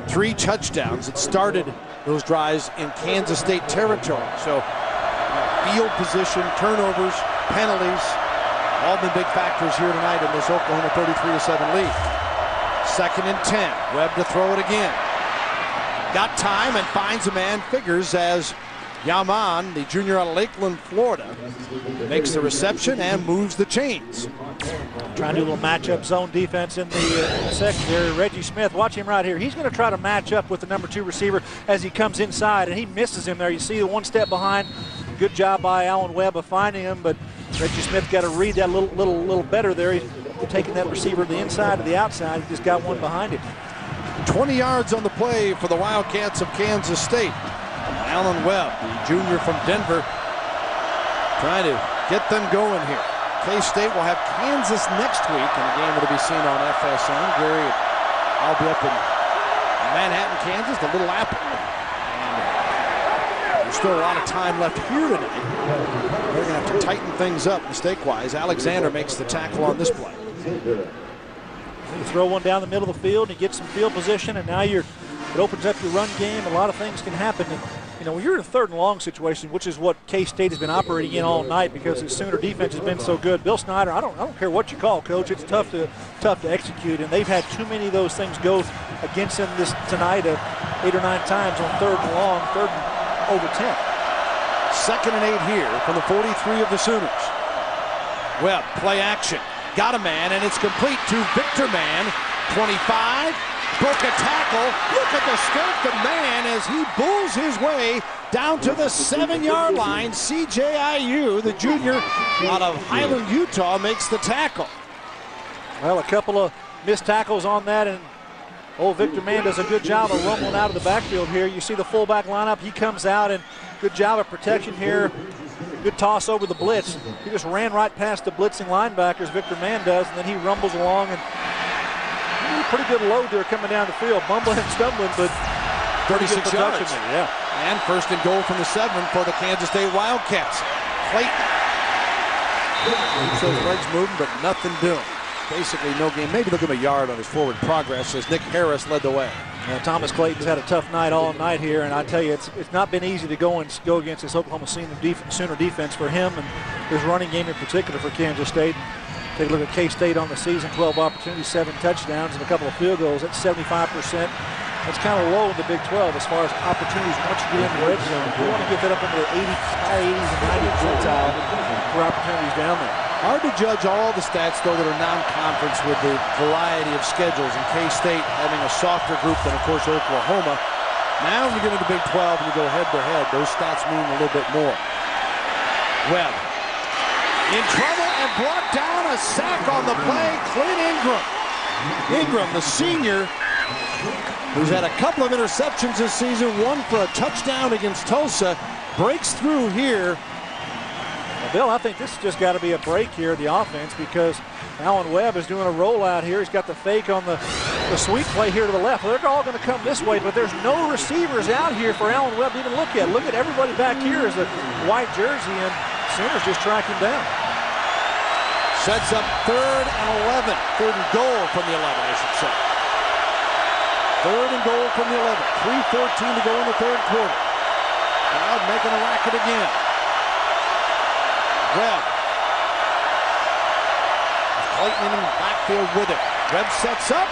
S2: 3 touchdowns. It started those drives in Kansas State territory. So field position, turnovers, penalties, all been big factors here tonight in this Oklahoma 33-7 lead. 2nd and 10. Webb to throw it again. Got time and finds a man, figures, as Yaman, the junior out of Lakeland, Florida, makes the reception and moves the chains.
S3: Trying to do a little matchup zone defense in the secondary. Reggie Smith, watch him right here. He's going to try to match up with the number 2 receiver as he comes inside, and he misses him there. You see the 1 step behind. Good job by Allen Webb of finding him, but Reggie Smith got to read that a little better there. He's taking that receiver to the inside to the outside. He just got one behind him.
S2: 20 yards on the play for the Wildcats of Kansas State. Allen Webb, the junior from Denver, trying to get them going here. K-State will have Kansas next week in a game that will be seen on FSN. Gary, I'll be up in Manhattan, Kansas, the Little Apple. And there's still a lot of time left here tonight. They're going to have to tighten things up mistake-wise. Alexander makes the tackle on this play.
S3: You throw one down the middle of the field, and you get some field position, and now it opens up your run game. A lot of things can happen. And, you know, when you're in a 3rd and long situation, which is what K-State has been operating in all night because the Sooner defense has been so good. Bill Snyder, I don't care what you call, Coach, it's tough to execute, and they've had too many of those things go against them tonight 8 or 9 times on 3rd and long, 3rd and over 10.
S2: 2nd and 8 here from the 43 of the Sooners. Webb, play action. Got a man, and it's complete to Victor Mann. 25, broke a tackle. Look at the strength of Mann as he bulls his way down to the 7-yard line. CJIU, the junior out of Highland, Utah, makes the tackle.
S3: Well, a couple of missed tackles on that, and old Victor Mann does a good job of rumbling out of the backfield here. You see the fullback lineup. He comes out, and good job of protection here. Good toss over the blitz. He just ran right past the blitzing linebackers, Victor Mann does, and then he rumbles along, and pretty good load there coming down the field. Bumbling and stumbling, but
S2: 36 yards.
S3: Yeah.
S2: And 1st and goal from the 7 for the Kansas State Wildcats. Clayton. So his legs moving, but nothing doing. Basically no game. Maybe they'll give him a yard on his forward progress as Nick Harris led the way.
S3: Thomas Clayton's had a tough night all night here, and I tell you, it's not been easy to go against this Oklahoma Sooner defense for him and his running game in particular for Kansas State. Take a look at K-State on the season, 12 opportunities, 7 touchdowns, and a couple of field goals. That's 75%. That's kind of low in the Big 12 as far as opportunities once you get in the red zone. You want to get that up into the high 80s and 90s percentile for opportunities down there.
S2: Hard to judge all the stats, though, that are non-conference with the variety of schedules, and K-State having a softer group than, of course, Oklahoma. Now when you get into the Big 12 and you go head-to-head, those stats mean a little bit more. Webb in trouble and brought down, a sack on the play. Clint Ingram. Ingram, the senior, who's had a couple of interceptions this season, one for a touchdown against Tulsa, breaks through here.
S3: Well, Bill, I think this has just got to be a break here in the offense because Allen Webb is doing a rollout here. He's got the fake on the sweep play here to the left. Well, they're all going to come this way, but there's no receivers out here for Allen Webb to even look at. Look at everybody back here is a white jersey, and Sooners just track him down.
S2: Sets up 3rd and 11. 3rd and goal from the 11, I should say. 3rd and goal from the 11. 3:14 to go in the 3rd quarter. Crowd making a racket again. Webb. Clayton in the backfield with it. Webb sets up,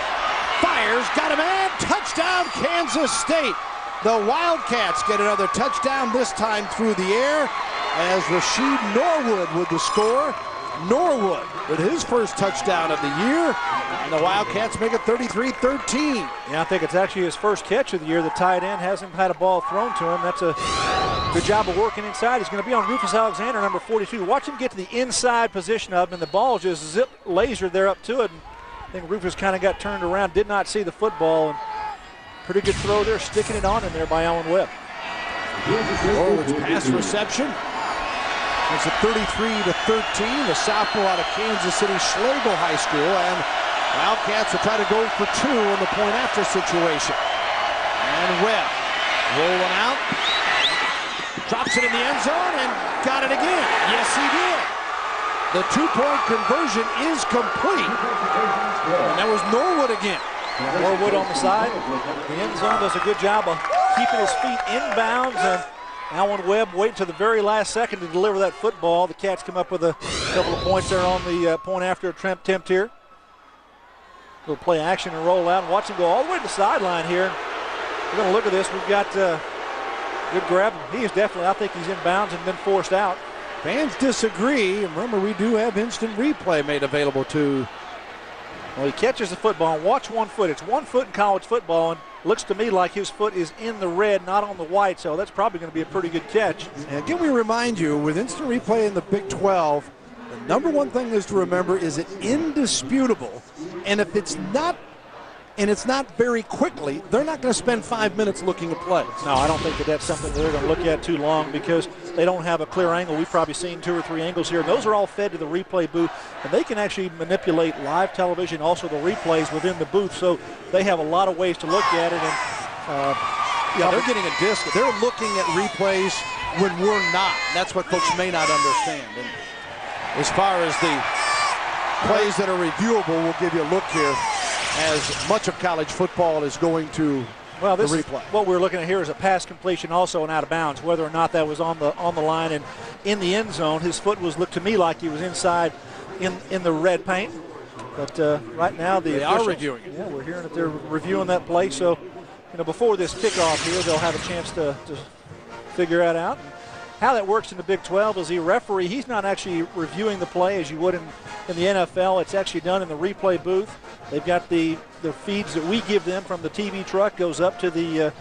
S2: fires, got a man, touchdown Kansas State. The Wildcats get another touchdown, this time through the air, as Rashid Norwood with the score. Norwood with his first touchdown of the year, and the Wildcats make it 33-13.
S3: Yeah, I think it's actually his first catch of the year. The tight end hasn't had a ball thrown to him. That's a good job of working inside. He's going to be on Rufus Alexander, number 42. Watch him get to the inside position of him, and the ball just zip lasered there up to it. And I think Rufus kind of got turned around, did not see the football, and Pretty good throw there, sticking it on in there by Allen Webb.
S2: Norwood's pass reception. It's a 33-13. The sophomore out of Kansas City Schlegel High School, and Wildcats will try to go for 2 in the point after situation. And Webb rolling out, drops it in the end zone, and got it again. Yes, he did. The 2-point conversion is complete. And that was Norwood again.
S3: Norwood on the side. The end zone does a good job of keeping his feet inbounds, and Allen Webb waiting to the very last second to deliver that football. The Cats come up with a couple of points there on the point after attempt here. Little play action and roll out, and watch him go all the way to the sideline here. We're going to look at this. We've got good grab. He is definitely, I think he's in bounds and been forced out.
S2: Fans disagree. And remember, we do have instant replay made available to.
S3: Well, he catches the football, and watch 1 foot. It's 1 foot in college football, and looks to me like his foot is in the red, not on the white, so that's probably going to be a pretty good catch.
S2: And again, we remind you, with instant replay in the Big 12, the number one thing is to remember is it indisputable, and if it's not, and it's not very quickly, they're not going to spend 5 minutes looking at plays.
S3: No, I don't think that that's something that they're going to look at too long because they don't have a clear angle. We've probably seen 2 or 3 angles here. Those are all fed to the replay booth, and they can actually manipulate live television, also the replays within the booth, so they have a lot of ways to look at it. And
S2: yeah, they're getting a disc. They're looking at replays when we're not, and that's what folks may not understand. And as far as the plays that are reviewable, we'll give you a look here, as much of college football is going to
S3: the
S2: replay.
S3: What we're looking at here is a pass completion also and out of bounds, whether or not that was on the line and in the end zone. His foot looked to me like he was inside in the red paint. But right now they
S2: are reviewing it.
S3: Yeah, we're hearing that they're reviewing that play. So, before this kickoff here, they'll have a chance to figure that out. How that works in the Big 12 is the referee, he's not actually reviewing the play as you would in the NFL. It's actually done in the replay booth. They've got the feeds that we give them from the TV truck goes up to the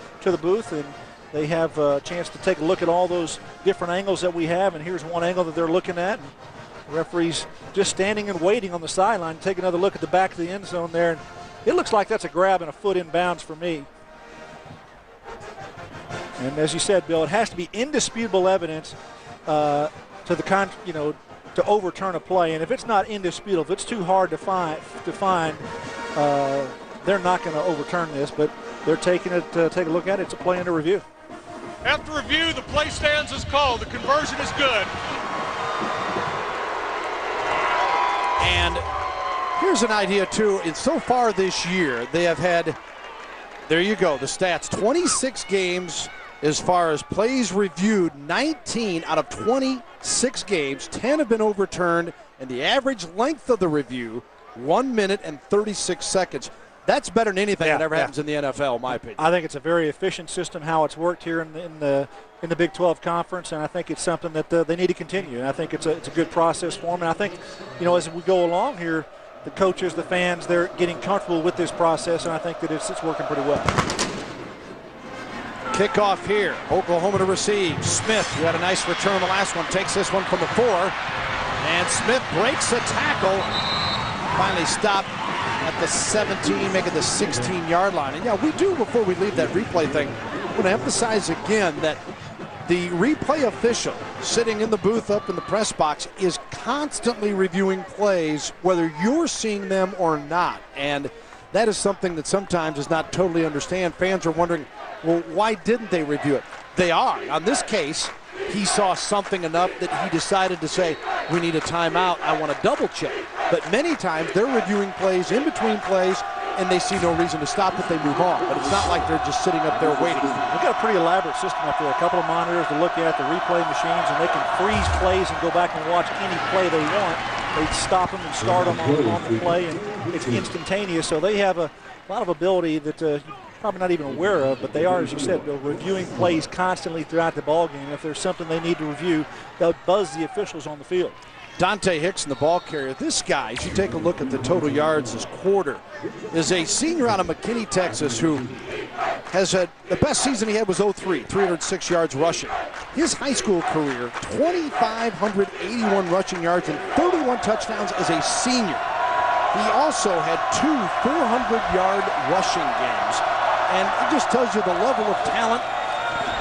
S3: booth, and they have a chance to take a look at all those different angles that we have. And here's one angle that they're looking at. And the referee's just standing and waiting on the sideline to take another look at the back of the end zone there. And it looks like that's a grab and a foot in bounds for me. And as you said, Bill, it has to be indisputable evidence to overturn a play. And if it's not indisputable, if it's too hard to find, they're not going to overturn this. But they're taking it to take a look at it. It's a play under review.
S5: After review, the play stands as called. The conversion is good.
S2: And here's an idea, too. And so far this year, they have had, there you go, the stats, 26 games. As far as plays reviewed, 19 out of 26 games, 10 have been overturned, and the average length of the review, 1 minute and 36 seconds. That's better than anything that ever happens in the NFL, in my opinion.
S3: I think it's a very efficient system, how it's worked here in the Big 12 Conference, and I think it's something that they need to continue. And I think it's a good process for them. And I think, as we go along here, the coaches, the fans, they're getting comfortable with this process, and I think that it's working pretty well.
S2: Kickoff here. Oklahoma to receive. Smith, who had a nice return on the last one, takes this one from the 4. And Smith breaks a tackle. Finally stopped at the 17, making the 16-yard line. And yeah, we do, before we leave that replay thing, I want to emphasize again that the replay official sitting in the booth up in the press box is constantly reviewing plays, whether you're seeing them or not. And that is something that sometimes is not totally understand. Fans are wondering, well, why didn't they review it? They are. On this case, he saw something enough that he decided to say, we need a timeout, I want to double check. But many times they're reviewing plays in between plays, and they see no reason to stop it, they move on. But it's not like they're just sitting up there waiting.
S3: They've got a pretty elaborate system up there, a couple of monitors to look at, the replay machines, and they can freeze plays and go back and watch any play they want. They stop them and start them on the play, and it's instantaneous. So they have a lot of ability that you're probably not even aware of, but they are, as you said, Bill, reviewing plays constantly throughout the ballgame. If there's something they need to review, they'll buzz the officials on the field.
S2: Dante Hickson, the ball carrier. This guy, as you take a look at the total yards this quarter, is a senior out of McKinney, Texas, who has had the best season he had was 03, 306 yards rushing. His high school career, 2,581 rushing yards and 31 touchdowns as a senior. He also had 2 400-yard rushing games And it just tells you the level of talent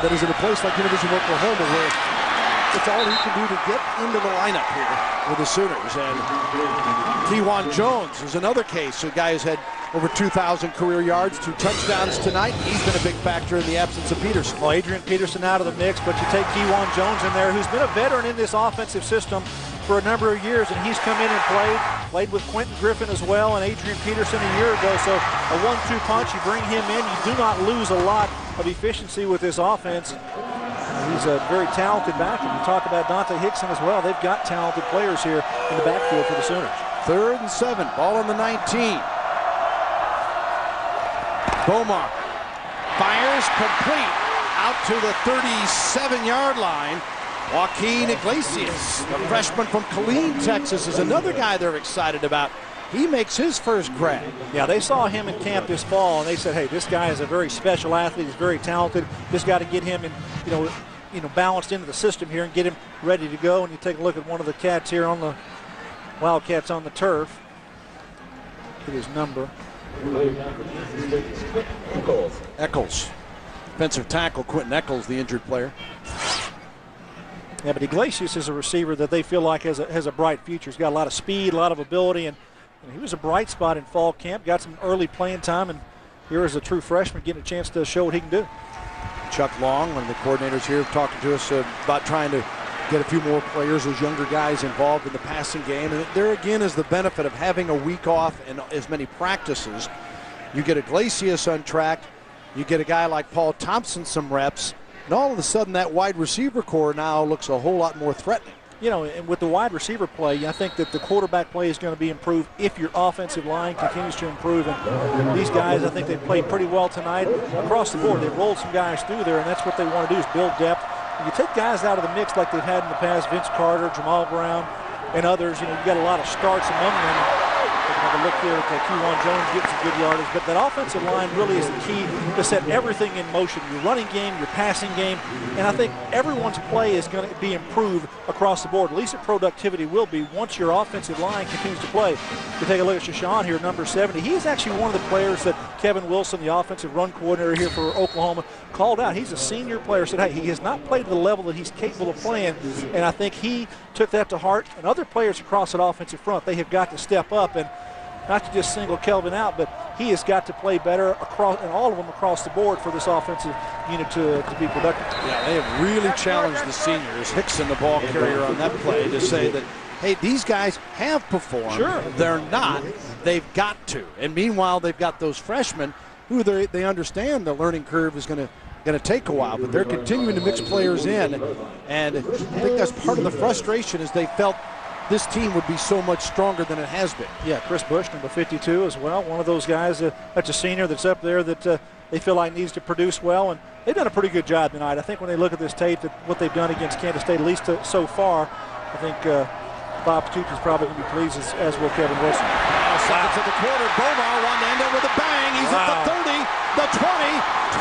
S2: that is in a place like University of Oklahoma, where it's all he can do to get into the lineup here with the Sooners. And Kewan Jones is another case. A guy who's had over 2,000 career yards, 2 touchdowns tonight. He's been a big factor in the absence of Peterson.
S3: Well, Adrian Peterson out of the mix, but you take Kewan Jones in there, who's been a veteran in this offensive system for a number of years, and he's come in and played with Quentin Griffin as well and Adrian Peterson a year ago. So a 1-2 punch, you bring him in, you do not lose a lot of efficiency with this offense. He's a very talented back, and you talk about Dante Hickson as well. They've got talented players here in the backfield for the Sooners.
S2: 3rd and 7, ball on the 19. Bomar fires complete out to the 37-yard line. Joaquin Iglesias, the freshman from Killeen, Texas, is another guy they're excited about. He makes his first grab.
S3: Yeah, they saw him in camp this fall, and they said, hey, this guy is a very special athlete. He's very talented. Just got to get him in, balanced into the system here and get him ready to go. And you take a look at one of the cats here on the Wildcats on the turf. Look at his number.
S2: Eccles. Defensive tackle, Quentin Eccles, the injured player.
S3: Yeah, but Iglesias is a receiver that they feel like has a bright future. He's got a lot of speed, a lot of ability, and he was a bright spot in fall camp, got some early playing time, and here is a true freshman getting a chance to show what he can do.
S2: Chuck Long, one of the coordinators here, talking to us about trying to get a few more players, those younger guys involved in the passing game. And there again is the benefit of having a week off and as many practices. You get Iglesias on track, you get a guy like Paul Thompson some reps, and all of a sudden that wide receiver core now looks a whole lot more threatening.
S3: And with the wide receiver play, I think that the quarterback play is going to be improved if your offensive line continues to improve. And these guys, I think they played pretty well tonight across the board. They've rolled some guys through there, and that's what they want to do is build depth. When you take guys out of the mix like they've had in the past, Vince Carter, Jamal Brown, and others, you got a lot of starts among them. Have a look here at Kewan Jones getting some good yardage, but that offensive line really is the key to set everything in motion. Your running game, your passing game, and I think everyone's play is going to be improved across the board. At least its productivity will be once your offensive line continues to play. You take a look at Shashawn here, number 70. He's actually one of the players that Kevin Wilson, the offensive run coordinator here for Oklahoma, called out. He's a senior player, said, hey, he has not played to the level that he's capable of playing, and I think he took that to heart. And other players across that offensive front, they have got to step up, and not to just single Kelvin out, but he has got to play better across, and all of them across the board for this offensive unit to be productive.
S2: Yeah, they have really challenged the seniors. Hickson, the ball carrier on that play, to say that, hey, these guys have performed.
S3: Sure.
S2: They're not. They've got to. And meanwhile, they've got those freshmen who they understand the learning curve is going to take a while, but they're continuing to mix players in. And I think that's part of the frustration is they felt this team would be so much stronger than it has been.
S3: Yeah, Chris Bush, number 52 as well. One of those guys that's a senior that's up there that they feel like needs to produce well. And they've done a pretty good job tonight. I think when they look at this tape, that what they've done against Kansas State, at least so far, I think Bob Stoops is probably going to be pleased, as will Kevin Wilson.
S2: Seconds of the quarter. Bomar wanted to end it with a bang. He's at the 30, the 20,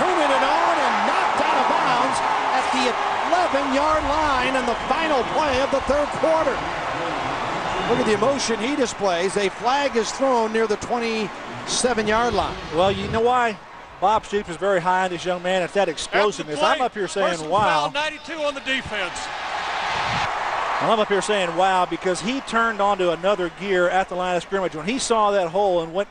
S2: turning it on and knocked out of bounds at the 11-yard line in the final play of the third quarter. Look at the emotion he displays. A flag is thrown near the 27-yard line.
S3: Well, you know why? Bob Stoops is very high on this young man. It's that explosiveness. I'm up here saying, wow.
S5: Foul, 92 on the defense.
S3: I'm up here saying, wow, because he turned onto another gear at the line of scrimmage. When he saw that hole and went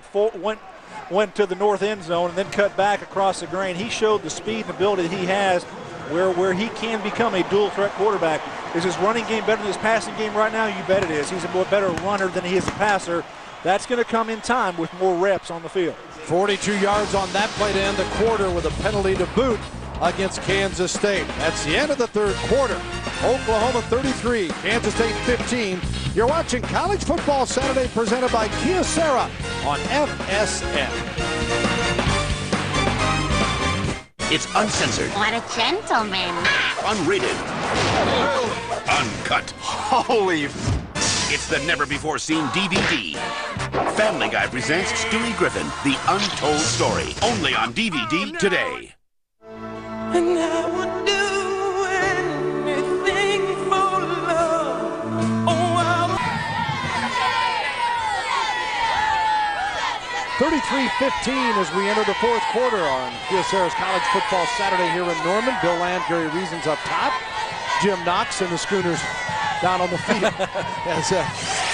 S3: to the north end zone and then cut back across the grain, he showed the speed and ability that he has where he can become a dual-threat quarterback. Is his running game better than his passing game right now? You bet it is. He's a more better runner than he is a passer. That's going to come in time with more reps on the field.
S2: 42 yards on that play to end the quarter with a penalty to boot against Kansas State. That's the end of the third quarter. Oklahoma 33, Kansas State 15. You're watching College Football Saturday presented by Kia Sarah on FSN.
S12: It's uncensored.
S9: What a gentleman.
S12: Unrated. Uncut. Holy It's the never-before-seen DVD. Family Guy presents Stewie Griffin, The Untold Story. Only on DVD today.
S13: And I would do anything for love. Oh,
S2: 34 33-15 as we enter the fourth quarter on Kyocera's College Football Saturday here in Norman. Bill Land, Gary Reasons up top. Jim Knox and the Schooners down on the field.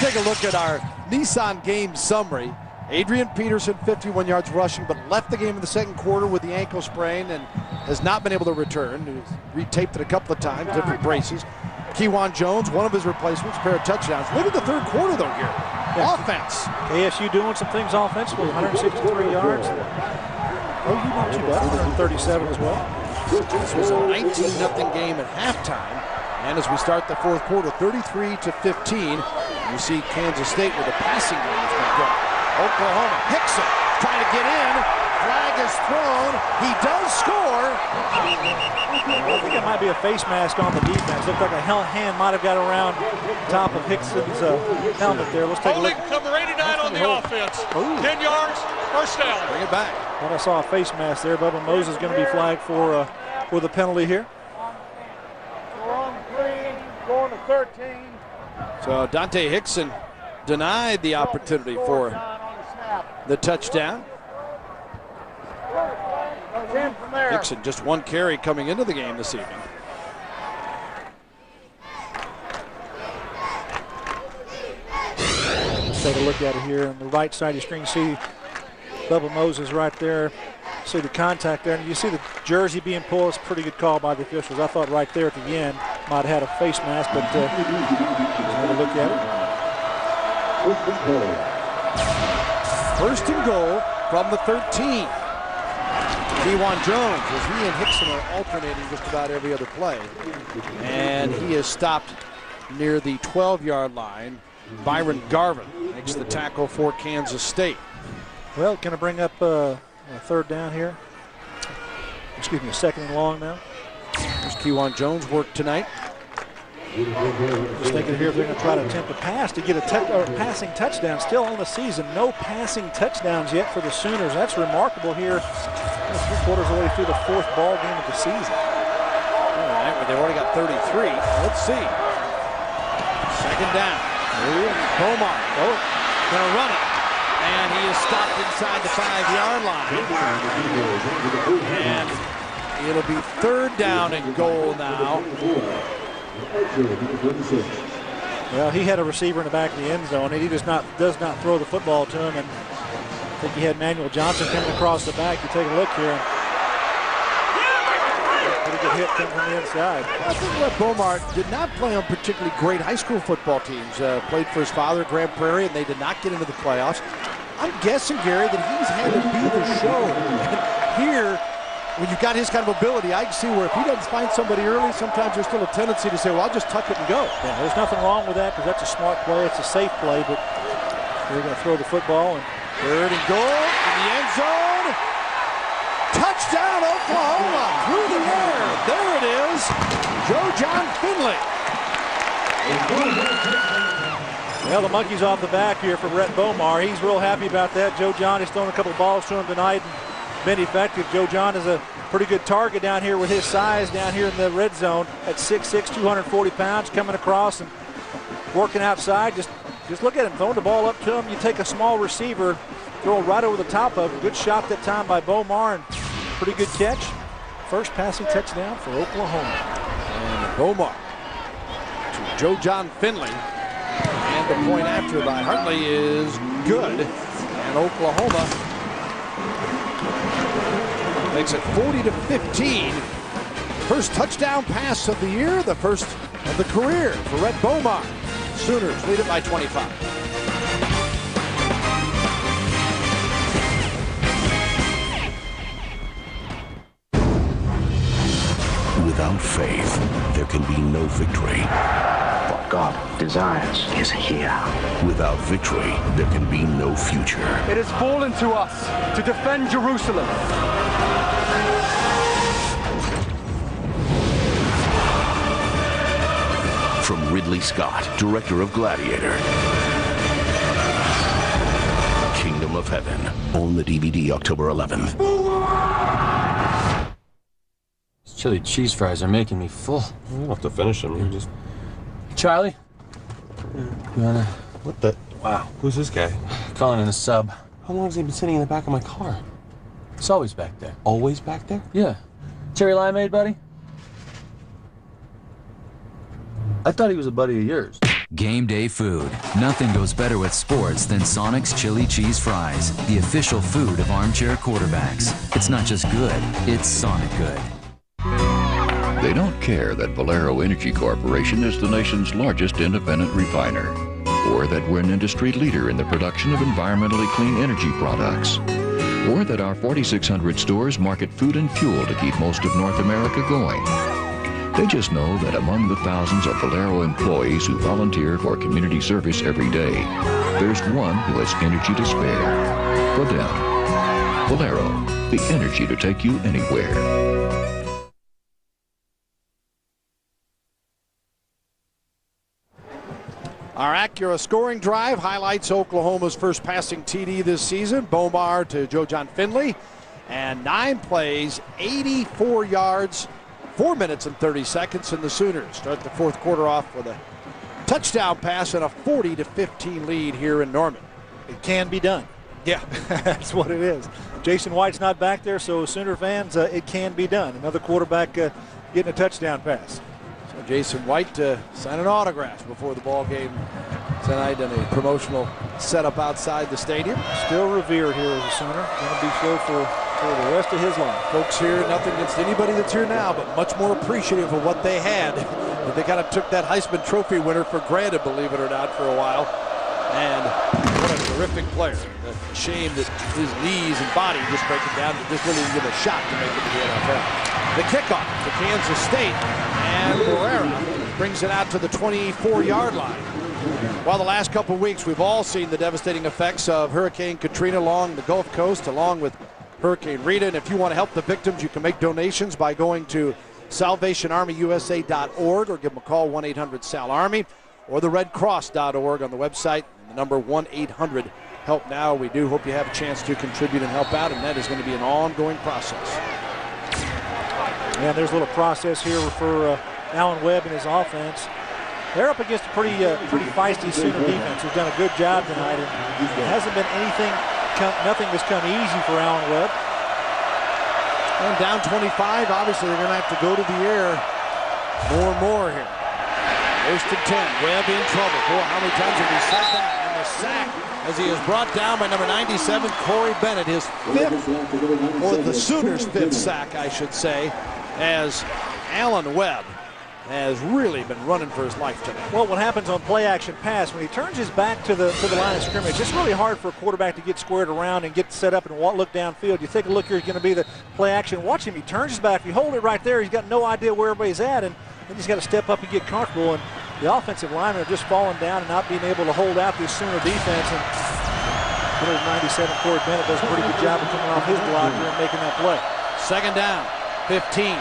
S2: Take a look at our Nissan game summary. Adrian Peterson, 51 yards rushing, but left the game in the second quarter with the ankle sprain and has not been able to return. He's retaped it a couple of times, different braces. Kewan Jones, one of his replacements, pair of touchdowns. Look at the third quarter, though, here. Offense.
S3: ASU doing some things offensively, 163 yards. Oh, you not too bad, 137 as well.
S2: This was a 19-0 game at halftime. And as we start the fourth quarter, 33-15, you see Kansas State with a passing game that's been good. Oklahoma, Hickson trying to get in. Flag is thrown. He does score.
S3: I think it might be a face mask on the defense. Looked like a hand might have got around the top of Hickson's helmet there. Let's take a look.
S5: Number 89 on the offense.
S3: Ooh.
S5: 10 yards, first down.
S2: Bring it back.
S3: Thought I saw a face mask there. Bubba Moses is going to be flagged for the penalty here.
S10: Going to 13.
S2: So Dante Hickson denied the opportunity for the touchdown. Hickson just one carry coming into the game this evening.
S3: Let's take a look at it here on the right side of your screen. See Bubba Moses right there. See the contact there, and you see the jersey being pulled. It's a pretty good call by the officials. I thought right there at the end might have had a face mask, but just have a look at
S2: it. First and goal from the 13. Kewan Jones, as he and Hickson are alternating just about every other play. And he is stopped near the 12-yard line. Byron Garvin makes the tackle for Kansas State.
S3: Well, going to bring up a third down here. Excuse me, a second and long now.
S2: There's Kewan Jones' work tonight.
S3: Just thinking here if they're going to try to attempt a pass to get a passing touchdown. Still on the season, no passing touchdowns yet for the Sooners. That's remarkable here. 3 quarters of the way through the fourth ball game of the season.
S2: All right, but they've already got 33. Let's see. Second down. Bomar going to run it. And he is stopped inside the 5-yard line. And it'll be third down and goal now.
S3: Well, he had a receiver in the back of the end zone, and he does not throw the football to him. And I think he had Manuel Johnson coming across the back. You take a look here. Pretty good hit coming from the inside.
S2: I think that Bomar did not play on particularly great high school football teams. Played for his father, Grand Prairie, and they did not get into the playoffs. I'm guessing, Gary, that he's had to be the show. And here, when you've got his kind of ability, I can see where if he doesn't find somebody early, sometimes there's still a tendency to say, well, I'll just tuck it and go.
S3: Yeah, there's nothing wrong with that because that's a smart play. It's a safe play, but they're going to throw the football. And
S2: third and goal in the end zone. Touchdown, Oklahoma, through the air. There it is. Joe John Finley.
S3: Well, the monkey's off the back here for Brett Bomar. He's real happy about that. Joe John has thrown a couple of balls to him tonight and been effective. Joe John is a pretty good target down here with his size down here in the red zone at 6'6", 240 pounds, coming across and working outside. Just look at him, throwing the ball up to him. You take a small receiver, throw it right over the top of him. Good shot that time by Bomar and pretty good catch. First passing touchdown for Oklahoma.
S2: And Bomar to Joe John Finley. And the point after by Hartley is good. And Oklahoma makes it 40-15. First touchdown pass of the year, the first of the career for Brett Bomar. Sooners lead it by 25.
S12: Without faith, there can be no victory.
S14: What God desires is here.
S12: Without victory, there can be no future.
S10: It has fallen to us to defend Jerusalem.
S12: From Ridley Scott, director of Gladiator. Kingdom of Heaven, on the DVD October 11th.
S15: These chili cheese fries are making me full.
S16: You don't have to finish them. You just...
S15: Charlie? You wanna...
S16: What the... Wow. Who's this guy?
S15: Calling in a sub.
S16: How long has he been sitting in the back of my car?
S15: It's always back there.
S16: Always back there?
S15: Yeah. Cherry limeade, buddy? I thought he was a buddy of yours.
S17: Game day food. Nothing goes better with sports than Sonic's chili cheese fries, the official food of armchair quarterbacks. It's not just good, it's Sonic good.
S18: They don't care that Valero Energy Corporation is the nation's largest independent refiner, or that we're an industry leader in the production of environmentally clean energy products, or that our 4,600 stores market food and fuel to keep most of North America going. They just know that among the thousands of Valero employees who volunteer for community service every day, there's one who has energy to spare. For them, Valero, the energy to take you anywhere.
S2: Our Acura scoring drive highlights Oklahoma's first passing TD this season. Bomar to Joe John Finley. And 9 plays, 84 yards, 4 minutes and 30 seconds, and the Sooners start the fourth quarter off with a touchdown pass and a 40-15 lead here in Norman.
S3: It can be done. Yeah, that's what it is. Jason White's not back there, so Sooner fans, it can be done. Another quarterback getting a touchdown pass.
S2: So Jason White signing autographs before the ball game tonight in a promotional setup outside the stadium.
S3: Still revered here as a Sooner. Going to be so for the rest of his life.
S2: Folks here, nothing against anybody that's here now, but much more appreciative of what they had. They kind of took that Heisman Trophy winner for granted, believe it or not, for a while. And what a terrific player. A shame that his knees and body just breaking down, but just really didn't give a shot to make it to the NFL. The kickoff to Kansas State, and Barrera brings it out to the 24-yard line. Well, the last couple of weeks, we've all seen the devastating effects of Hurricane Katrina along the Gulf Coast, along with Hurricane Rita. And if you want to help the victims, you can make donations by going to SalvationArmyUSA.org or give them a call, 1-800-SAL-ARMY, or the RedCross.org on the website, and the number 1-800-HELP-NOW. We do hope you have a chance to contribute and help out, and that is going to be an ongoing process.
S3: Yeah, there's a little process here for Alan Webb and his offense. They're up against a pretty feisty Sooner defense who's done a good job tonight. And it hasn't been nothing has come easy for Alan Webb.
S2: And down 25, obviously they're going to have to go to the air more and more here. First and 10, Webb in trouble. Boy, how many times have we said that? And the sack as he is brought down by number 97, Corey Bennett, his fifth, or the Sooners' fifth sack, I should say, as Alan Webb has really been running for his life tonight.
S3: Well, what happens on play action pass, when he turns his back to the line of scrimmage, it's really hard for a quarterback to get squared around and get set up and look downfield. You take a look here, he's going to be the play action. Watch him, he turns his back. If you hold it right there, he's got no idea where everybody's at, and then he's got to step up and get comfortable. And the offensive linemen are just falling down and not being able to hold out this Sooner defense. And 197 Corey Bennett does a pretty good job of coming off his blocker and making that play.
S2: Second down, 15.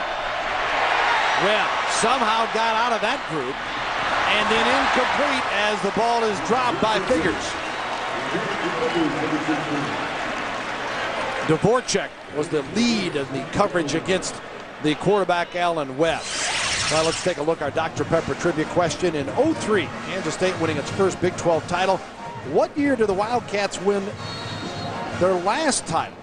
S2: Webb somehow got out of that group, and then incomplete as the ball is dropped by Figures. Dvorak was the lead in the coverage against the quarterback Alan Webb. Well, let's take a look. Our Dr. Pepper trivia question. In 03, Kansas State winning its first Big 12 title. What year did the Wildcats win their last title?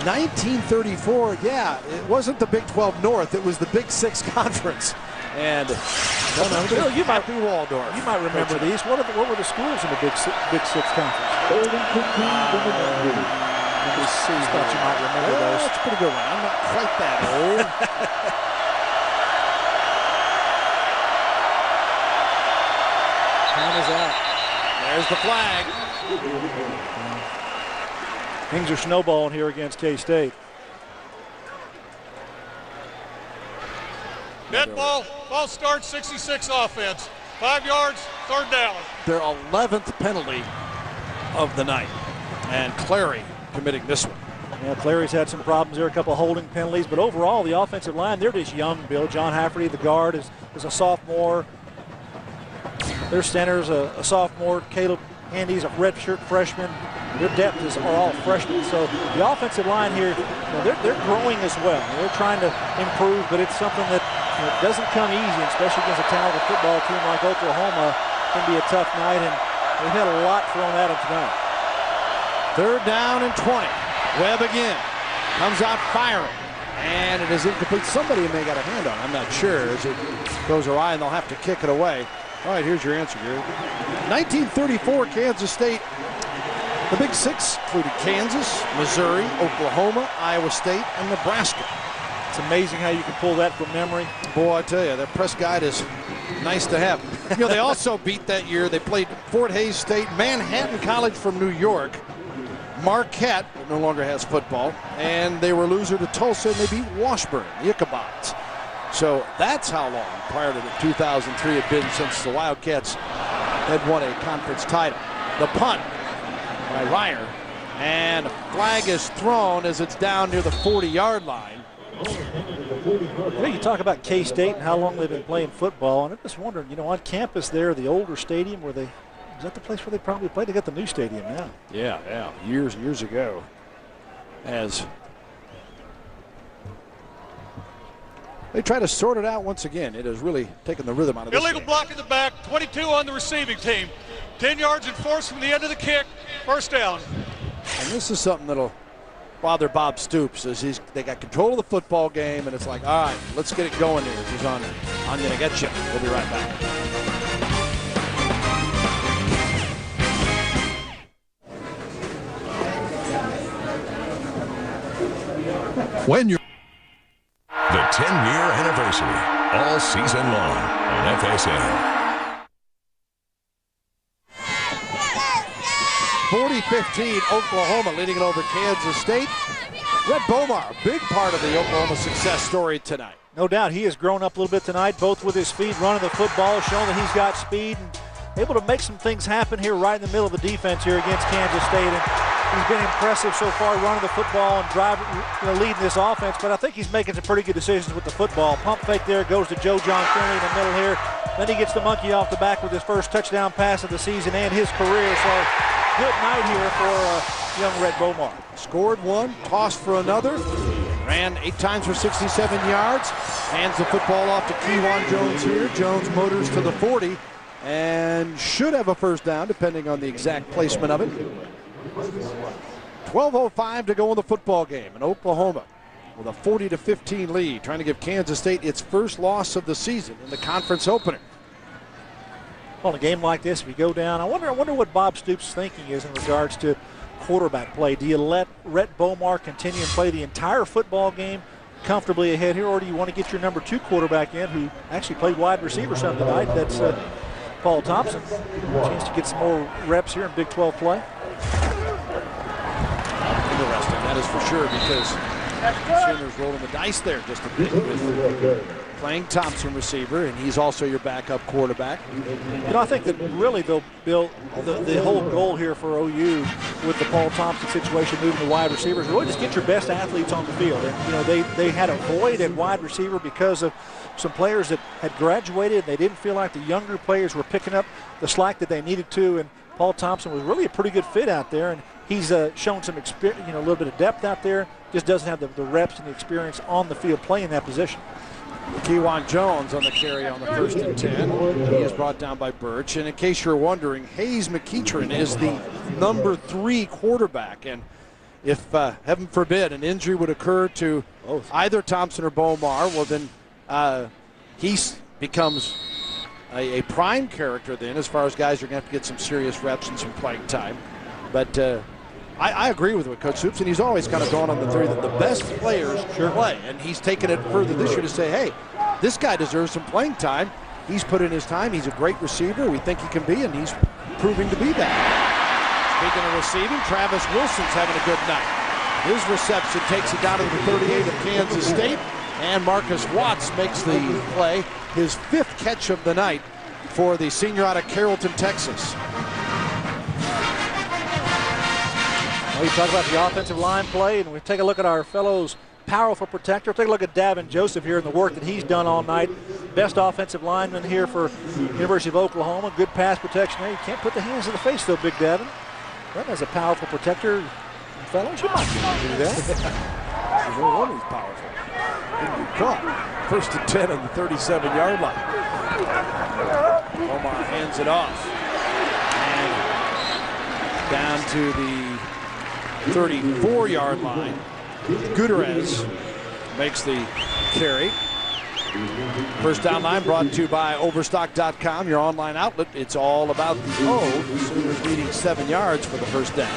S2: 1934, yeah, it wasn't the Big 12 North, it was the Big 6 Conference. And
S3: you might be Waldorf. You might remember these. What were the schools in the Big 6 Conference? Let me see. Thought you might remember those.
S2: That's a pretty good one. I'm not quite that old.
S3: Time is out.
S2: There's the flag.
S3: Things are snowballing here against K-State.
S5: Dead ball. Ball starts 66 offense. 5 yards, third down.
S2: Their 11th penalty of the night. And Clary committing this one.
S3: Yeah, Clary's had some problems there, a couple of holding penalties, but overall the offensive line, they're just young, Bill. John Hafferty, the guard, is a sophomore. Their center's a sophomore. Caleb Handy's a redshirt freshman. Their depth are all freshmen. So the offensive line here, they're growing as well. They're trying to improve, but it's something that doesn't come easy, especially against a talented football team like Oklahoma. It can be a tough night, and they've had a lot thrown at them tonight.
S2: 3rd down and 20. Webb again. Comes out firing. And it is incomplete. Somebody may got a hand on it. I'm not sure as it goes awry, and they'll have to kick it away. All right, here's your answer, Gary. 1934, Kansas State. The Big Six included Kansas, Missouri, Oklahoma, Iowa State, and Nebraska.
S3: It's amazing how you can pull that from memory.
S2: Boy, I tell you, that press guide is nice to have. You know, they also beat that year. They played Fort Hays State, Manhattan College from New York, Marquette, that no longer has football, and they were loser to Tulsa, and they beat Washburn, the Ichabod's. So that's how long prior to the 2003 had been since the Wildcats had won a conference title. The punt by Ryer, and a flag is thrown as it's down near the 40-yard line.
S3: You know, you talk about K-State and how long they've been playing football, and I'm just wondering, you know, on campus there, the older stadium where they, is that the place where they probably played? They got the new stadium now.
S2: Yeah, years ago. As they try to sort it out once again, it has really taken the rhythm out of this
S5: Illegal
S2: game.
S5: block in the back, 22 on the receiving team. 10 yards and force from the end of the kick, 1st down.
S2: And this is something that'll bother Bob Stoops as they got control of the football game, and it's like, all right, let's get it going here. He's on it. I'm going to get you. We'll be right back.
S1: When you're the 10-year anniversary, all season long on FSN.
S2: 40-15, Oklahoma leading it over Kansas State. Red Bomar, a big part of the Oklahoma success story tonight.
S3: No doubt he has grown up a little bit tonight, both with his speed, running the football, showing that he's got speed, and able to make some things happen here right in the middle of the defense here against Kansas State. And he's been impressive so far running the football and driving, leading this offense, but I think he's making some pretty good decisions with the football. Pump fake there, goes to Joe John Finley in the middle here. Then he gets the monkey off the back with his first touchdown pass of the season and his career. So good night here for young Red Bomar.
S2: Scored one, tossed for another, ran 8 times for 67 yards, hands the football off to Kewan Jones here. Jones motors to the 40 and should have a 1st down depending on the exact placement of it. 12:05 to go in the football game, and Oklahoma with a 40-15 lead, trying to give Kansas State its first loss of the season in the conference opener.
S3: Well, in a game like this, if you go down, I wonder what Bob Stoops' thinking is in regards to quarterback play. Do you let Rhett Bomar continue and play the entire football game comfortably ahead here, or do you want to get your number 2 quarterback in, who actually played wide receiver some tonight? That's Paul Thompson. A chance to get some more reps here in Big 12 play.
S2: Interesting, that is for sure, because the Sooners rolling the dice there just a bit with playing Thompson receiver, and he's also your backup quarterback.
S3: You know, I think that really they'll build the whole goal here for OU with the Paul Thompson situation, moving to wide receivers, really just get your best athletes on the field. And, you know, they had a void at wide receiver because of some players that had graduated, and they didn't feel like the younger players were picking up the slack that they needed to, and Paul Thompson was really a pretty good fit out there, and he's shown some experience, a little bit of depth out there, just doesn't have the reps and the experience on the field playing that position.
S2: Kewan Jones on the carry on the 1st and 10. He is brought down by Birch. And in case you're wondering, Hayes McEachern is the number 3 quarterback. And if, heaven forbid, an injury would occur to either Thompson or Bomar, well then he becomes a prime character then, as far as guys are going to have to get some serious reps and some playing time. But I agree with what Coach Stoops, and he's always kind of gone on the theory that the best players play, and he's taken it further this year to say, hey, this guy deserves some playing time. He's put in his time. He's a great receiver. We think he can be, and he's proving to be that. Speaking of receiving, Travis Wilson's having a good night. His reception takes it down to the 38 of Kansas State, and Marcus Watts makes the play, his 5th catch of the night for the senior out of Carrollton, Texas.
S3: Well, you talk about the offensive line play, and we take a look at our fellow's powerful protector. Take a look at Davin Joseph here and the work that he's done all night. Best offensive lineman here for University of Oklahoma. Good pass protection there. You can't put the hands in the face, though, Big Davin. That as a powerful protector, fellows, you might be able to do that.
S2: There's no wonder he's powerful. Didn't get caught. 1st and 10 on the 37-yard line. Omar hands it off. And down to the 34-yard line. Gutierrez makes the carry. First down line brought to you by Overstock.com, your online outlet. It's all about the O. The Sooners needing 7 yards for the first down.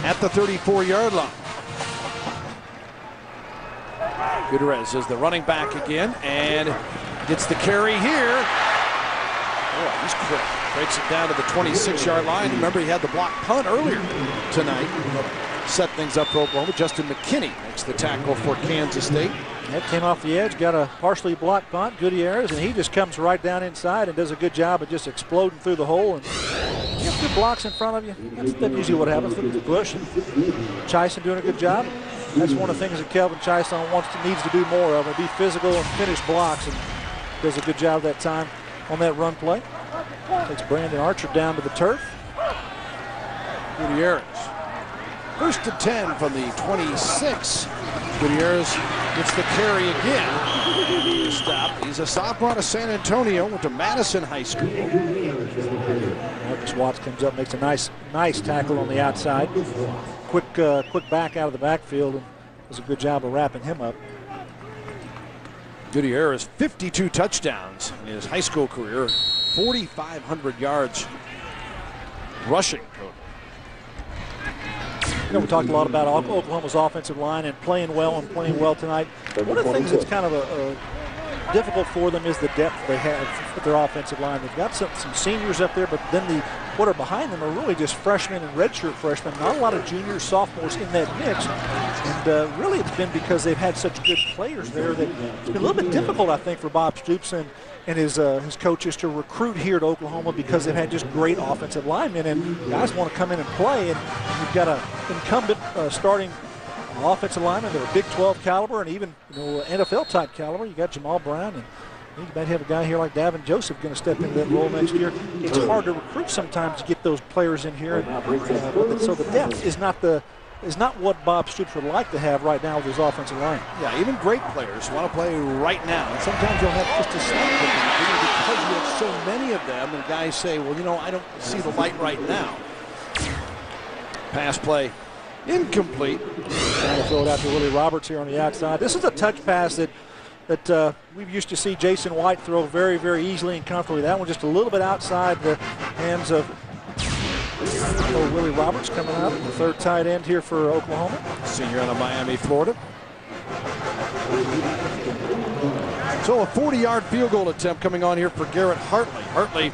S2: At the 34-yard line. Gutierrez is the running back again and gets the carry here. Oh, he's quick. Breaks it down to the 26-yard line. Remember, he had the block punt earlier tonight. Set things up for Oklahoma. Justin McKinney makes the tackle for Kansas State.
S3: That came off the edge, got a partially blocked punt, Gutierrez, and he just comes right down inside and does a good job of just exploding through the hole. And you have 2 blocks in front of you. That's usually what happens with the push. And Chison doing a good job. That's one of the things that Kelvin Chison needs to do more of, and be physical and finish blocks, and does a good job that time on that run play. Takes Brandon Archer down to the turf.
S2: Gutierrez. 1st and 10 from the 26. Gutierrez gets the carry again. Stop. He's a sophomore out of San Antonio, went to Madison High School.
S3: Marcus Watts comes up, makes a nice tackle on the outside. Quick back out of the backfield, and does a good job of wrapping him up.
S2: Gutierrez, 52 touchdowns in his high school career, 4,500 yards rushing total.
S3: You know, we talked a lot about Oklahoma's offensive line and playing well tonight. One of the things that's kind of difficult for them is the depth they have with their offensive line. They've got some seniors up there, but then what are behind them are really just freshmen and redshirt freshmen. Not a lot of juniors, sophomores in that mix. And really it's been because they've had such good players there that it's been a little bit difficult, I think, for Bob Stoops and his coaches to recruit here at Oklahoma, because they've had just great offensive linemen, and guys want to come in and play. And you've got an incumbent starting offensive lineman that are Big 12 caliber and even NFL type caliber. You got Jamal Brown, and you might have a guy here like Davin Joseph going to step into that role next year. It's hard to recruit sometimes to get those players in here, so the depth is not what Bob Stoops would like to have right now with his offensive line.
S2: Yeah, even great players want to play right now. And sometimes you'll have just a snap because you have so many of them, and guys say, well, I don't see the light right now. Pass play incomplete.
S3: Trying to throw it out to Willie Roberts here on the outside. This is a touch pass that we used to see Jason White throw very, very easily and comfortably. That one just a little bit outside the hands of Willie Roberts, coming out, the 3rd tight end here for Oklahoma.
S2: Senior out of Miami, Florida. So a 40-yard field goal attempt coming on here for Garrett Hartley. Hartley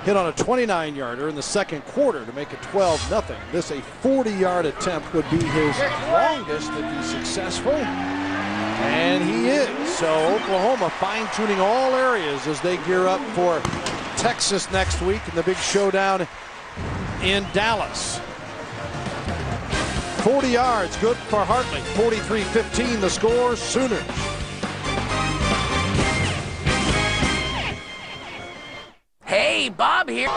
S2: hit on a 29-yarder in the 2nd quarter to make it 12-0. This, a 40-yard attempt, would be his longest if he's successful. And he is. So Oklahoma fine-tuning all areas as they gear up for Texas next week in the big showdown in Dallas. 40 yards, good for Hartley. 43-15 the score, Sooners.
S9: Hey, Bob here.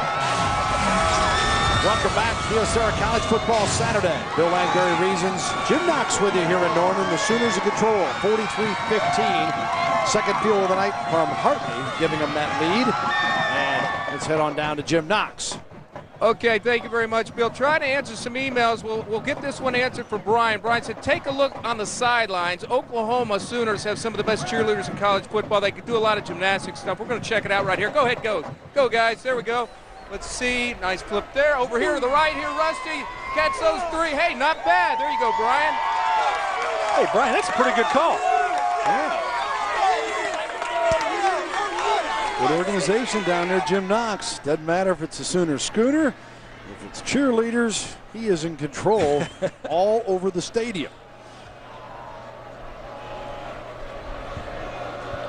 S2: Welcome back to Kyocera College Football Saturday. Bill Langberry Reasons. Jim Knox with you here in Norman. The Sooners in control, 43-15. Second field of the night from Hartley, giving them that lead. And let's head on down to Jim Knox.
S4: Okay, thank you very much, Bill. Try to answer some emails. We'll get this one answered for Brian. Brian said, take a look on the sidelines. Oklahoma Sooners have some of the best cheerleaders in college football. They can do a lot of gymnastics stuff. We're going to check it out right here. Go ahead, go. Go, guys. There we go. Let's see. Nice flip there. Over here to the right here, Rusty. Catch those 3. Hey, not bad. There you go, Brian.
S3: Hey, Brian, that's a pretty good call.
S2: Yeah. Good organization down there, Jim Knox. Doesn't matter if it's a Sooner schooner, if it's cheerleaders, he is in control all over the stadium.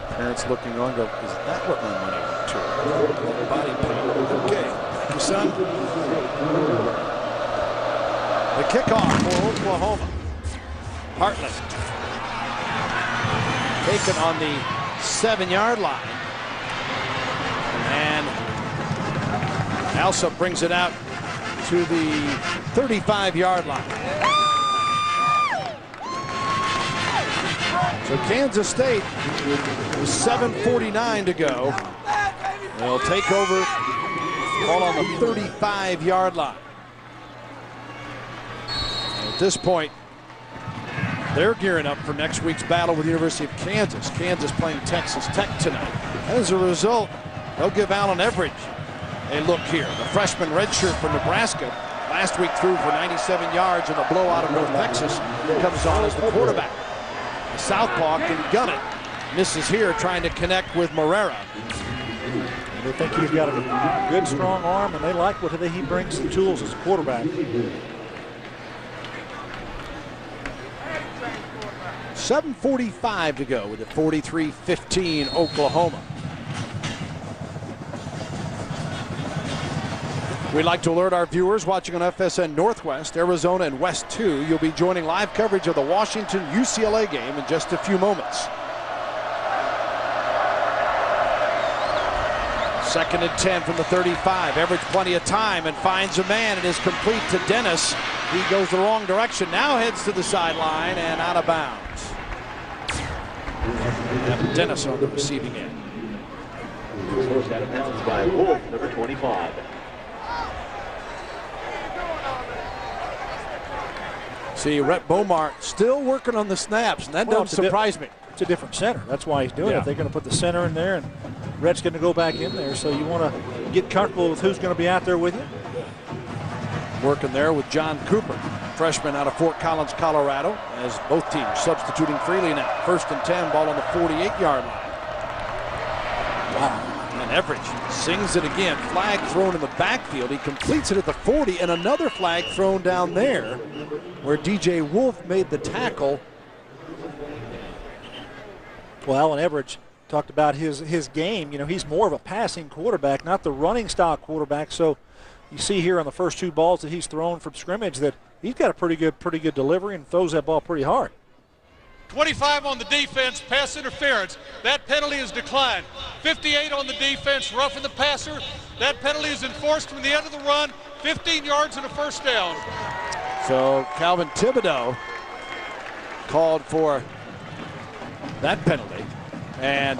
S2: Parents looking on go, is that what my money went to? Body paint. Okay, thank you, son. The kickoff for Oklahoma. Hartley. Taken on the 7-yard line. And Alsop brings it out to the 35-yard line. So Kansas State with 7:49 to go. They'll take over ball on the 35-yard line. At this point, they're gearing up for next week's battle with the University of Kansas. Kansas playing Texas Tech tonight. As a result, they'll give Allen Everidge a look here. The freshman redshirt from Nebraska last week threw for 97 yards in a blowout of North Texas. Comes on as the quarterback. The southpaw can gun it. Misses here, trying to connect with Morera.
S3: They think he's got a good, strong arm, and they like what he brings the tools as a quarterback.
S2: 7:45 to go with it 43-15 Oklahoma. We'd like to alert our viewers watching on FSN Northwest, Arizona, and West 2. You'll be joining live coverage of the Washington-UCLA game in just a few moments. 2nd and 10 from the 35. Everidge plenty of time and finds a man and is complete to Dennis. He goes the wrong direction, now heads to the sideline and out of bounds. And Dennis on the receiving end.
S14: Forced out of bounds by Wolf, number 25.
S2: See, Rhett Bomar still working on the snaps, and that doesn't surprise me.
S3: It's a different center. That's why he's doing it. They're going to put the center in there, and Rhett's going to go back in there. So you want to get comfortable with who's going to be out there with you.
S2: Working there with John Cooper, freshman out of Fort Collins, Colorado, as both teams substituting freely now. 1st and 10, ball on the 48-yard line. Wow. And Everidge sings it again. Flag thrown in the backfield. He completes it at the 40, and another flag thrown down there where DJ Wolf made the tackle.
S3: Well, Allen Everidge talked about his game. You know, he's more of a passing quarterback, not the running style quarterback. So you see here on the first 2 balls that he's thrown from scrimmage that he's got a pretty good delivery and throws that ball pretty hard.
S5: 25 on the defense, pass interference. That penalty is declined. 58 on the defense, roughing the passer. That penalty is enforced from the end of the run. 15 yards and a first down.
S2: So Calvin Thibodeau called for that penalty and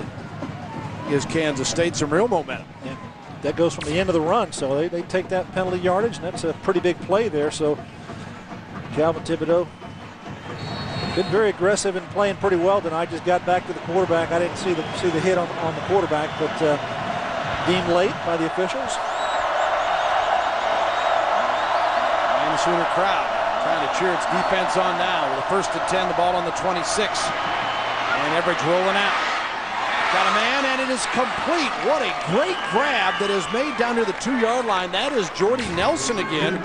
S2: gives Kansas State some real momentum.
S3: Yeah, that goes from the end of the run, so they take that penalty yardage, and that's a pretty big play there. So Calvin Thibodeau been very aggressive and playing pretty well tonight. Just got back to the quarterback. I didn't see the hit on the quarterback, but deemed late by the officials.
S2: And the Sooner crowd trying to cheer its defense on now with a 1st and 10, the ball on the 26. And Everidge rolling out. Got a man, and it is complete. What a great grab that is made down to the 2-yard line. That is Jordy Nelson again,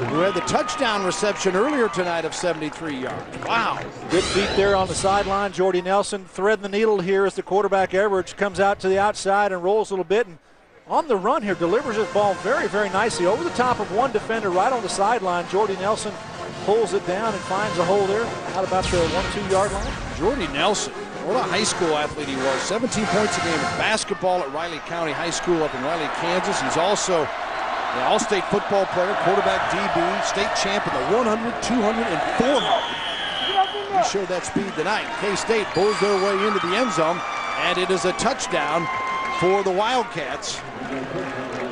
S2: who had the touchdown reception earlier tonight of 73 yards. Wow.
S3: Good feet there on the sideline. Jordy Nelson threading the needle here as the quarterback Everidge comes out to the outside and rolls a little bit. And on the run here, delivers this ball very, very nicely over the top of one defender right on the sideline. Jordy Nelson pulls it down and finds a hole there out about the 1-2 yard line.
S2: Jordy Nelson, what a high school athlete he was. 17 points a game in basketball at Riley County High School up in Riley, Kansas. He's also an all-state football player, quarterback DB, state champ in the 100, 200, and 400. He showed that speed tonight. K-State pulls their way into the end zone, and it is a touchdown for the Wildcats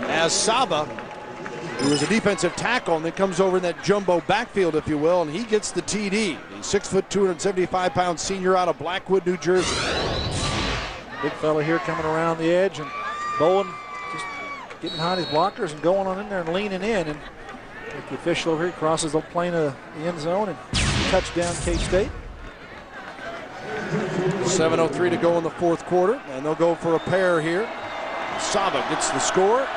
S2: as Saba, who is a defensive tackle and then comes over in that jumbo backfield, if you will, and he gets the TD. The 6', 275-pound senior out of Blackwood, New Jersey.
S3: Big fella here coming around the edge, and Bowen just getting behind his blockers and going on in there and leaning in. And the official over here crosses the plane of the end zone and touchdown K-State.
S2: 7:03 to go in the 4th quarter, and they'll go for a pair here. Saba gets the score.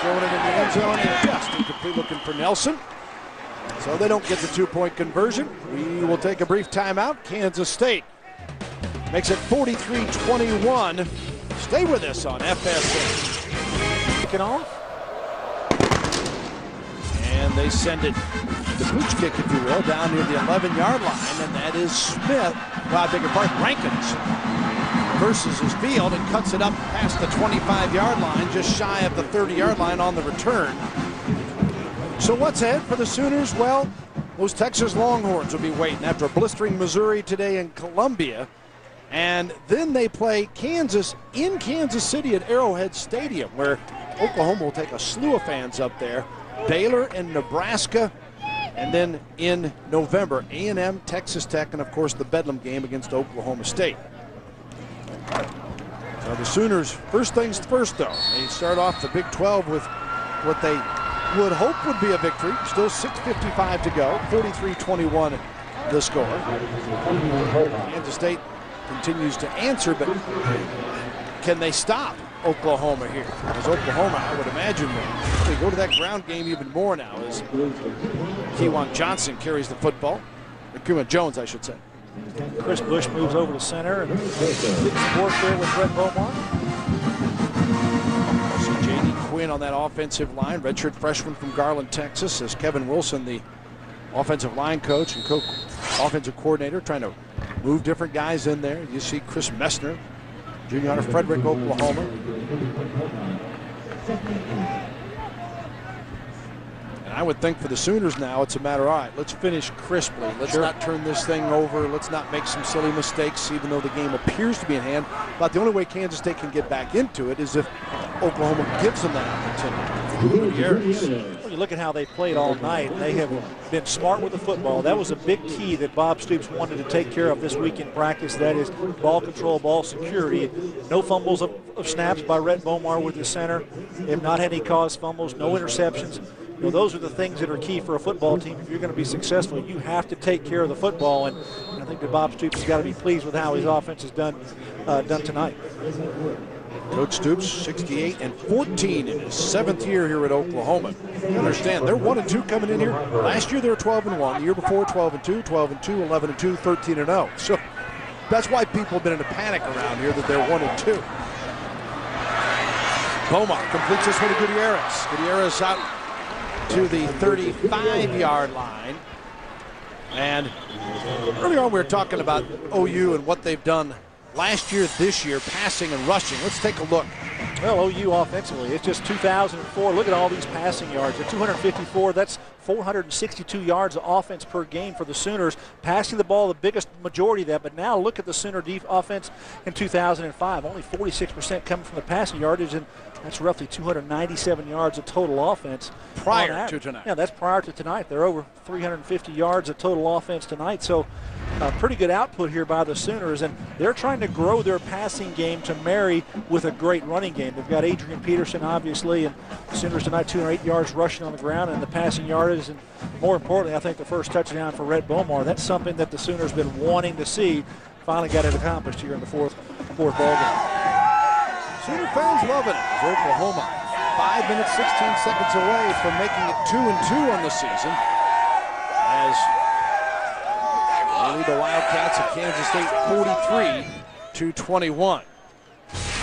S2: Throwing it in the end zone and just incomplete, looking for Nelson. So they don't get the 2-point conversion. We will take a brief timeout. Kansas State makes it 43-21. Stay with us on FSN.
S3: Kick it off.
S2: And they send it, the pooch kick, if you will, down near the 11-yard line. And that is Smith, well, I beg your pardon, Rankins. Versus his field and cuts it up past the 25-yard line, just shy of the 30-yard line on the return. So what's ahead for the Sooners? Well, those Texas Longhorns will be waiting after a blistering Missouri today in Columbia. And then they play Kansas in Kansas City at Arrowhead Stadium, where Oklahoma will take a slew of fans up there. Baylor and Nebraska. And then in November, A&M, Texas Tech, and of course the Bedlam game against Oklahoma State. Now the Sooners, first things first though, they start off the Big 12 with what they would hope would be a victory. Still 6:55 to go, 43-21 the score. Kansas State continues to answer, but can they stop Oklahoma here? Because Oklahoma, I would imagine, they go to that ground game even more now as Kewan Johnson carries the football. Or Kewan Jones, I should say.
S3: Chris Bush moves over to center and big support there with Brett Beaumont.
S2: Also J.D. Quinn on that offensive line, redshirt freshman from Garland, Texas, as Kevin Wilson, the offensive line coach and offensive coordinator, trying to move different guys in there. You see Chris Messner, junior out of Frederick, Oklahoma. And I would think for the Sooners now, it's a matter, all right, let's finish crisply. Let's not turn this thing over. Let's not make some silly mistakes, even though the game appears to be in hand. But the only way Kansas State can get back into it is if Oklahoma gives them that opportunity.
S3: When you look at how they played all night, they have been smart with the football. That was a big key that Bob Stoops wanted to take care of this week in practice. That is ball control, ball security. No fumbles of snaps by Rhett Bomar with the center. They have not had any caused fumbles, no interceptions. You know, those are the things that are key for a football team. If you're going to be successful, you have to take care of the football, and I think that Bob Stoops has got to be pleased with how his offense has done tonight.
S2: Coach Stoops, 68-14 in his 7th year here at Oklahoma. You understand, they're 1-2 coming in here. Last year they were 12-1. The year before, 12-2, 12-2, 11-2, 13-0. So that's why people have been in a panic around here that they're 1-2. Beaumont completes this one to Gutierrez. Gutierrez out to the 35-yard line. And earlier on we were talking about OU and what they've done last year, this year, passing and rushing. Let's take a look.
S3: Well, OU offensively, it's just 2004. Look at all these passing yards. At 254, that's 462 yards of offense per game for the Sooners. Passing the ball, the biggest majority of that. But now look at the Sooner offense in 2005. Only 46% coming from the passing yardage, and that's roughly 297 yards of total offense.
S2: Prior to tonight.
S3: Yeah, that's prior to tonight. They're over 350 yards of total offense tonight. So pretty good output here by the Sooners, and they're trying to grow their passing game to marry with a great running game. They've got Adrian Peterson, obviously, and the Sooners tonight 208 yards rushing on the ground and the passing yardage, and more importantly, I think the first touchdown for Rhett Bomar. That's something that the Sooners have been wanting to see. Finally got it accomplished here in the fourth ball game.
S2: Sooner fans loving it. Oklahoma 5 minutes, 16 seconds away from making it 2-2 on the season, as they lead the Wildcats of Kansas State 43-21.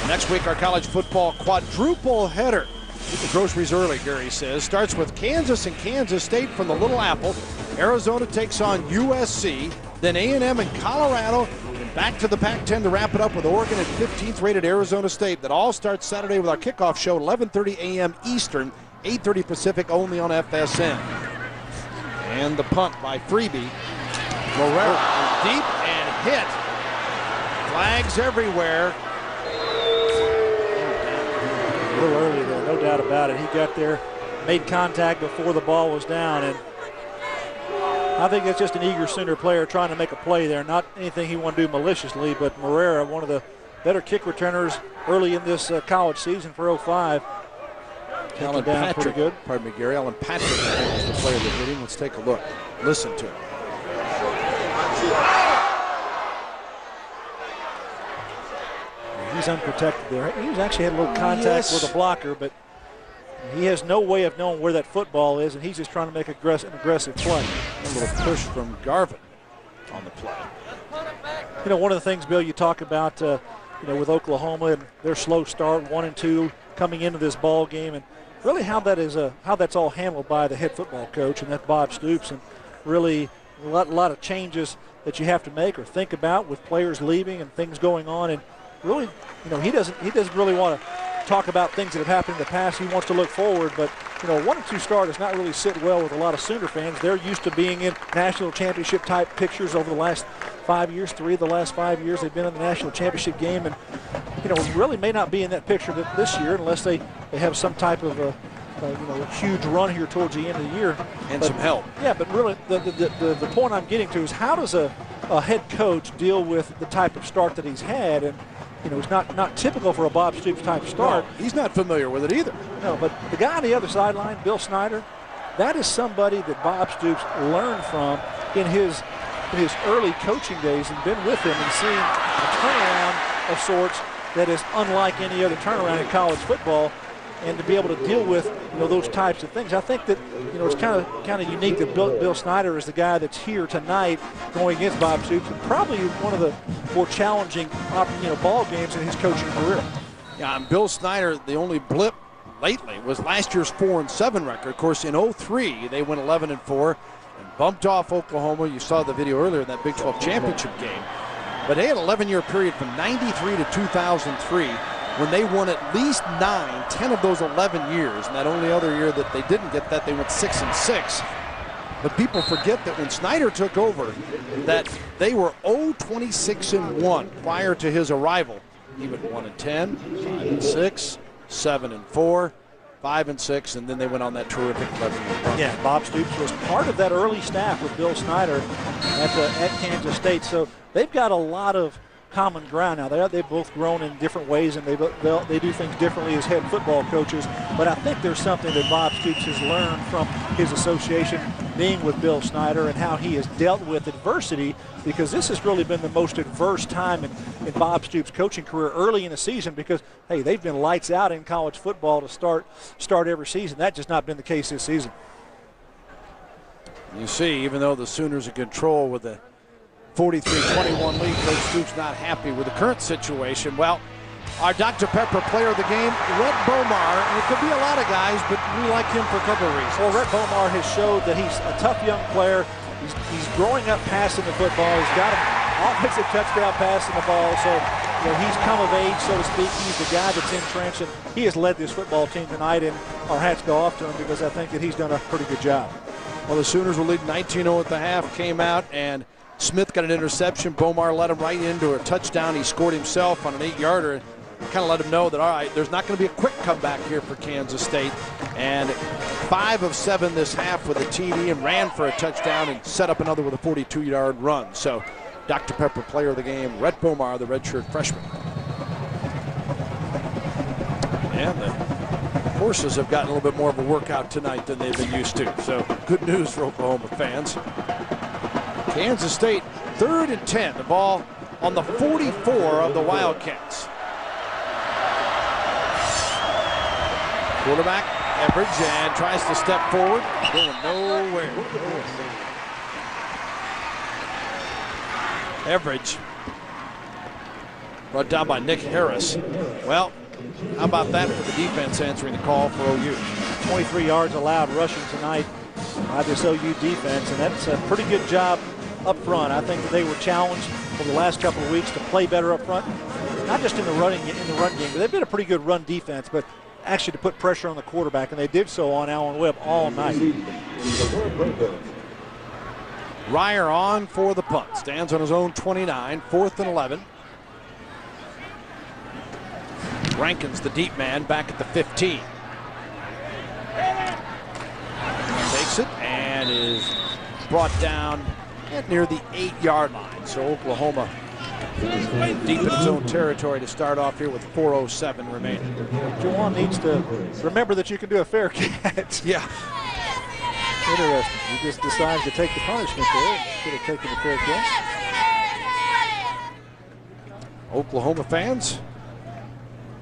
S2: Next week, our college football quadruple header. Get the groceries early, Gary says. Starts with Kansas and Kansas State from the Little Apple. Arizona takes on USC, then A&M and Colorado, and back to the Pac-10 to wrap it up with Oregon at 15th rated Arizona State. That all starts Saturday with our kickoff show, 11:30 a.m. Eastern, 8:30 Pacific, only on FSN. And the punt by Freebie. Morera deep and hit. Flags everywhere.
S3: A little early there, no doubt about it. He got there, made contact before the ball was down, and I think it's just an eager Sooner player trying to make a play there. Not anything he want to do maliciously, but Morera, one of the better kick returners early in this college season for 05.
S2: Alan Patrick, good. Pardon me, Gary. Alan Patrick is the player that hit him. Let's take a look. Listen to him.
S3: He's unprotected there. He's actually had a little contact with a blocker, but he has no way of knowing where that football is, and he's just trying to make an aggressive play.
S2: A little push from Garvin on the play.
S3: You know, one of the things, Bill, you talk about, with Oklahoma and their slow start, 1-2 coming into this ball game, and really how that's all handled by the head football coach, and that's Bob Stoops, and really a lot of changes that you have to make or think about with players leaving and things going on, and really, he doesn't really want to talk about things that have happened in the past. He wants to look forward, but 1-2 start does not really sit well with a lot of Sooner fans. They're used to being in national championship type pictures over the last 5 years. 3 of the last 5 years they've been in the national championship game, and really may not be in that picture this year unless they have some type of a huge run here towards the end of the year.
S2: And some help.
S3: Yeah, but really the point I'm getting to is how does a head coach deal with the type of start that he's had? And it's not typical for a Bob Stoops type start.
S2: No, he's not familiar with it either.
S3: No, but the guy on the other sideline, Bill Snyder, that is somebody that Bob Stoops learned from in his early coaching days and been with him and seen a turnaround of sorts that is unlike any other turnaround in college football. And to be able to deal with those types of things, I think that it's kind of unique that Bill Snyder is the guy that's here tonight going against Bob Stoops, and probably one of the more challenging ball games in his coaching career.
S2: Yeah, and Bill Snyder, the only blip lately was last year's 4-7 record. Of course, in 2003 they went 11-4 and bumped off Oklahoma. You saw the video earlier in that Big 12 championship game. But they had an 11-year period from 93 to 2003. When they won at least 10 of those 11 years, and that only other year that they didn't get that, they went 6-6. But people forget that when Snyder took over, that they were 0-26-1 prior to his arrival. He went 1-10, 5-6, 7-4, 5-6, and then they went on that terrific 11-year run.
S3: Yeah, Bob Stoops was part of that early staff with Bill Snyder at Kansas State, so they've got a lot of common ground now. They've both grown in different ways, and they do things differently as head football coaches. But I think there's something that Bob Stoops has learned from his association being with Bill Snyder and how he has dealt with adversity, because this has really been the most adverse time in Bob Stoops' coaching career early in the season, because, hey, they've been lights out in college football to start every season. That's just not been the case this season.
S2: You see, even though the Sooners are in control with the 43-21 lead, Coach Stoops not happy with the current situation. Well, our Dr. Pepper player of the game, Rhett Bomar, and it could be a lot of guys, but we like him for a couple of reasons.
S3: Well, Rhett Bomar has showed that he's a tough young player. He's growing up passing the football. He's got an offensive touchdown passing the ball, so he's come of age, so to speak. He's the guy that's entrenched, and he has led this football team tonight, and our hats go off to him because I think that he's done a pretty good job.
S2: Well, the Sooners were leading 19-0 at the half, came out, and Smith got an interception. Bomar led him right into a touchdown. He scored himself on an 8-yarder. Kind of let him know that, all right, there's not going to be a quick comeback here for Kansas State. And 5 of 7 this half with a TD, and ran for a touchdown and set up another with a 42-yard run. So Dr. Pepper player of the game, Rhett Bomar, the redshirt freshman. And the horses have gotten a little bit more of a workout tonight than they've been used to. So good news for Oklahoma fans. Kansas State 3rd and 10. The ball on the 44 of the Wildcats. Quarterback Everidge and tries to step forward. Going nowhere. Everidge brought down by Nick Harris. Well, how about that for the defense answering the call for OU?
S3: 23 yards allowed rushing tonight by this OU defense, and that's a pretty good job up front. I think that they were challenged over the last couple of weeks to play better up front, not just in the run game, but they've been a pretty good run defense, but actually to put pressure on the quarterback, and they did so on Allen Webb all night.
S2: Ryer on for the punt. Stands on his own 29, 4th and 11. Rankins, the deep man, back at the 15. Takes it and is brought down at near the 8-yard line. So Oklahoma deep in its own territory to start off here with 4:07 remaining.
S3: Juwan needs to remember that you can do a fair catch.
S2: Yeah.
S3: Interesting. He just decides to take the punishment there instead of taking the fair catch.
S2: Oklahoma fans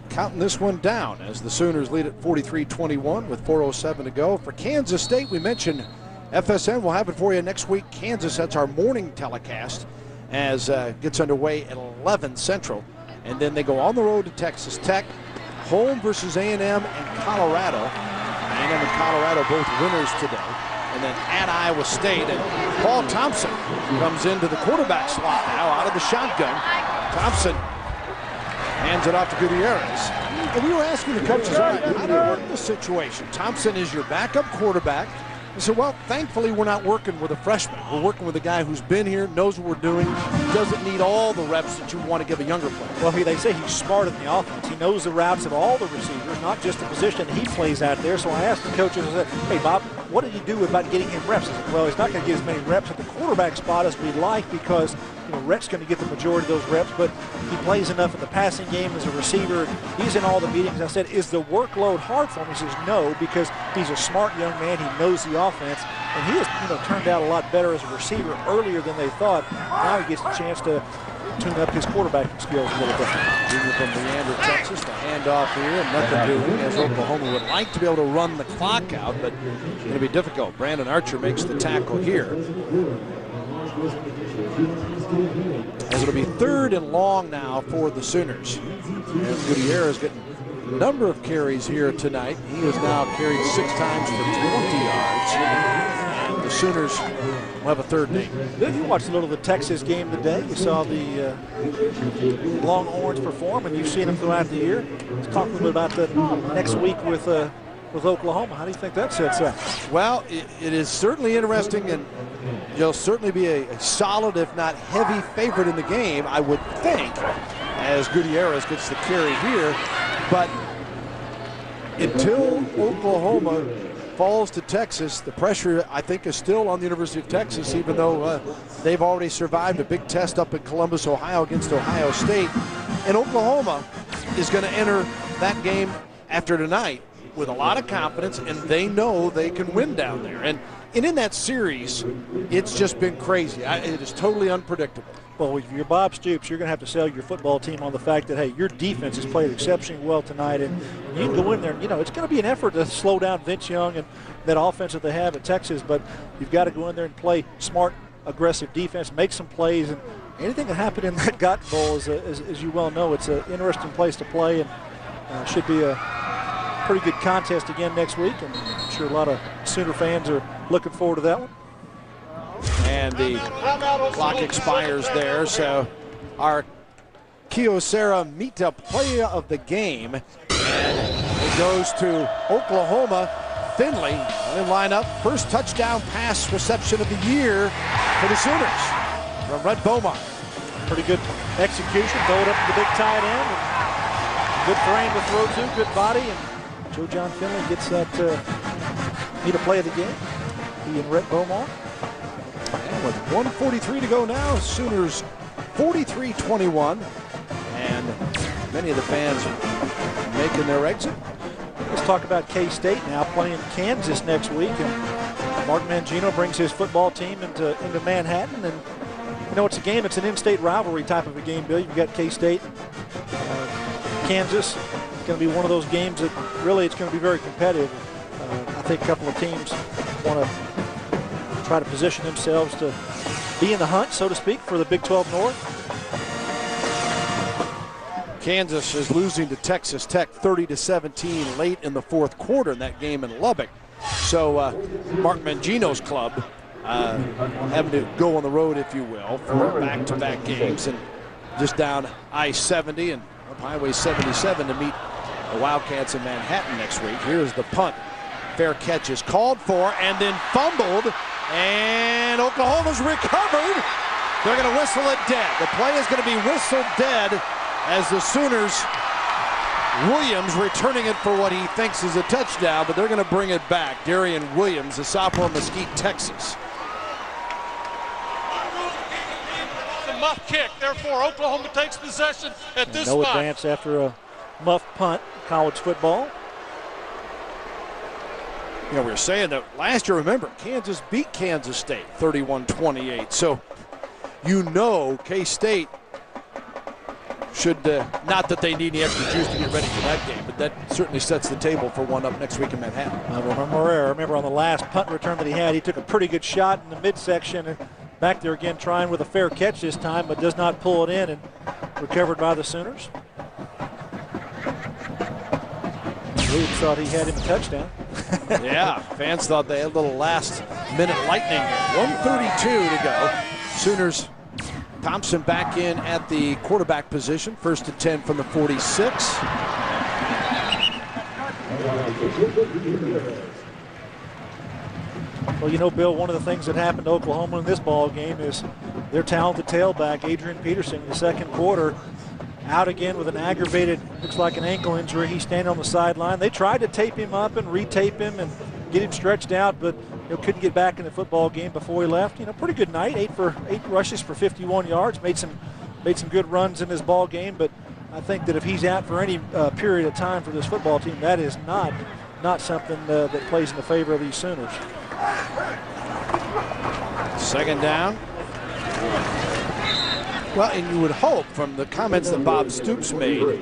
S2: counting this one down as the Sooners lead at 43-21 with 4:07 to go. For Kansas State, we mentioned FSN will have it for you next week. Kansas, that's our morning telecast, as gets underway at 11 Central. And then they go on the road to Texas Tech, home versus A&M and Colorado. A&M and Colorado both winners today. And then at Iowa State, and Paul Thompson comes into the quarterback slot now out of the shotgun. Thompson Hands it off to Gutierrez. And we were asking the coaches, all right, how do you work this situation? Thompson is your backup quarterback. I said, well, thankfully we're not working with a freshman. We're working with a guy who's been here, knows what we're doing, doesn't need all the reps that you want to give a younger player.
S3: Well, they say he's smart in the offense. He knows the routes of all the receivers, not just the position he plays out there. So I asked the coaches, I said, hey, Bob, what did you do about getting him reps? I said, well, he's not going to get as many reps at the quarterback spot as we'd like because Rhett's going to get the majority of those reps, but he plays enough in the passing game as a receiver. He's in all the meetings. I said, is the workload hard for him? He says, no, because he's a smart young man. He knows the offense, and he has turned out a lot better as a receiver earlier than they thought. Now he gets a chance to tune up his quarterbacking skills a little bit.
S2: Junior from Leander, Texas, the handoff here, and nothing doing as Oklahoma would like to be able to run the clock out, but it's going to be difficult. Brandon Archer makes the tackle here. As it'll be 3rd and long now for the Sooners. As Gutierrez getting a number of carries here tonight. He has now carried 6 times for 20 yards. And the Sooners will have a 3rd and 8.
S3: You watched a little of the Texas game today. You saw the Longhorns perform, and you've seen them throughout the year. Let's talk a little bit about that next week with Oklahoma. How do you think that sets up?
S2: Well, it is certainly interesting, and you'll certainly be a solid, if not heavy, favorite in the game, I would think, as Gutierrez gets the carry here. But until Oklahoma falls to Texas, the pressure, I think, is still on the University of Texas, even though they've already survived a big test up in Columbus, Ohio, against Ohio State. And Oklahoma is going to enter that game after tonight with a lot of confidence, and they know they can win down there. And in that series, it's just been crazy. It is totally unpredictable.
S3: Well, if you're Bob Stoops, you're going to have to sell your football team on the fact that, hey, your defense has played exceptionally well tonight, and you can go in there, it's going to be an effort to slow down Vince Young and that offense that they have at Texas, but you've got to go in there and play smart, aggressive defense, make some plays, and anything that happened in that Cotton Bowl, as you well know, it's an interesting place to play, and should be a pretty good contest again next week, and I'm sure a lot of Sooner fans are looking forward to that one.
S2: And the clock expires there, so our Kyocera meet-up play of the game, and it goes to Oklahoma. Finley in lineup, first touchdown pass reception of the year for the Sooners from Rhett Beaumont.
S3: Pretty good execution, throw it up to the big tight end, and good frame to throw to, good body, and Joe John Finley gets that meet-up play of the game. He and Rhett Beaumont.
S2: And with 1:43 to go now, Sooners 43-21, and many of the fans making their exit.
S3: Let's talk about K-State now playing Kansas next week, and Mark Mangino brings his football team into Manhattan, and it's a game. It's an in-state rivalry type of a game, Bill. You've got K-State, Kansas. It's going to be one of those games that really it's going to be very competitive. I think a couple of teams want to try to position themselves to be in the hunt, so to speak, for the Big 12 North.
S2: Kansas is losing to Texas Tech 30-17 late in the 4th quarter in that game in Lubbock. So Mark Mangino's club having to go on the road, if you will, for back-to-back games, and just down I-70 and up Highway 77 to meet the Wildcats in Manhattan next week. Here's the punt. Fair catch is called for and then fumbled, and Oklahoma's recovered. They're going to whistle it dead. The play is going to be whistled dead as the Sooners, Williams returning it for what he thinks is a touchdown, but they're going to bring it back. Darian Williams, a sophomore, Mesquite, Texas.
S5: The muff kick, therefore Oklahoma takes possession at this spot.
S3: No advance after a muff punt, college football.
S2: We were saying that last year, remember, Kansas beat Kansas State 31-28. So, K-State should, not that they need any extra juice to get ready for that game, but that certainly sets the table for one up next week in Manhattan.
S3: I remember on the last punt return that he took a pretty good shot in the midsection, and back there again trying with a fair catch this time, but does not pull it in, and recovered by the Sooners. Williams thought he had him a touchdown.
S2: Yeah, fans thought they had a little last-minute lightning here. 1:32 to go. Sooners Thompson back in at the quarterback position, 1st and 10 from the 46.
S3: Well, you know, Bill, one of the things that happened to Oklahoma in this ball game is their talented tailback, Adrian Peterson, in the second quarter, out again with an aggravated, looks like an ankle injury. He's standing on the sideline. They tried to tape him up and retape him and get him stretched out, but couldn't get back in the football game before he left. Pretty good night, 8 rushes for 51 yards, made some good runs in this ball game, but I think that if he's out for any period of time for this football team, that is not something that plays in the favor of these Sooners.
S2: Second down. Well, and you would hope from the comments that Bob Stoops made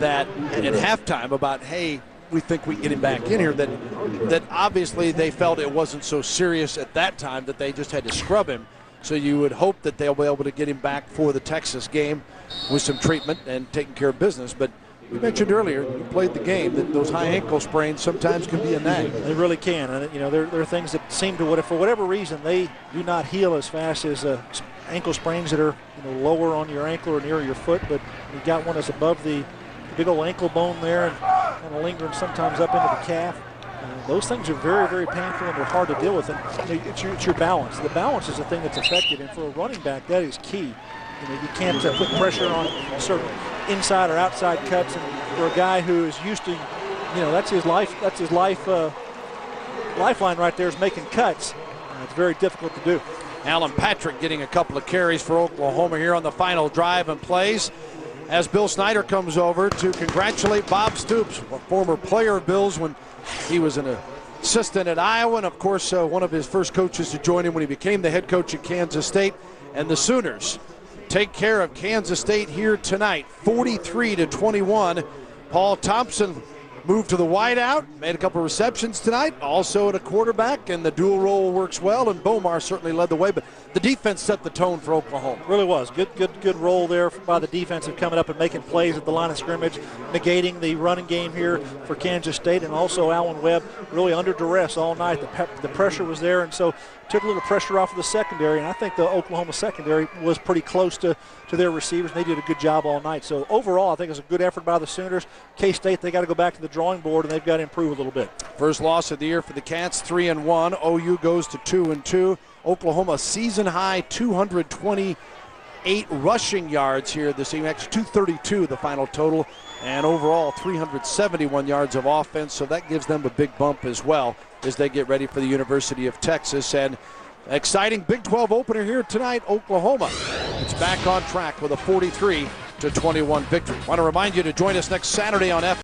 S2: that at halftime about, hey, we think we can get him back in here, that obviously they felt it wasn't so serious at that time that they just had to scrub him. So you would hope that they'll be able to get him back for the Texas game with some treatment and taking care of business. But we mentioned earlier, you played the game, that those high ankle sprains sometimes can be a nag.
S3: They really can. And, there are things that seem to, for whatever reason, they do not heal as fast as ankle sprains that are lower on your ankle or near your foot. But you got one that's above the big old ankle bone there and kind of lingering sometimes up into the calf. Those things are very, very painful and they're hard to deal with. And it's your balance. The balance is the thing that's affected. And for a running back, that is key. You can't put pressure on certain inside or outside cuts. And for a guy who is used to, that's his life. That's his lifeline right there, is making cuts. It's very difficult to do.
S2: Alan Patrick getting a couple of carries for Oklahoma here on the final drive and plays, as Bill Snyder comes over to congratulate Bob Stoops, a former player of Bill's when he was an assistant at Iowa, and of course one of his first coaches to join him when he became the head coach at Kansas State. And the Sooners take care of Kansas State here tonight, 43-21. Paul Thompson moved to the wideout, made a couple of receptions tonight, also at a quarterback, and the dual role works well, and Bomar certainly led the way, but the defense set the tone for Oklahoma.
S3: Really was. Good role there by the defensive coming up and making plays at the line of scrimmage, negating the running game here for Kansas State, and also Allen Webb really under duress all night. The pressure was there, and so took a little pressure off of the secondary, and I think the Oklahoma secondary was pretty close to their receivers. They did a good job all night. So overall, I think it was a good effort by the Sooners. K-State, they got to go back to the drawing board, and they've got to improve a little bit.
S2: First loss of the year for the Cats, 3-1. OU goes to 2-2. Oklahoma season high 228 rushing yards here this evening. Actually 232 the final total, and overall 371 yards of offense. So that gives them a big bump as well as they get ready for the University of Texas. And exciting Big 12 opener here tonight. Oklahoma, it's back on track with a 43-21 victory. Want to remind you to join us next Saturday on